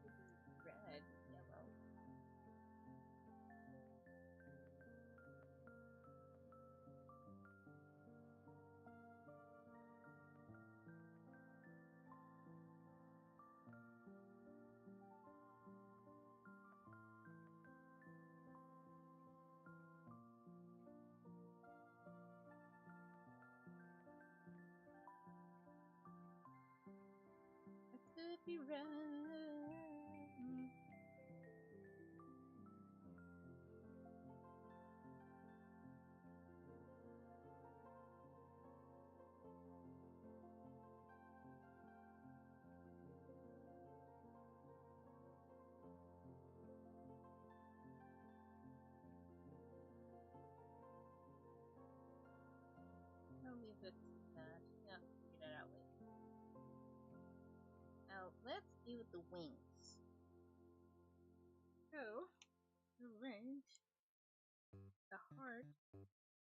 this should be red, yellow. That could be red. I'll leave it that. Yeah, figure that out later. Now let's do the wings. So, arrange the heart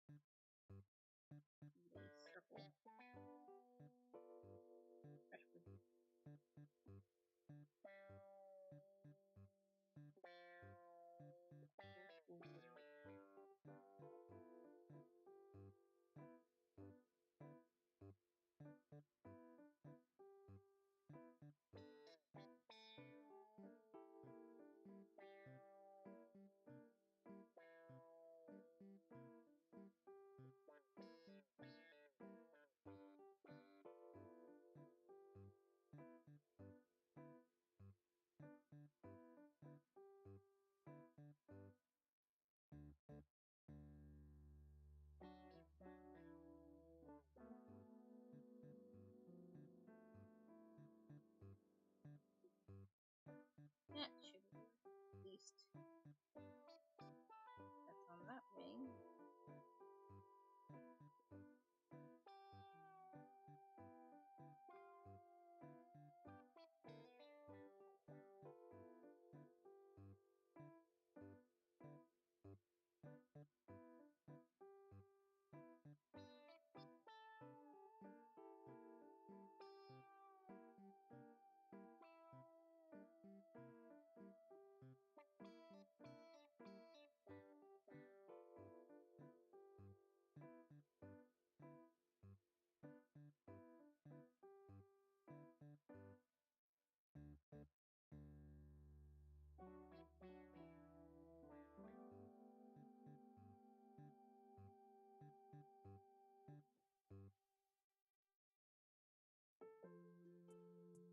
in a circle. Especially.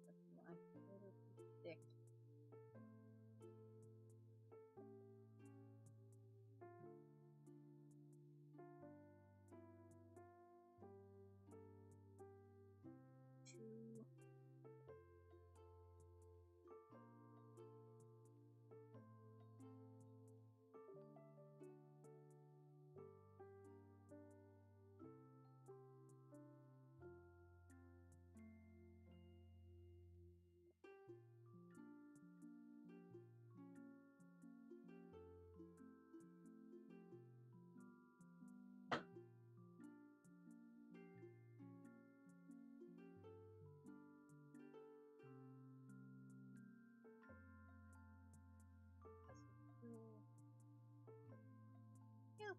That's not a little too thick. Two.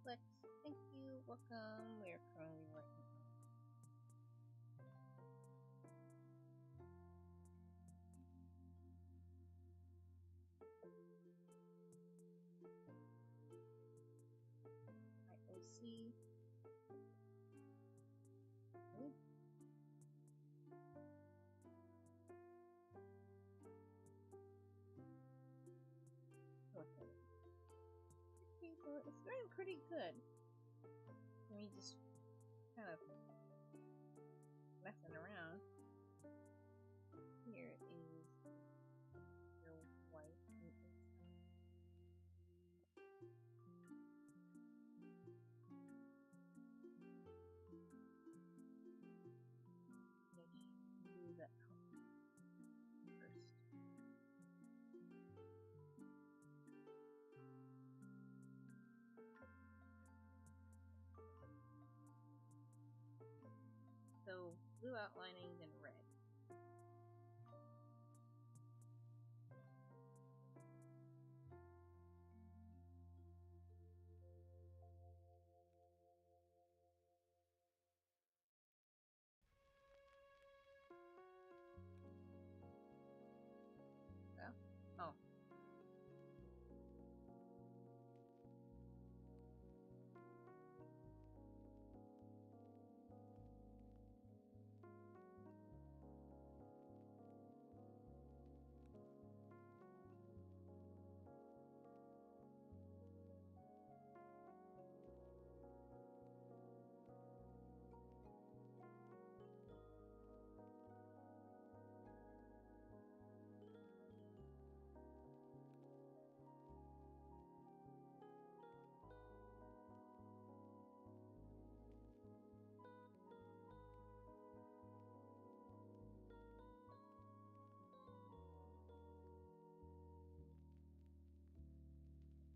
Flex, thank you, welcome. We are currently working on IOC. Okay. Okay, so it's doing pretty good. Me just kind of messing around. Here is your white and inside. Let's do that first. So blue outlining, then red. Yeah. Oh.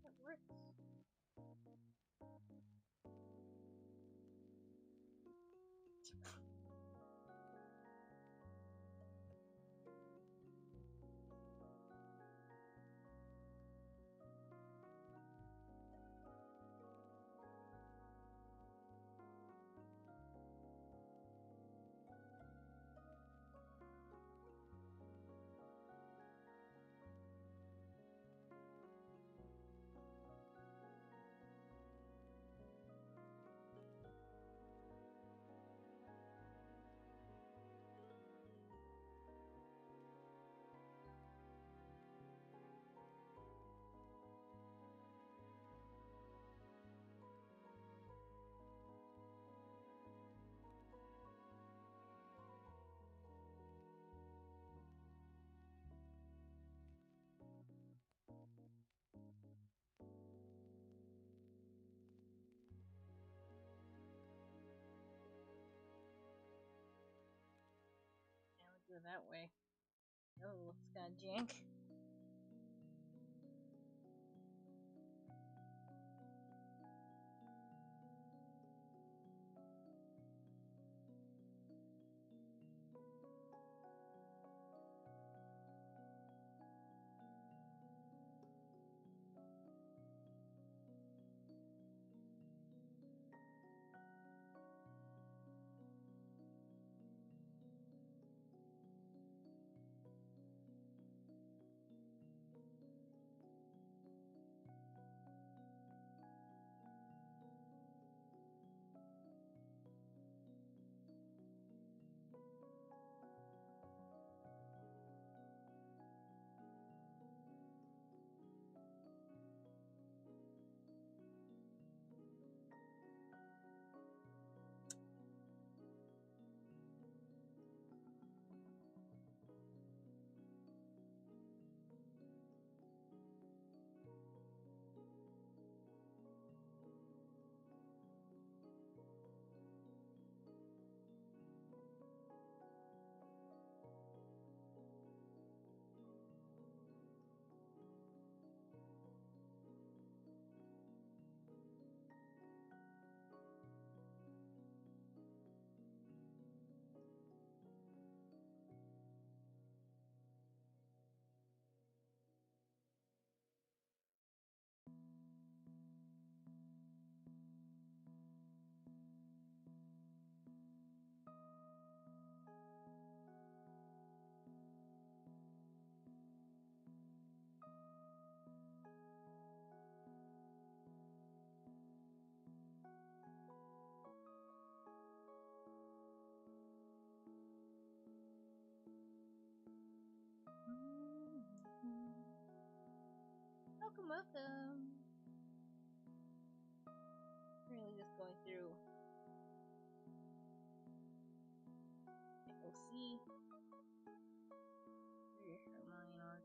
That works. Now we'll go that way. Oh, it's got jank. Welcome, welcome. Really just going through OC. Where's her line art?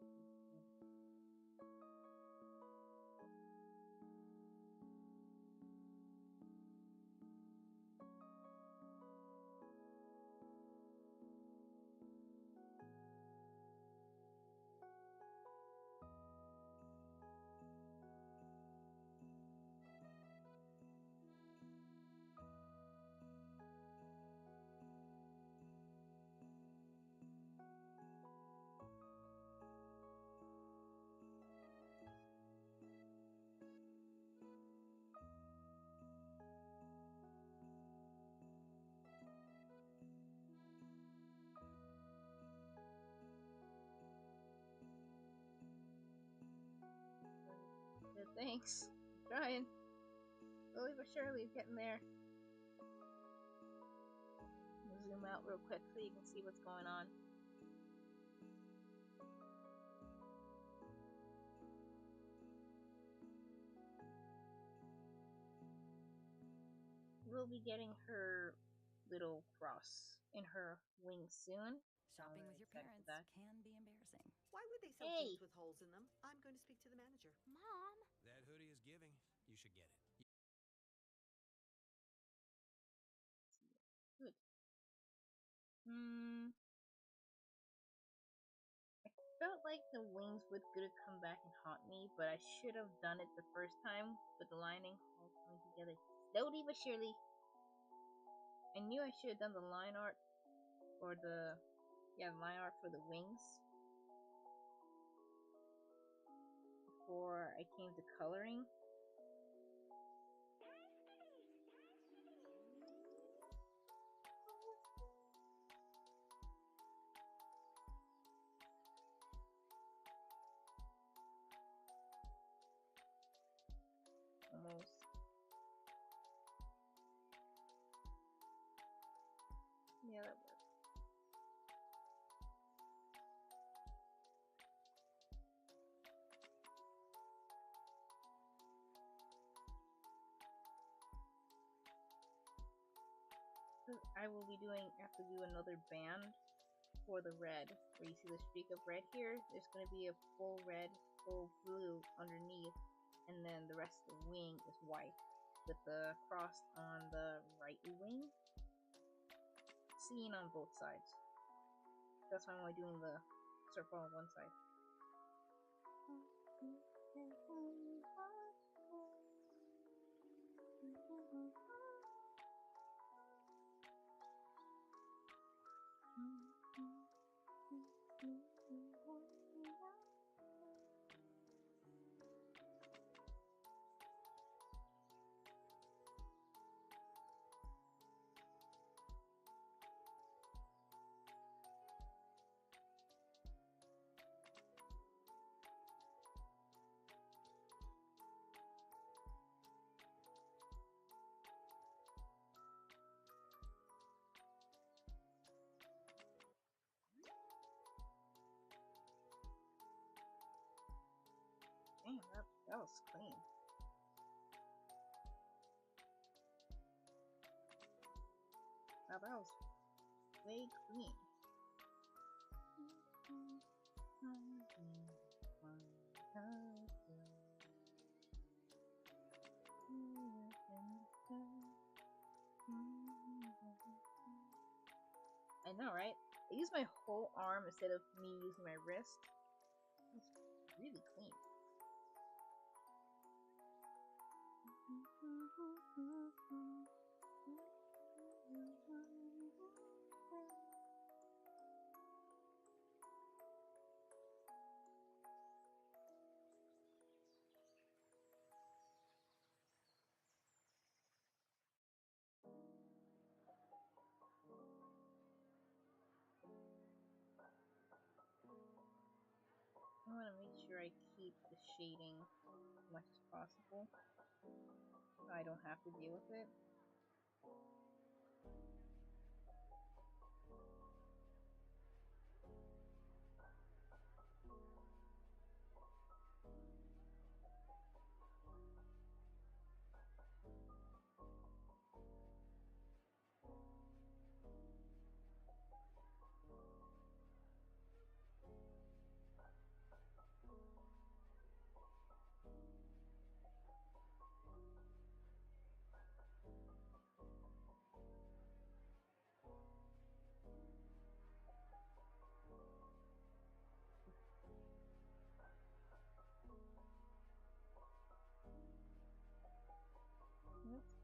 Yeah, thanks. Trying. Slowly but surely, getting there. I'll zoom out real quick so you can see what's going on. We'll be getting her little cross in her wings soon. Shopping with your Excited for parents that. can be embarrassing. Why would they sell Hey! jeans with holes in them? I'm going to speak to the manager. Mom, That hoodie is giving. You should get it. Good. I felt like the wings would gonna come back and haunt me, but I should have done it the first time with the lining all coming together slowly but surely. I knew I should have done the line art or the line art for the wings before I came to coloring. Almost. Yeah, that works. I will be have to do another band for the red. Where you see the streak of red here, there's going to be a full red, full blue underneath, and then the rest of the wing is white with the cross on the right wing seen on both sides. That's why I'm only doing the circle on one side. Damn, that was clean. Wow, that was way clean. I know, right? I used my whole arm instead of me using my wrist. It's really clean. I want to make sure I keep the shading as much as possible so I don't have to deal with it.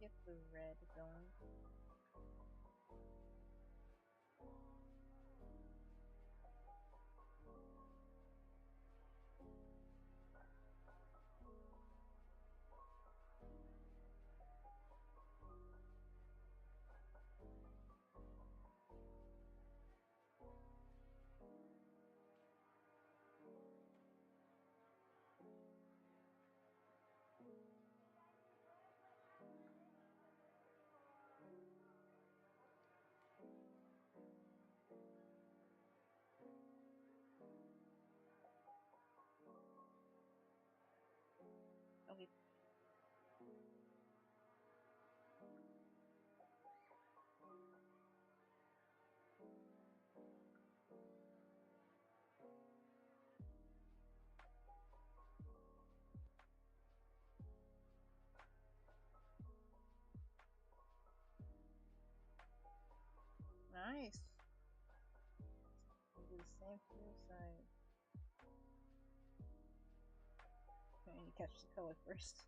get the red going. Okay. Nice. We'll do the same for the side. I need to catch the color first.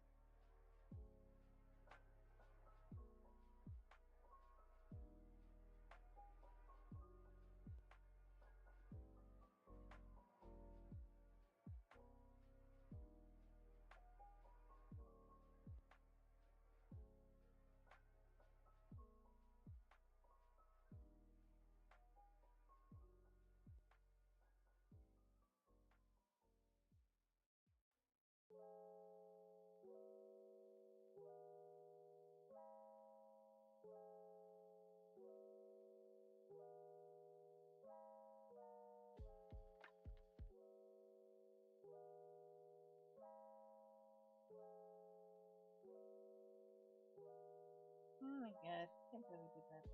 Oh my god, I can't believe we did that.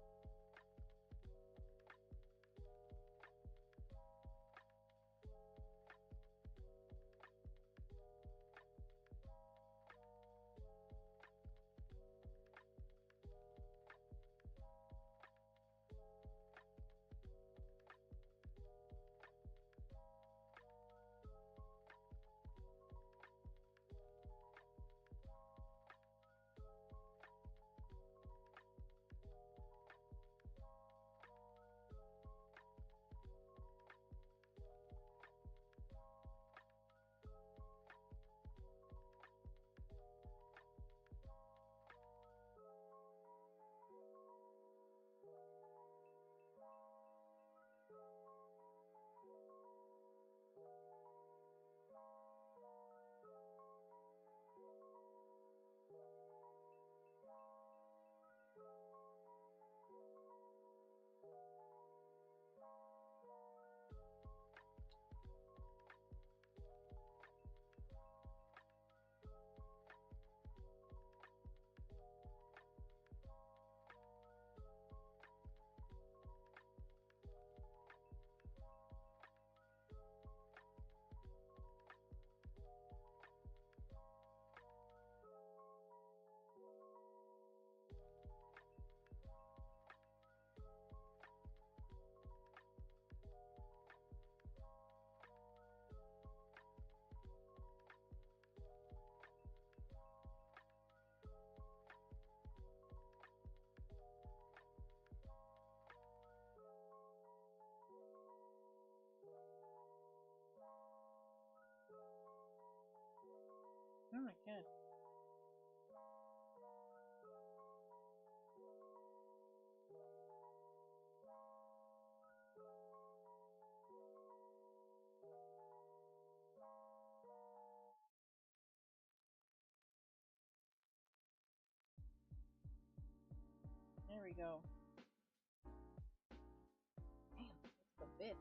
Oh my god. There we go. Damn, that's a bit.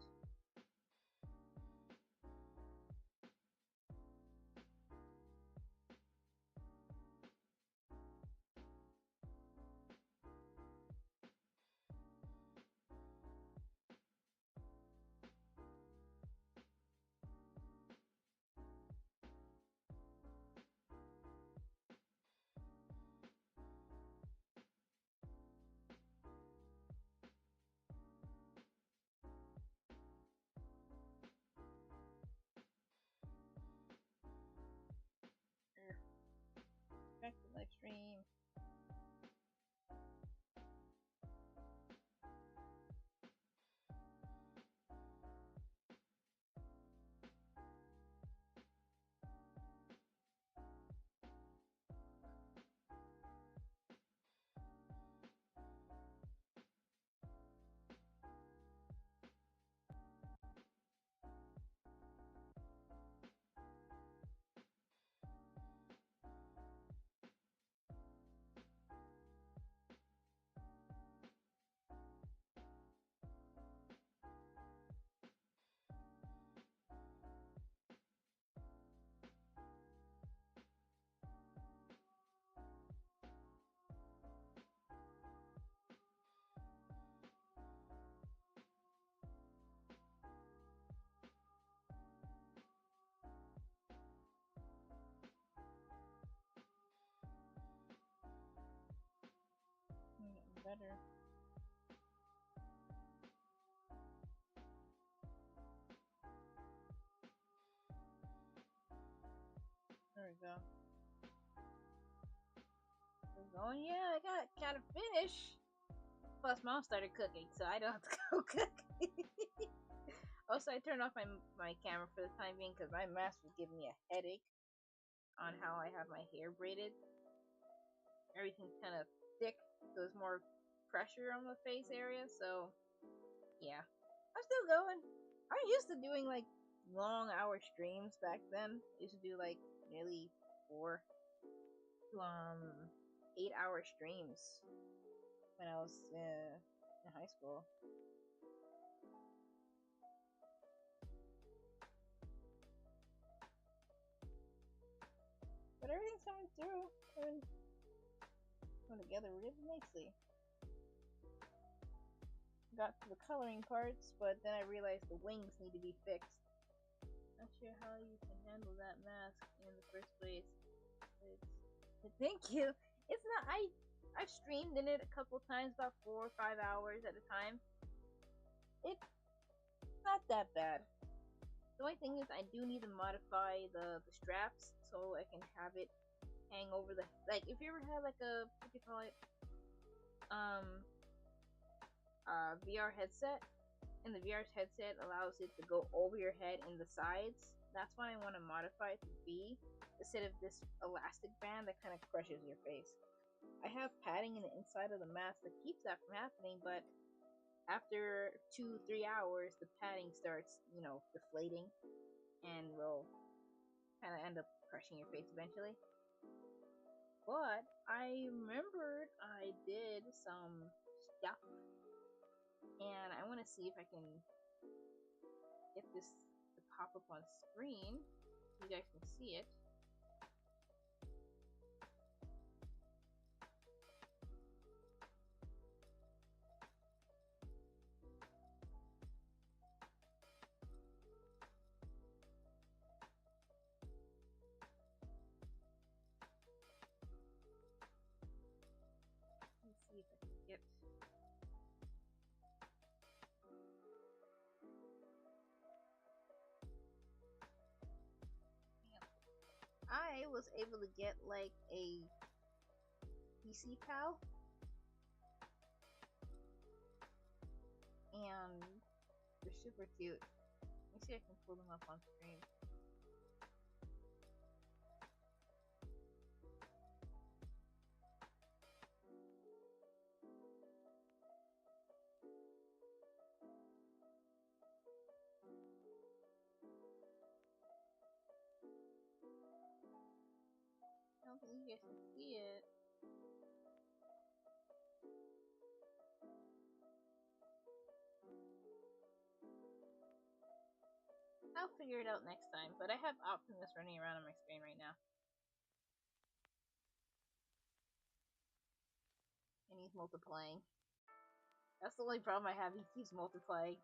better. There we go. We're going. Yeah, I got kind of finished. Plus, Mom started cooking, so I don't have to go cook. Also, I turned off my camera for the time being because my mask was giving me a headache on how I have my hair braided. Everything's kind of thick, so there's more pressure on the face area. So, yeah, I'm still going. I'm used to doing like long hour streams back then. I used to do like nearly 4 to 8 hour streams when I was in high school. But everything's coming through and coming together really nicely. Got to the coloring parts, but then I realized the wings need to be fixed. Not sure how you can handle that mask in the first place. Thank you. It's not. I've streamed in it a couple times, about 4 or 5 hours at a time. It's not that bad. The only thing is, I do need to modify the straps so I can have it hang over the. Like, if you ever had like a what do you call it? VR headset, and the VR headset allows it to go over your head and the sides. That's what I want to modify it to be, instead of this elastic band that kind of crushes your face. I have padding in the inside of the mask that keeps that from happening, but after 2-3 hours, the padding starts, deflating, and will kind of end up crushing your face eventually. But I remembered I did some stuff, and I want to see if I can get this to pop up on screen so you guys can see it. Let's see if I can get. I was able to get like a PC pal, and they're super cute. Let me see if I can pull them up on screen. I don't think you guys can see it. I'll figure it out next time, but I have Optimus running around on my screen right now. And he's multiplying. That's the only problem I have, he keeps multiplying.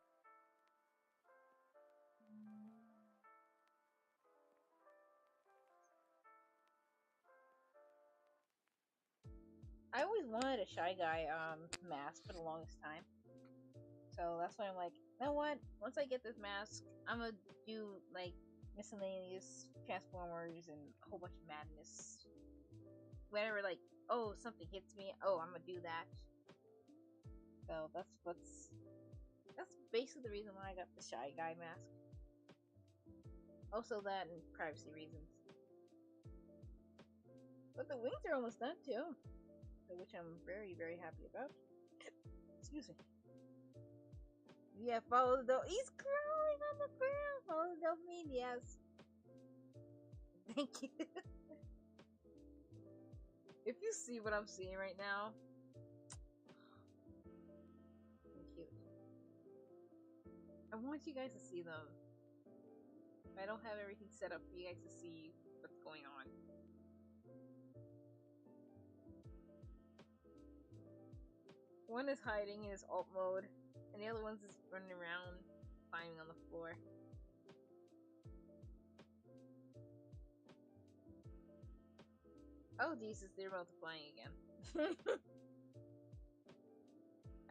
I always wanted a Shy Guy mask for the longest time. So that's why I'm like, you know what? Once I get this mask, I'm gonna do like miscellaneous Transformers and a whole bunch of madness. Whenever like, oh, something hits me, oh, I'm gonna do that. So that's basically the reason why I got the Shy Guy mask. Also that and privacy reasons. But the wings are almost done too, which I'm very, very happy about. Excuse me. Yeah, follow the dog. He's crawling on the ground. Follow the dopamine, yes. Thank you. If you see what I'm seeing right now, cute. I want you guys to see them. I don't have everything set up for you guys to see what's going on. One is hiding in his alt mode, and the other one's just running around, climbing on the floor. Oh Jesus, they're multiplying again.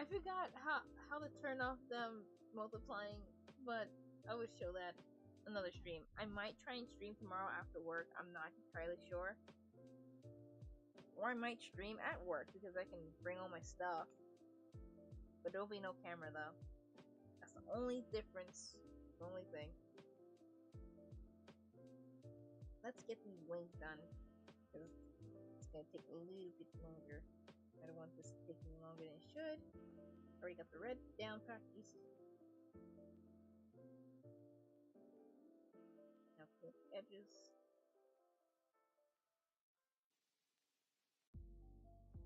forgot how to turn off them multiplying, but I would show that another stream. I might try and stream tomorrow after work. I'm not entirely sure. Or I might stream at work because I can bring all my stuff. But there'll be no camera though. That's the only difference. The only thing. Let's get these wings done. Because it's gonna take a little bit longer. I don't want this taking longer than it should. Already got the red down pat. Easy. Now paint the edges.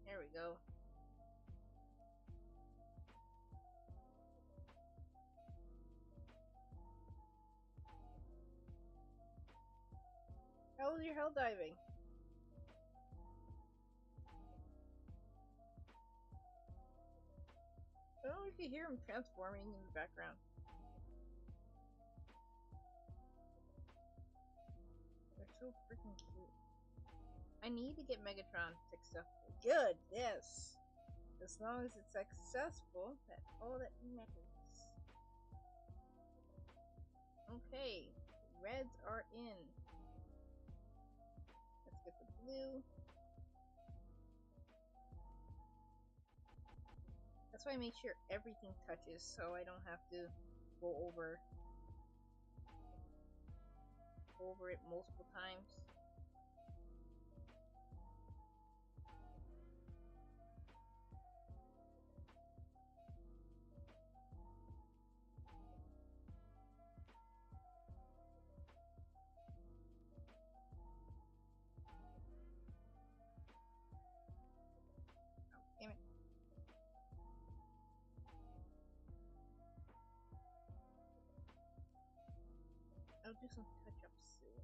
There we go. How was your hell diving? I don't know if you hear him transforming in the background. They're so freaking cute. I need to get Megatron successful. Good, yes. As long as it's successful, that's all that matters. Okay, reds are in. Let's get the blue. That's why I make sure everything touches so I don't have to go over it multiple times. Damn it. I'll do some touch-ups soon.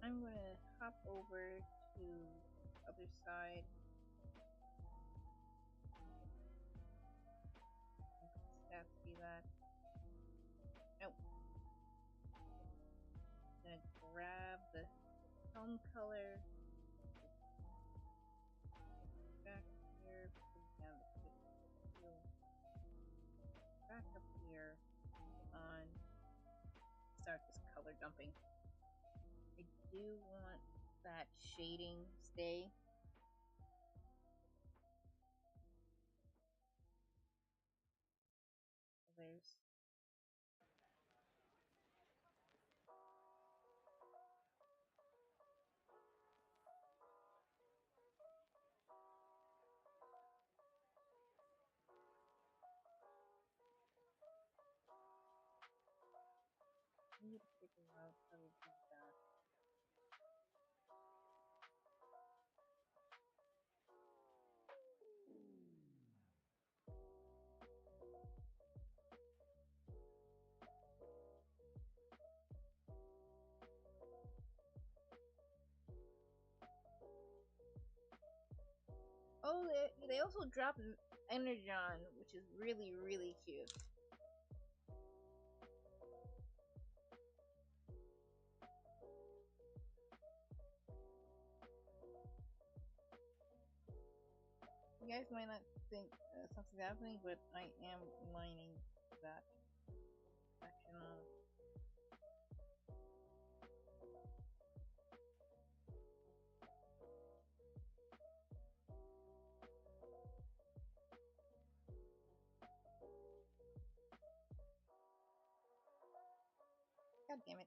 I'm gonna hop over to the other side. Stats do that. Nope. Gonna grab the home color. Back here, put down the pixel. Back up here on start this color dumping. I do want that shading stay. There's I need to figure out how to do that. Oh, they also dropped Energon, which is really, really cute. You guys might not think something's happening, but I am lining that section up. God damn it.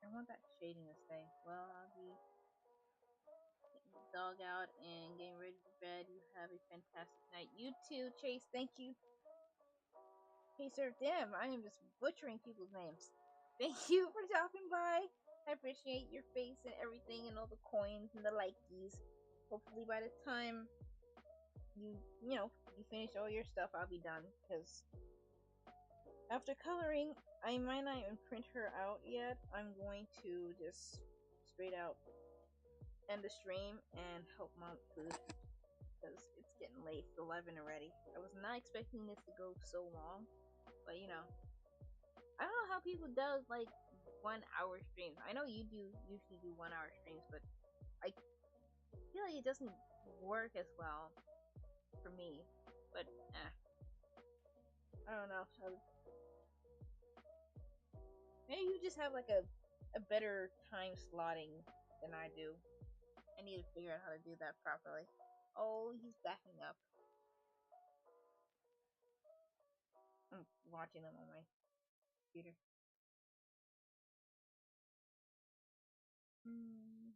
I want that shading to stay. Well, I'll be getting the dog out and getting ready for bed. You have a fantastic night. You too, Chase. Thank you. Chaser, damn, I am just butchering people's names. Thank you for stopping by. I appreciate your face and everything and all the coins and the likeys. Hopefully by the time you finish all your stuff, I'll be done. Because after coloring, I might not even print her out yet. I'm going to just straight out end the stream and help Mom with food. Because it's getting late. It's 11 already. I was not expecting this to go so long. But I don't know how people does like 1 hour streams. I know you do usually do 1 hour streams, but I feel like it doesn't work as well for me. But I don't know. Maybe you just have like a better time slotting than I do. I need to figure out how to do that properly. Oh, he's backing up. I'm watching them on my computer. Hmm.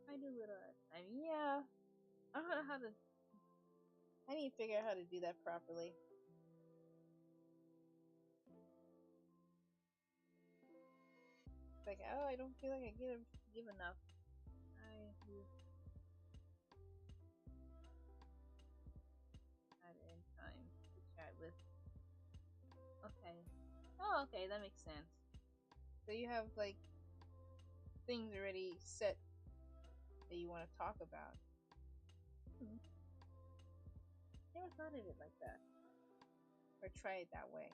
I do little at a time. Yeah. I don't know how to. I need to figure out how to do that properly. It's like, oh, I don't feel like I give enough. I do add in time to chat with. Okay. Oh, okay, that makes sense. So you have like things already set that you want to talk about. Never thought of it like that. Or try it that way.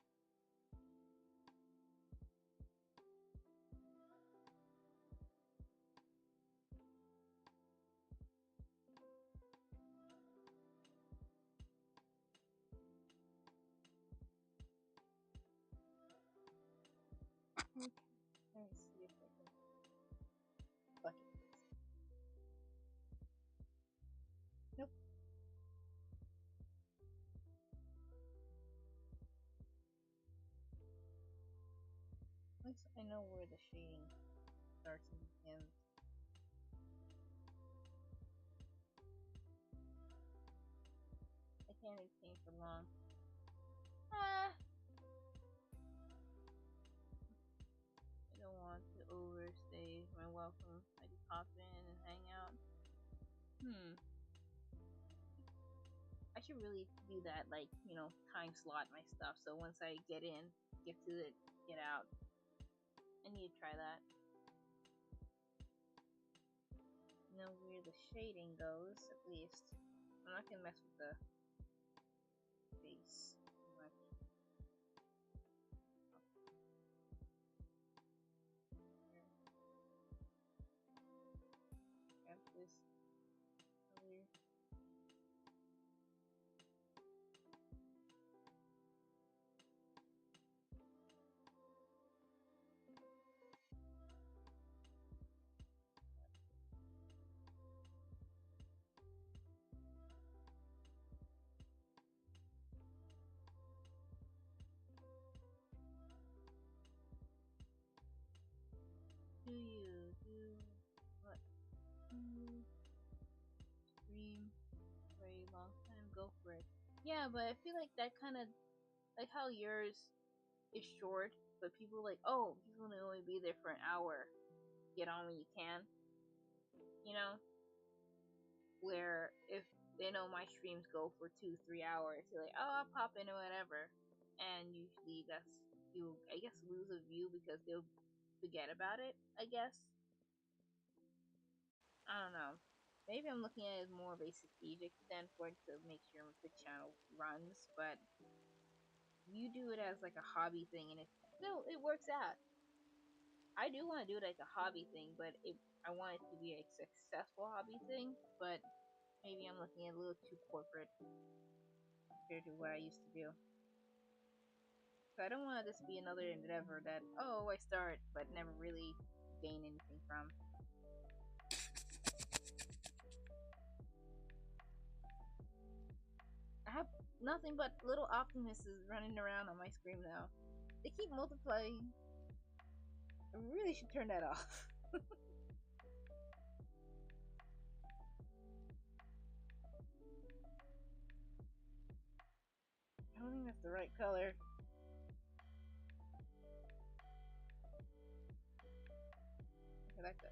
Okay. Let me see if I can bucket this. Nope. At least I know where the shading starts and ends. I can't retain for long. I don't want to overstay my welcome. I just hop in and hang out. I should really do that, like, time slot my stuff. So once I get in, get to it, get out. I need to try that. Know where the shading goes, at least. I'm not gonna mess with the face too much. Grab this color. Do you do what? Stream for a long time? Go for it. Yeah, but I feel like that kind of like how yours is short, but people like, oh, he's gonna only be there for an hour. Get on when you can. You know, where if they know my streams go for 2-3 hours, you're like, oh, I'll pop in or whatever, and usually that's you. I guess lose a view because they'll forget about it. I guess I don't know. Maybe I'm looking at it more of a strategic standpoint to make sure the channel runs, but you do it as like a hobby thing, and it works out. I do want to do it like a hobby thing, but I want it to be a successful hobby thing. But maybe I'm looking at it a little too corporate compared to what I used to do. So I don't want this to be another endeavor that I start but never really gain anything from. I have nothing but little optimists running around on my screen now. They keep multiplying. I really should turn that off. I don't think that's the right color. Okay, that's good.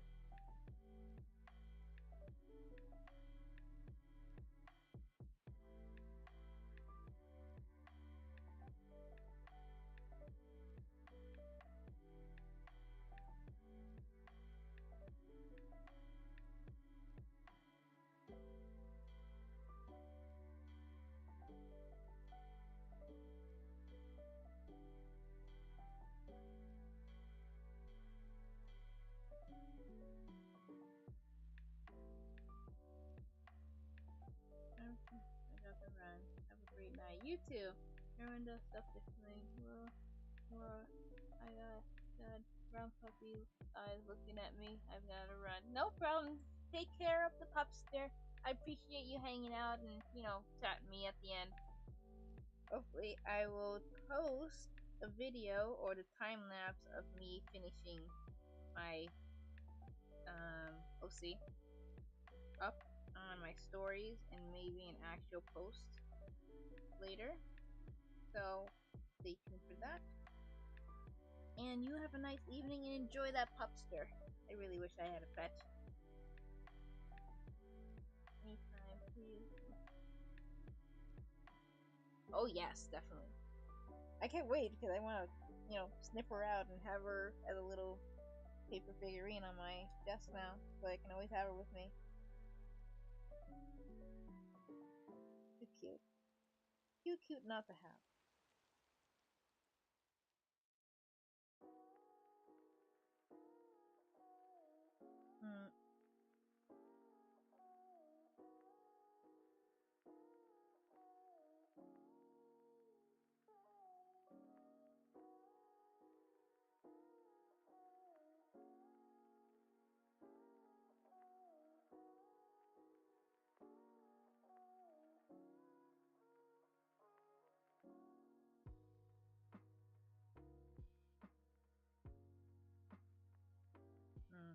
great night. You too. Remember the stuff differently. Well, I got brown puppy eyes looking at me. I've gotta run. No problem. Take care of the pupster. I appreciate you hanging out and, chatting me at the end. Hopefully, I will post a video or the time lapse of me finishing my OC up on my stories and maybe an actual post later. So stay tuned for that. And you have a nice evening and enjoy that pupster. I really wish I had a pet. Anytime, please. Oh yes, definitely. I can't wait because I want to, sniff her out and have her as a little paper figurine on my desk now, so I can always have her with me. Too cute. Too cute not to have. Mm. Mm.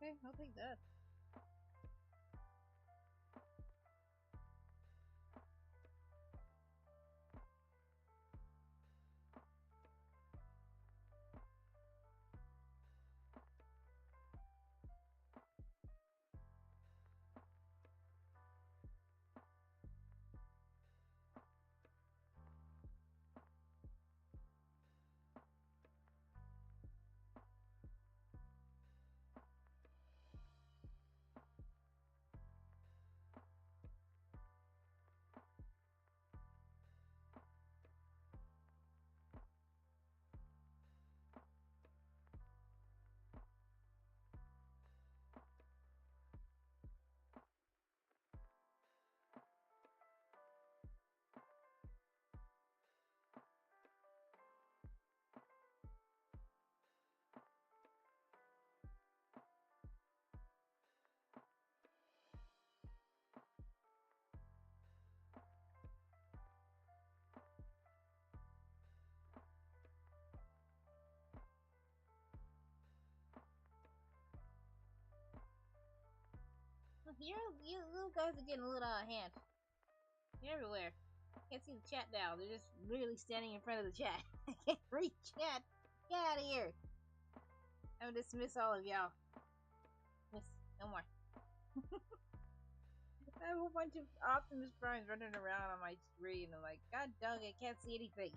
Okay, I'll take that. You little guys are getting a little out of hand. You're everywhere. Can't see the chat now. They're just literally standing in front of the chat. I can't read chat. Get out of here. I'm gonna dismiss all of y'all. Miss, no more. I have a whole bunch of Optimus Primes running around on my screen. I'm like, God dog, I can't see anything.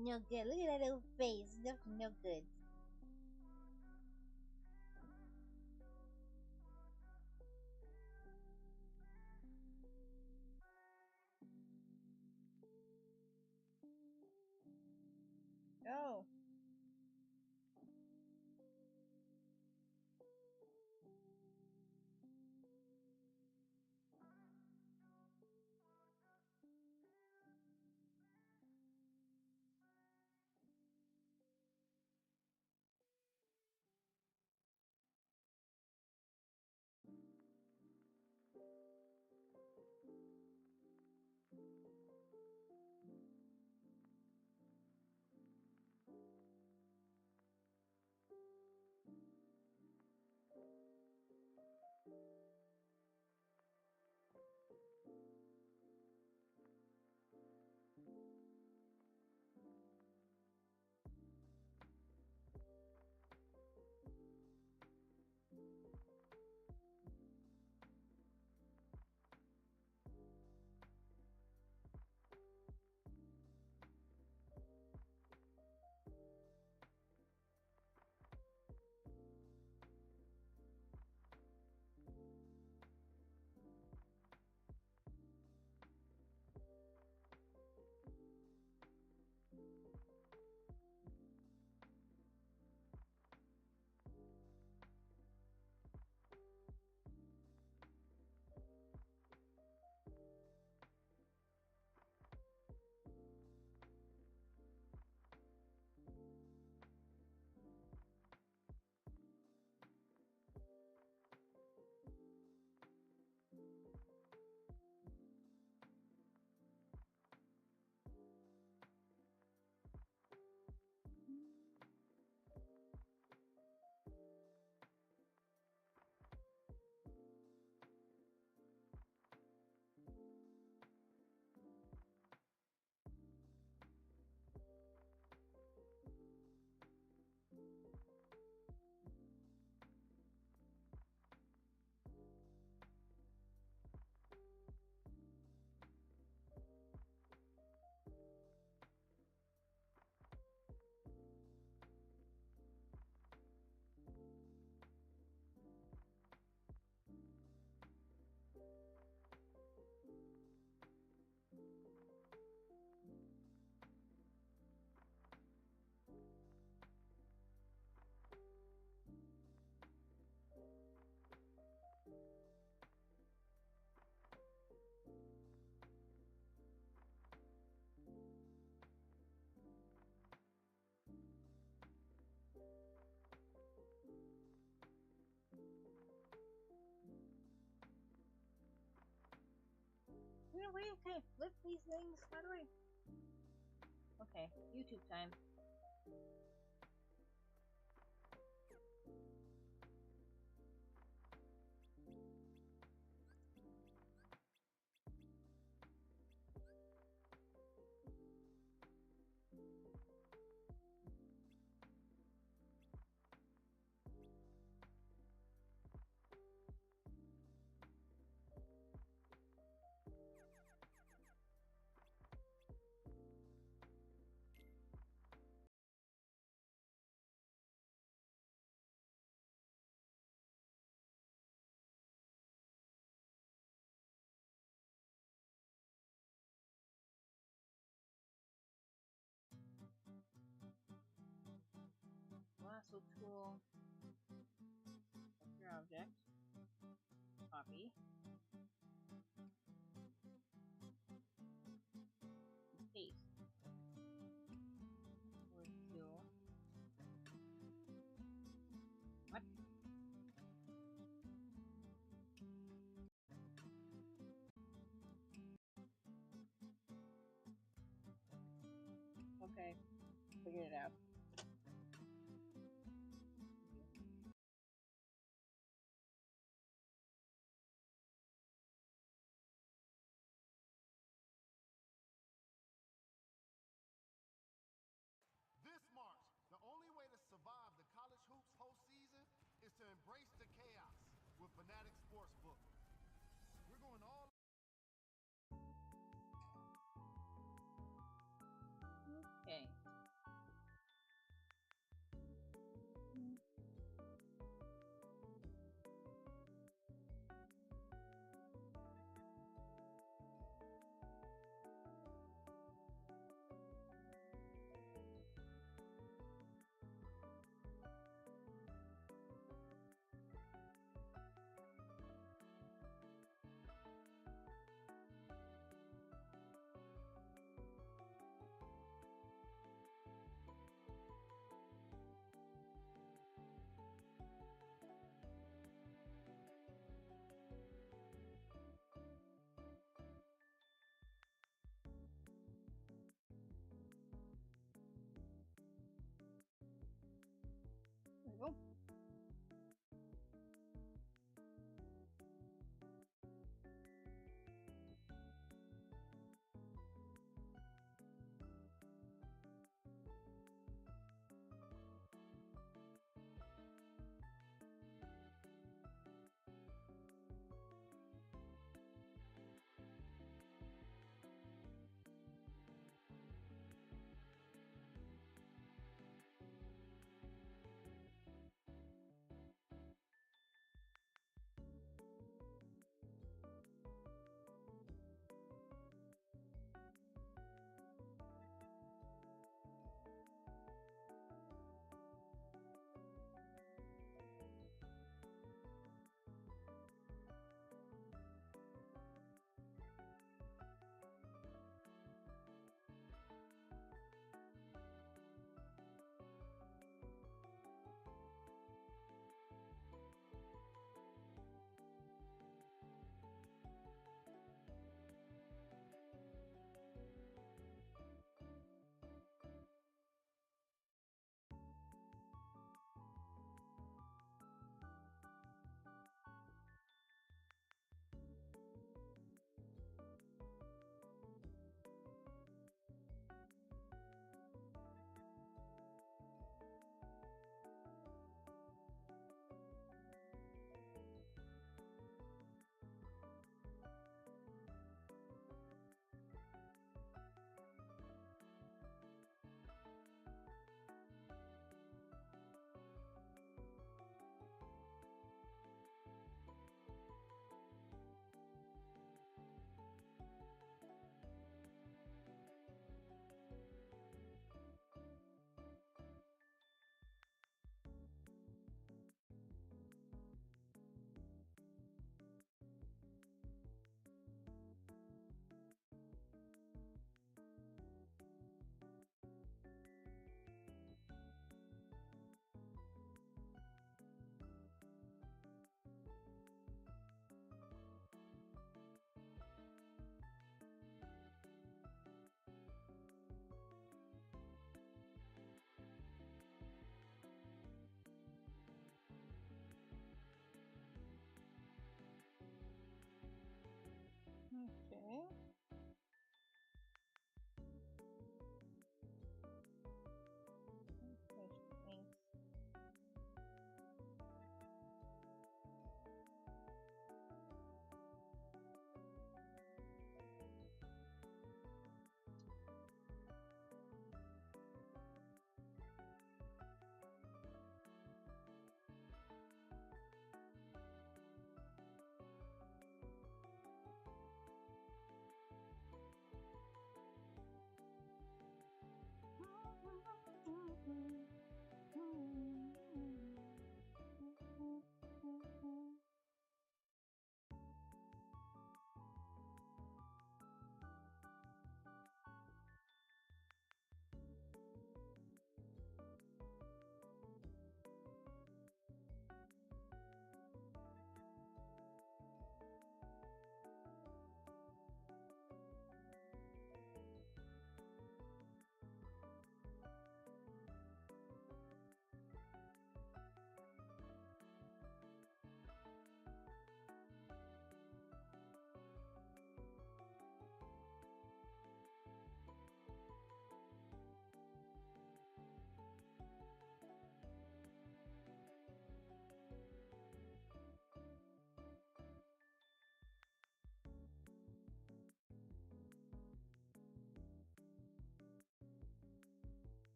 No good. Look at that little face. That's no good. Oh. There's no way can I flip these things? How do I? Okay, YouTube time. Lasso tool. Select your object. Copy. Paste. Word kill. What? Okay, figured it out. This March, the only way to survive the college hoops postseason is to embrace the chaos with Fanatic Sportsbook. We're going all. Okay.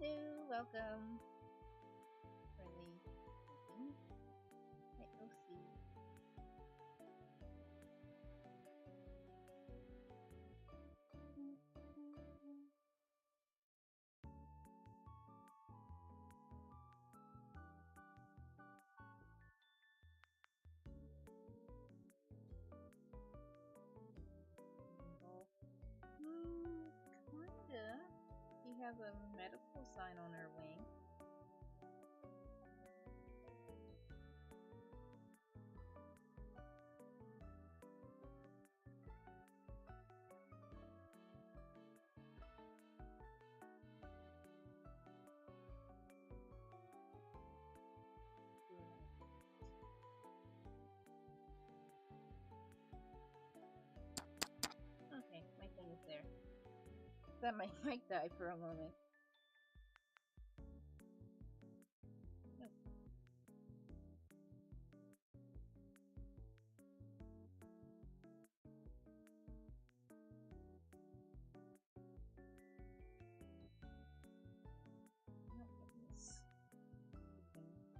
Hello, welcome. Friendly. Let's go see. Kinda. She has a medical sign on her wing. Okay, my thing is there. That my mic died for a moment. Oh, goodness. Yes.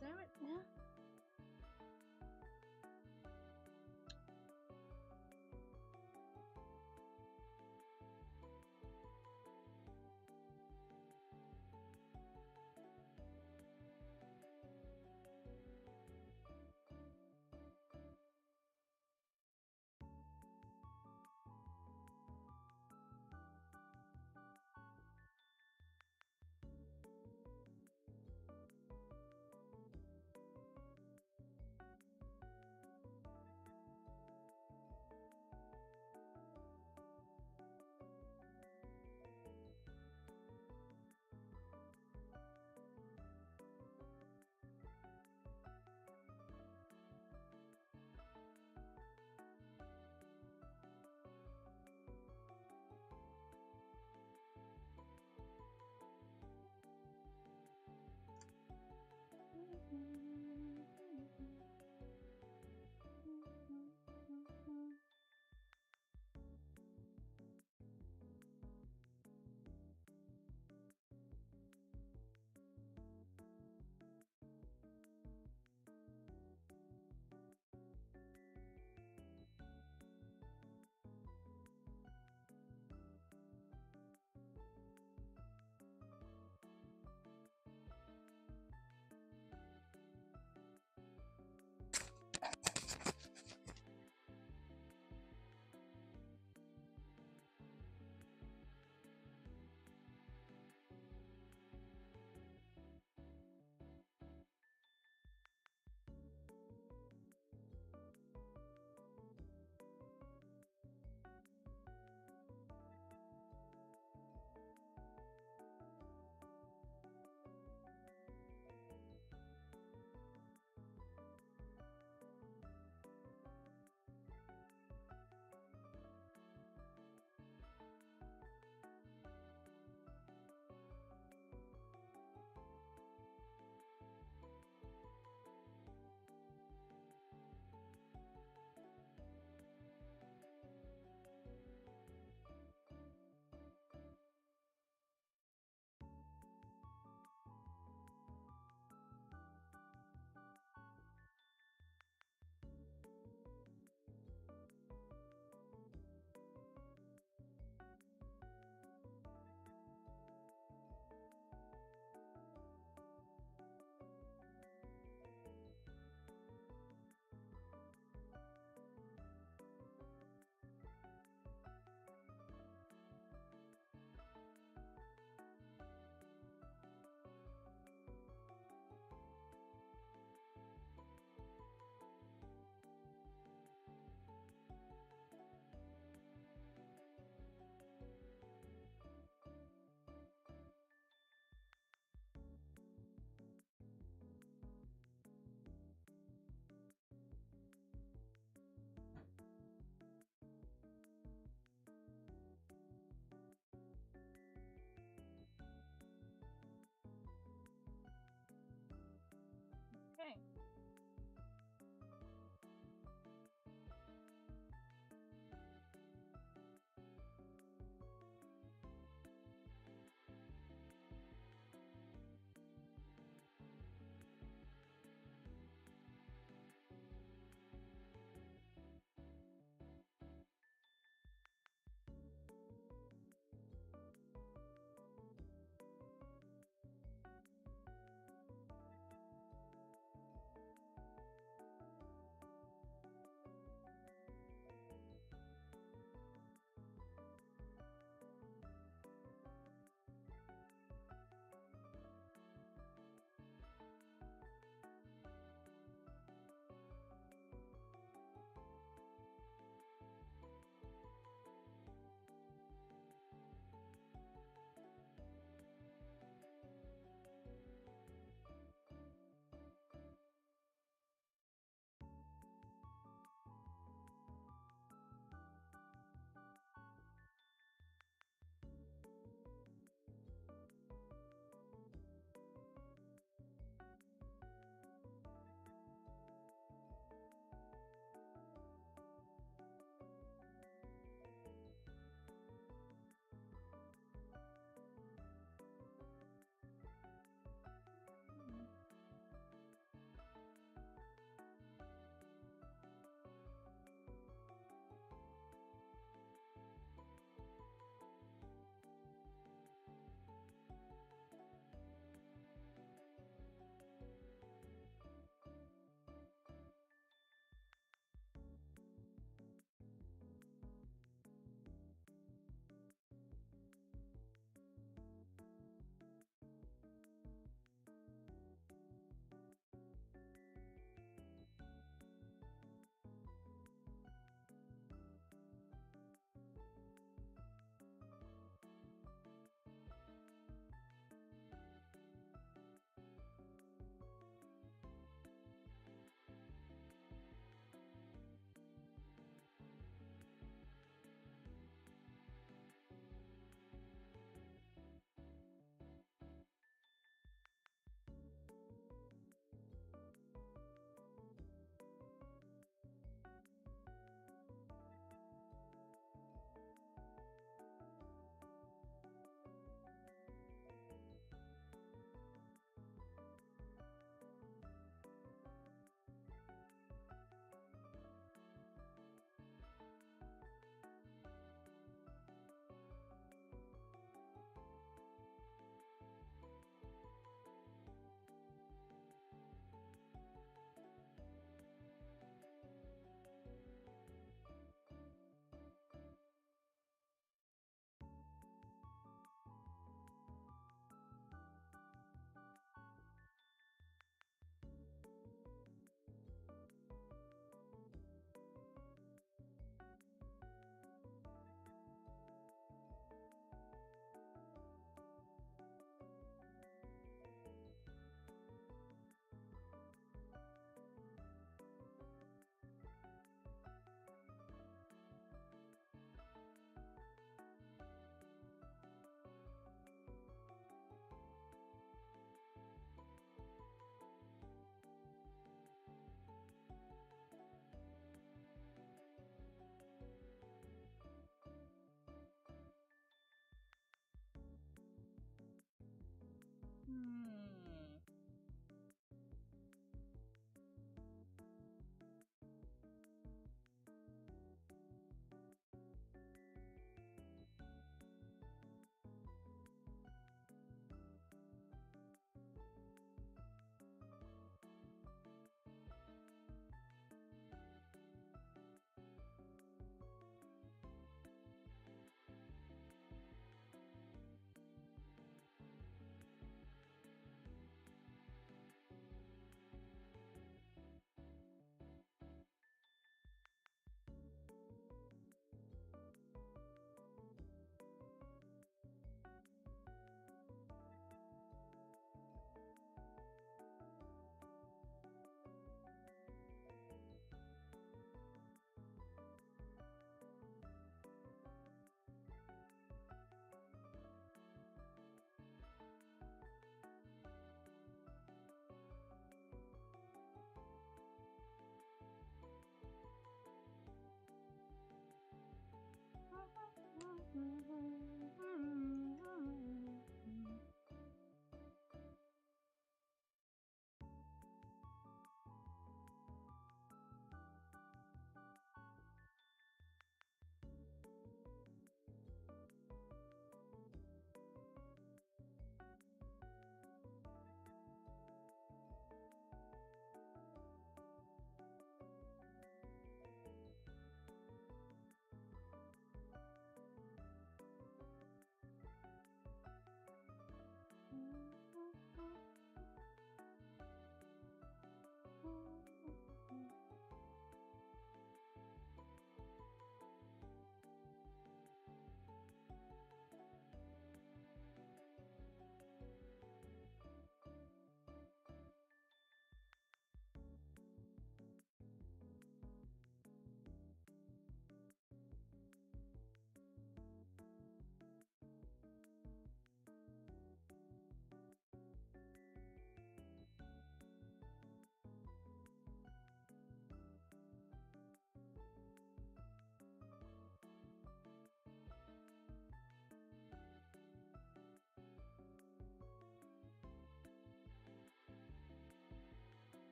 Damn it. Yeah.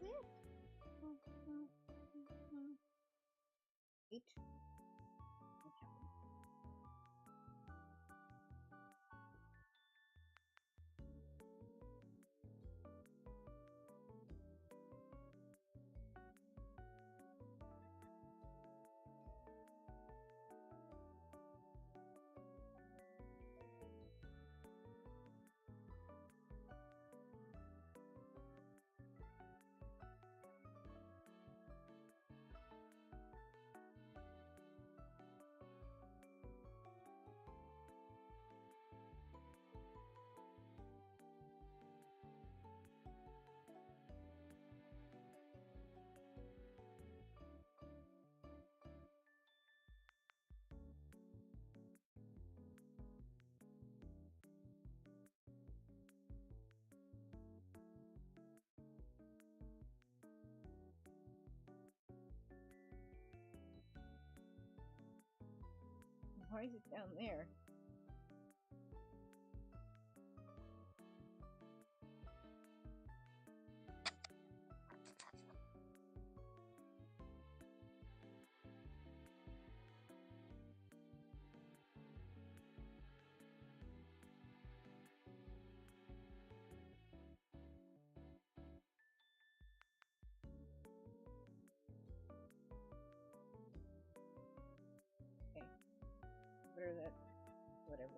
that's it. 8. What happened? Why is it down there? Okay. Better that. Whatever.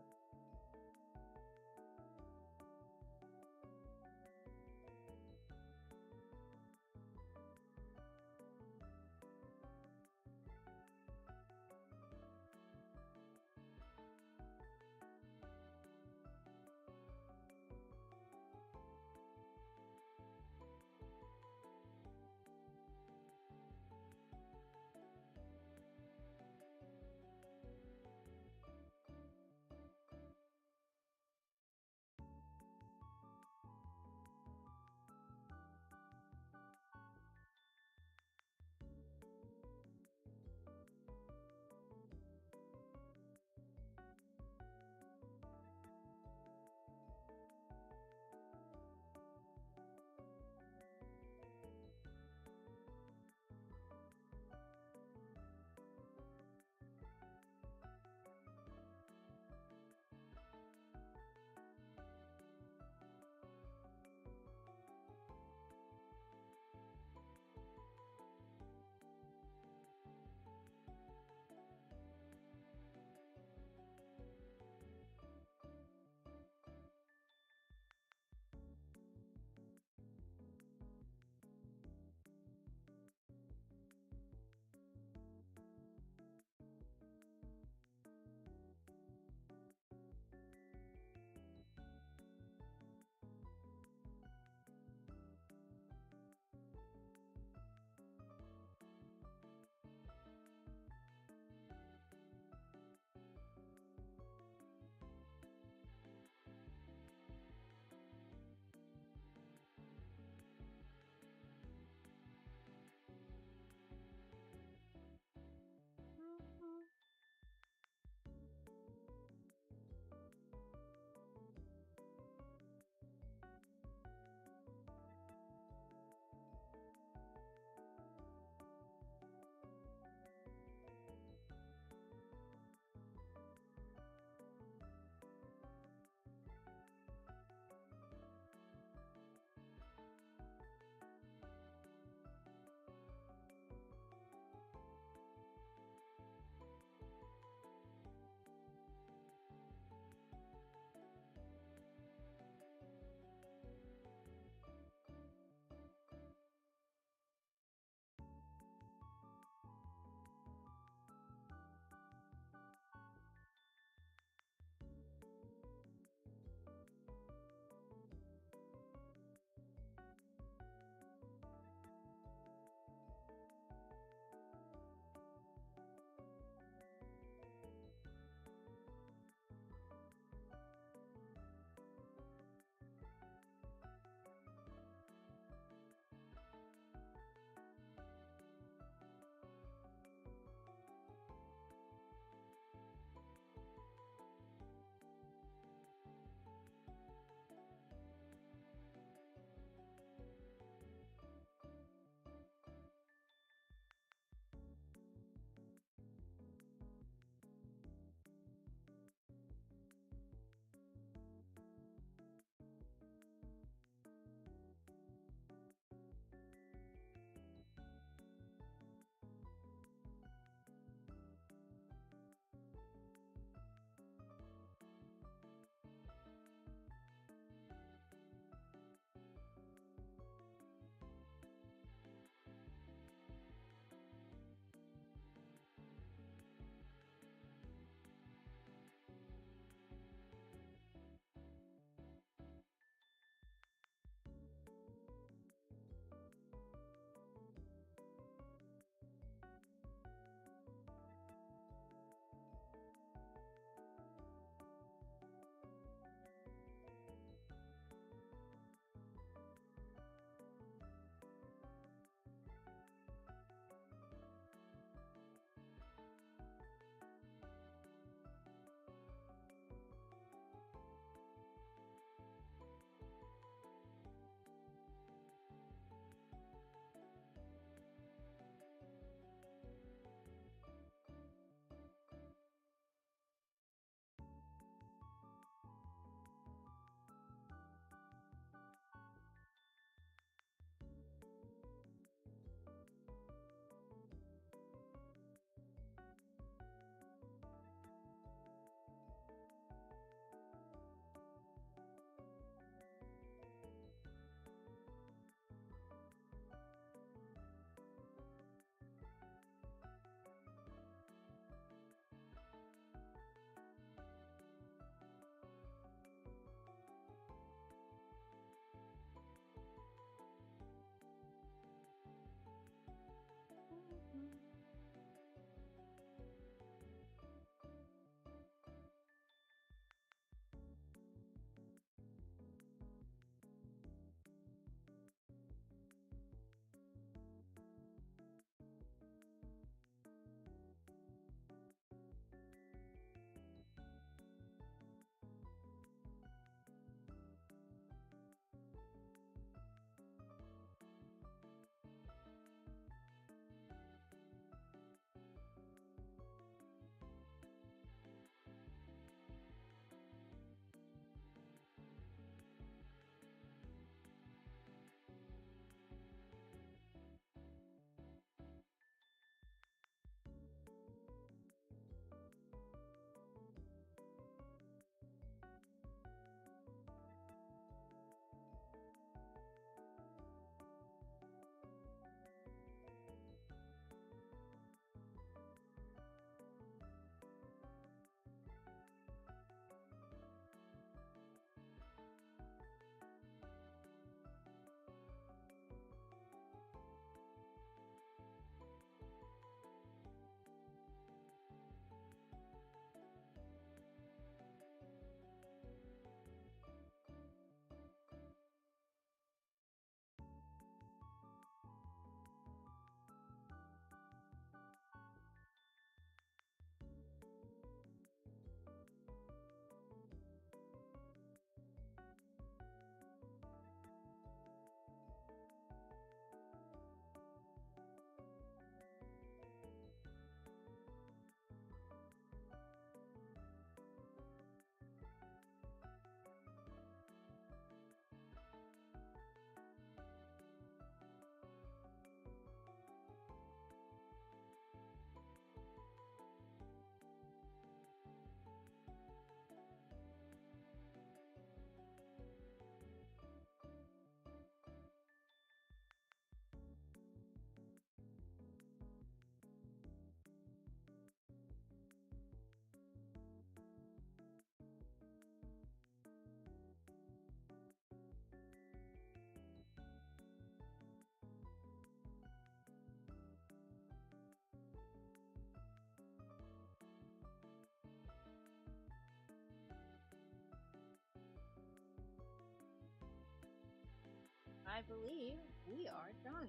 I believe we are done.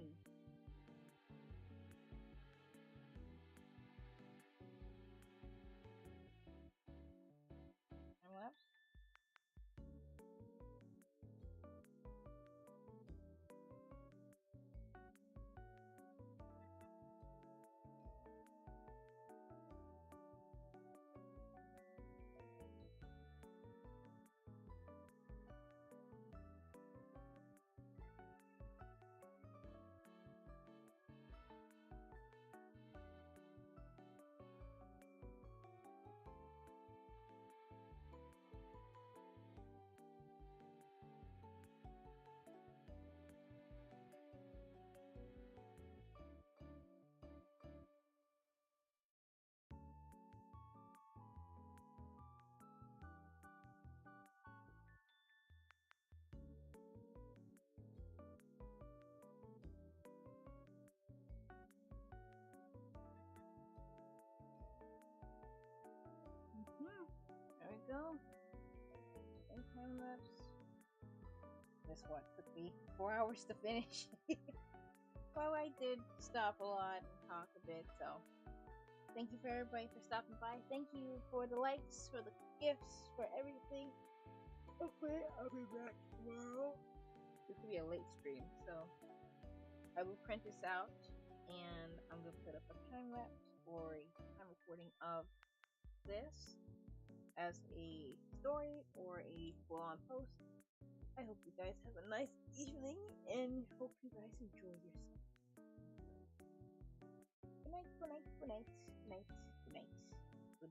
Time lapse. There we go. And time lapse. This one took me 4 hours to finish. Well, I did stop a lot and talk a bit, so thank you for everybody for stopping by. Thank you for the likes, for the gifts, for everything. Okay, I'll be back tomorrow. This will be a late stream, so I will print this out and I'm gonna put up a time lapse or a time recording of this as a story or a full on post. I hope you guys have a nice evening and hope you guys enjoy yourself. Good night, good night, good night, good night, good night. Good